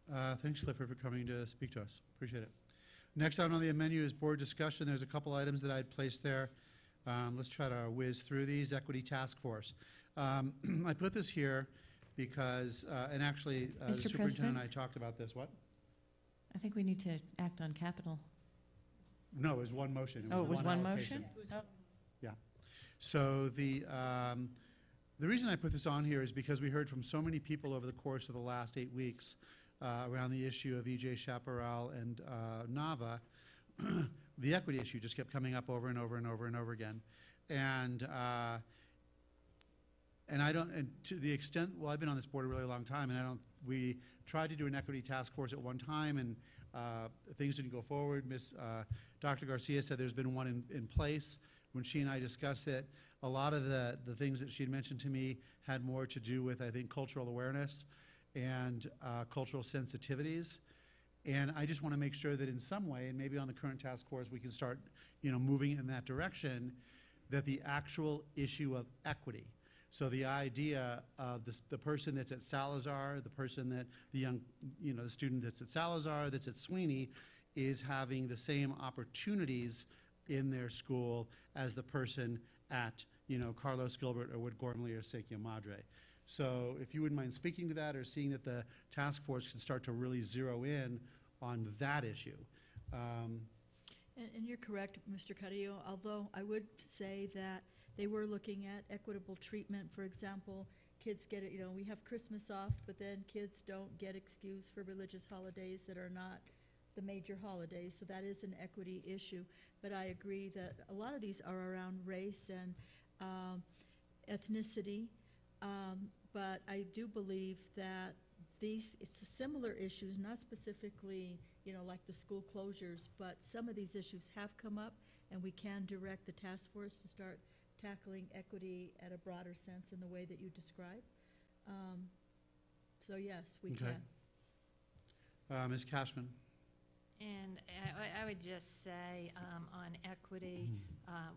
Thanks, Clifford, for coming to speak to us. Appreciate it. Next item on the menu is board discussion. There's a couple items that I'd placed there. Let's try to whiz through these. Equity Task Force. I put this here because, and actually, the Mr. superintendent President? and I talked about this. What? I think we need to act on capital. No, it was one motion. Oh, it was one allocation. motion? Oh. Yeah. So the reason I put this on here is because we heard from so many people over the course of the last 8 weeks around the issue of E.J. Chaparral and Nava. The equity issue just kept coming up over and over and over and over again. And I don't, and to the extent, well, I've been on this board a really long time, and we tried to do an equity task force at one time, and things didn't go forward. Dr. Garcia said there's been one in place. When she and I discussed it, a lot of the things that she had mentioned to me had more to do with, I think, cultural awareness and cultural sensitivities. And I just want to make sure that in some way, and maybe on the current task force, we can start, moving in that direction, that the actual issue of equity, so the idea of the person that's at Salazar, the person that, the student that's at Salazar, that's at Sweeney, is having the same opportunities in their school as the person at, Carlos Gilbert or Wood Gormley or Sequia Madre. So if you wouldn't mind speaking to that or seeing that the task force can start to really zero in on that issue. And you're correct, Mr. Carrillo, although I would say that they were looking at equitable treatment. For example, kids get it, we have Christmas off, but then kids don't get excused for religious holidays that are not the major holidays, so that is an equity issue. But I agree that a lot of these are around race and ethnicity, but I do believe that it's similar issues, not specifically, like the school closures, but some of these issues have come up, and we can direct the task force to start tackling equity at a broader sense in the way that you describe. So yes, we Okay. can. Ms. Cashman. And I would just say on equity,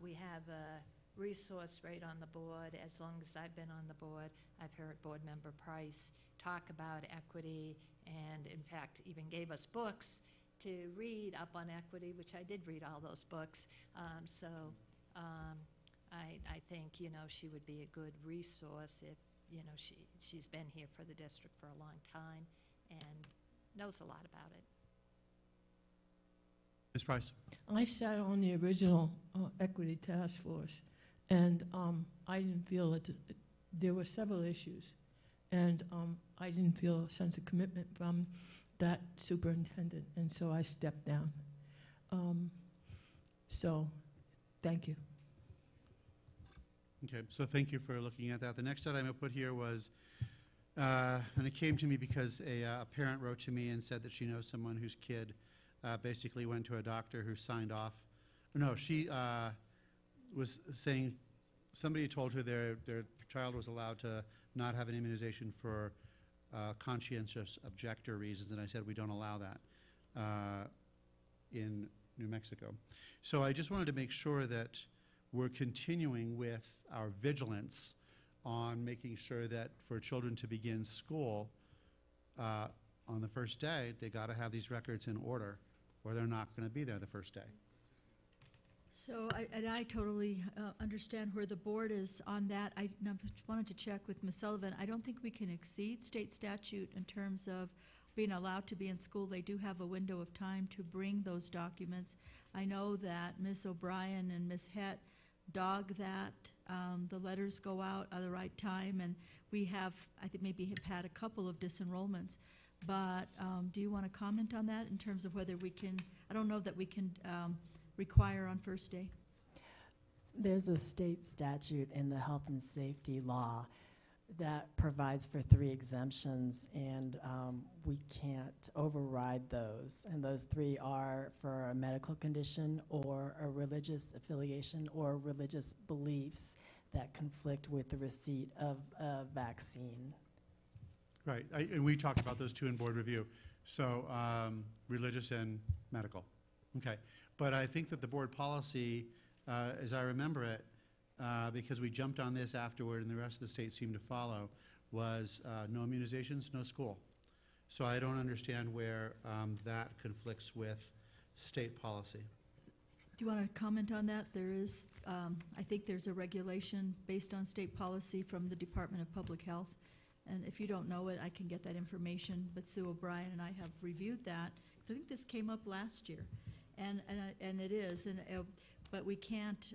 we have a resource right on the board. As long as I've been on the board, I've heard Board Member Price talk about equity and, in fact, even gave us books. to read up on equity, which I did read all those books. I think, she would be a good resource if, she's been here for the district for a long time and knows a lot about it. Ms. Price? I sat on the original equity task force, and I didn't feel that there were several issues, and I didn't feel a sense of commitment from that superintendent, and so I stepped down. So, thank you. Okay, so thank you for looking at that. The next item I put here was, and it came to me because a parent wrote to me and said that she knows someone whose kid basically went to a doctor who signed off. No, she was saying somebody told her their child was allowed to not have an immunization for conscientious objector reasons, and I said we don't allow that in New Mexico. So I just wanted to make sure that we're continuing with our vigilance on making sure that for children to begin school on the first day, they got to have these records in order, or they're not going to be there the first day. So I totally understand where the board is on that. I wanted to check with Ms. Sullivan. I don't think we can exceed state statute in terms of being allowed to be in school. They do have a window of time to bring those documents. I know that Ms. O'Brien and Ms. Hett dog that. The letters go out at the right time, and we have, I think, maybe have had a couple of disenrollments. But do you want to comment on that in terms of whether we can, I don't know that we can require on first day? There's a state statute in the health and safety law that provides for 3 exemptions, and we can't override those. And those 3 are for a medical condition or a religious affiliation or religious beliefs that conflict with the receipt of a vaccine. Right, and we talked about those 2 in board review. So religious and medical. Okay, but I think that the board policy, as I remember it, because we jumped on this afterward and the rest of the state seemed to follow, was no immunizations, no school. So I don't understand where that conflicts with state policy. Do you want to comment on that? There is, I think there's a regulation based on state policy from the Department of Public Health. And if you don't know it, I can get that information. But Sue O'Brien and I have reviewed that. So I think this came up last year. And it is. But we can't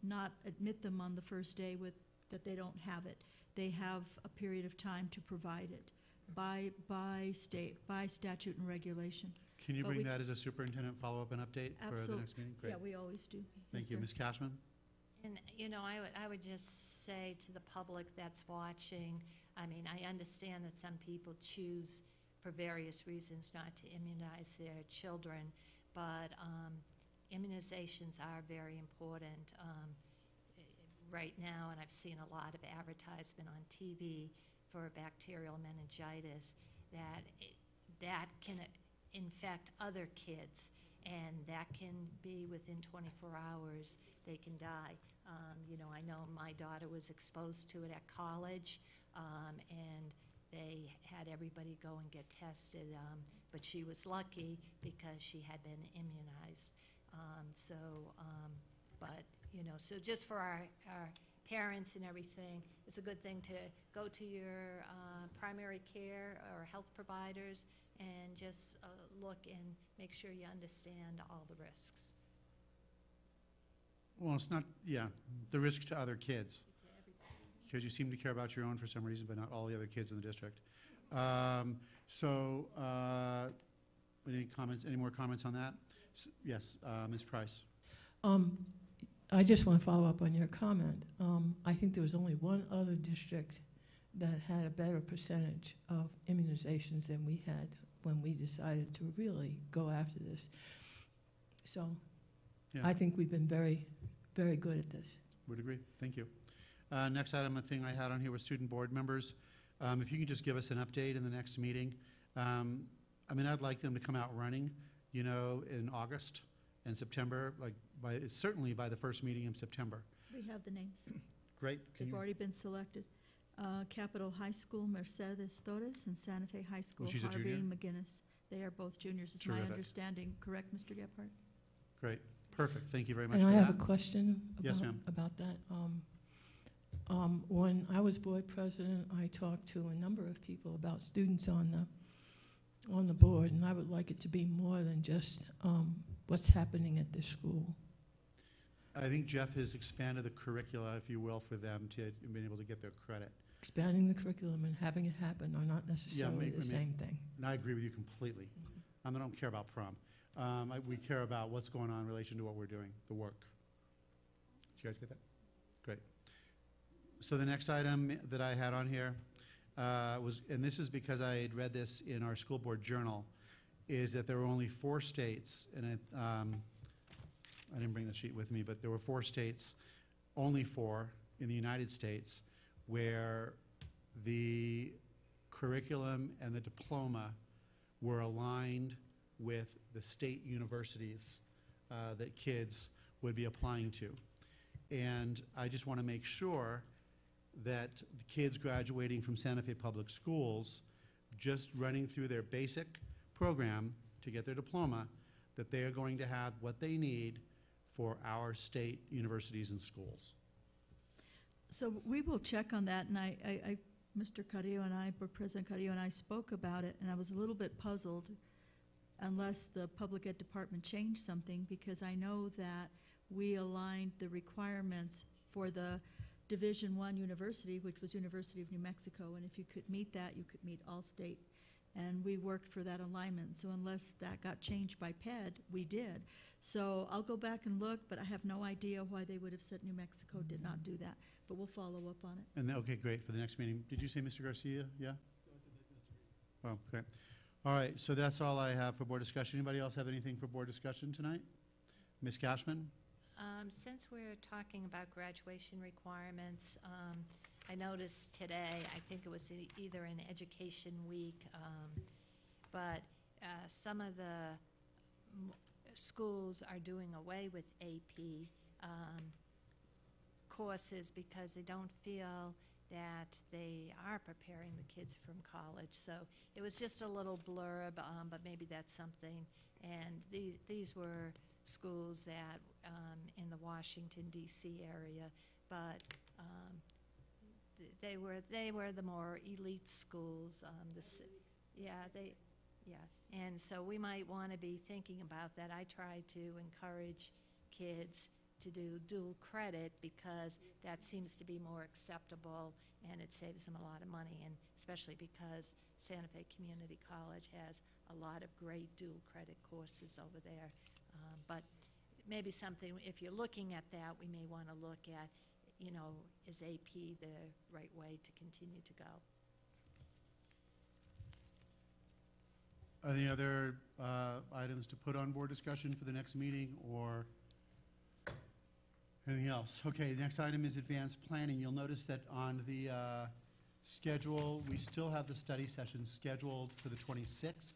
not admit them on the first day with that they don't have it. They have a period of time to provide it by statute and regulation. Can you bring that as a superintendent follow-up and update for the next meeting? Great. Yeah, we always do. Thank you. Ms. Cashman? And, I would just say to the public that's watching, I mean, I understand that some people choose for various reasons not to immunize their children, but immunizations are very important right now, and I've seen a lot of advertisement on TV for bacterial meningitis that can infect other kids, and that can be within 24 hours, they can die. I know my daughter was exposed to it at college, and they had everybody go and get tested, but she was lucky because she had been immunized. So just for our parents and everything, it's a good thing to go to your primary care or health providers and just look and make sure you understand all the risks. Well, it's not, the risk to other kids. Because you seem to care about your own for some reason, but not all the other kids in the district. Any comments? Any more comments on that? Yes, Ms. Price. I just want to follow up on your comment. I think there was only one other district that had a better percentage of immunizations than we had when we decided to really go after this. So I think we've been very, very good at this. Would agree. Thank you. Next item, a thing I had on here was student board members. If you can just give us an update in the next meeting. I'd like them to come out running, in August and September, certainly by the first meeting in September. We have the names. Great. They've already been selected. Capitol High School, Mercedes Torres, and Santa Fe High School, she's a Harvey junior? McGinnis. They are both juniors, is my Terrific. understanding. Correct, Mr. Gephardt? Great, perfect, thank you very much And for I that. have a question Yes, about, ma'am. about that. When I was board president, I talked to a number of people about students on the board, and I would like it to be more than just what's happening at this school. I think Jeff has expanded the curricula, if you will, for them to be able to get their credit. Expanding the curriculum and having it happen are not necessarily the same thing. And I agree with you completely. I don't care about prom. We care about what's going on in relation to what we're doing, the work. Did you guys get that? Great. So the next item that I had on here was, and this is because I had read this in our school board journal, is that there were only 4 states, and I didn't bring the sheet with me, but there were 4 states, only 4 in the United States, where the curriculum and the diploma were aligned with the state universities that kids would be applying to. And I just want to make sure that the kids graduating from Santa Fe Public Schools, just running through their basic program to get their diploma, that they are going to have what they need for our state universities and schools. So we will check on that, and Mr. Carrillo and I, President Carrillo and I spoke about it, and I was a little bit puzzled unless the public ed department changed something, because I know that we aligned the requirements for the Division I university, which was University of New Mexico, and if you could meet that, you could meet all state. And we worked for that alignment, so unless that got changed by PED, we did. So I'll go back and look, but I have no idea why they would have said New Mexico did not do that, but we'll follow up on it. And okay, great, for the next meeting. Did you say Mr. Garcia? Yeah? Oh, great. All right, so that's all I have for board discussion. Anybody else have anything for board discussion tonight? Ms. Cashman? Since we're talking about graduation requirements, I noticed today, I think it was either in Education Week, but some of the schools are doing away with AP courses because they don't feel that they are preparing the kids from college. So it was just a little blurb, but maybe that's something. And these were schools that in the Washington, D.C. area, but they were the more elite schools. And so we might want to be thinking about that. I try to encourage kids to do dual credit because that seems to be more acceptable and it saves them a lot of money, and especially because Santa Fe Community College has a lot of great dual credit courses over there. But maybe something, if you're looking at that, we may want to look at, is AP the right way to continue to go? Any other items to put on board discussion for the next meeting or anything else? Okay, the next item is advanced planning. You'll notice that on the schedule, we still have the study session scheduled for the 26th.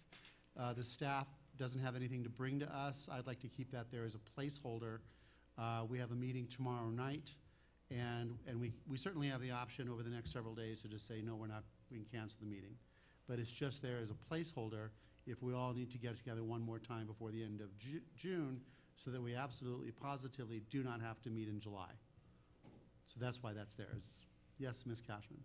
The staff doesn't have anything to bring to us. I'd like to keep that there as a placeholder. We have a meeting tomorrow night, and we certainly have the option over the next several days to just say, no, we can cancel the meeting. But it's just there as a placeholder if we all need to get together one more time before the end of June, so that we absolutely, positively do not have to meet in July. So that's why that's there. Yes, Ms. Cashman?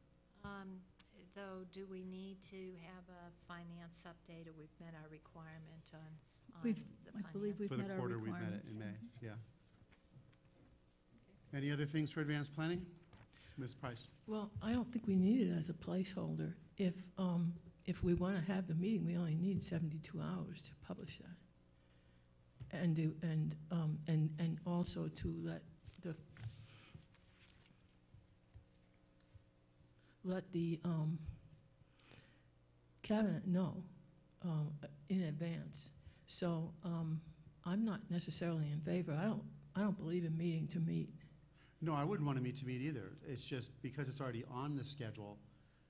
Though, do we need to have a finance update, or we've met our requirement on I the believe we've For the met our quarter, we've met it requirements. in May, yeah. Any other things for advanced planning? Ms. Price? Well, I don't think we need it as a placeholder. If we want to have the meeting, we only need 72 hours to publish that. And also to let the cabinet know in advance. So I'm not necessarily in favor. I don't believe in meeting to meet. No, I wouldn't want to meet either. It's just because it's already on the schedule.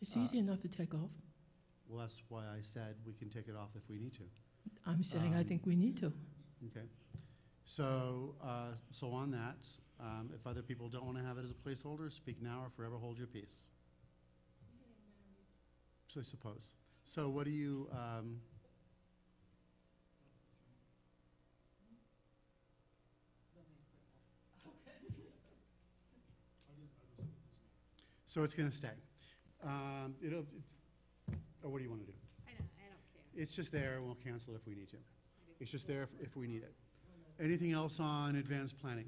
It's easy enough to take off. Well, that's why I said we can take it off if we need to. I'm saying I think we need to. Okay. So on that, if other people don't want to have it as a placeholder, speak now or forever hold your peace. So I suppose. So what do you, So it's going to stay. Or what do you want to do? I don't care. It's just there, and we'll cancel it if we need to. It's just there if we need it. Anything else on advanced planning?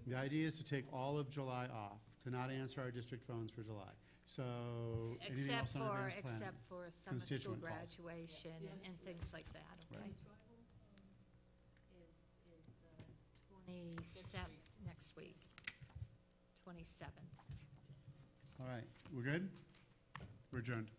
The idea is to take all of July off, to not answer our district phones for July. So, anything else on advanced planning? Except for summer school Constituent calls. graduation and things like that, okay? Right. Is the 27th, next week, 27th. All right, we're good? We're adjourned.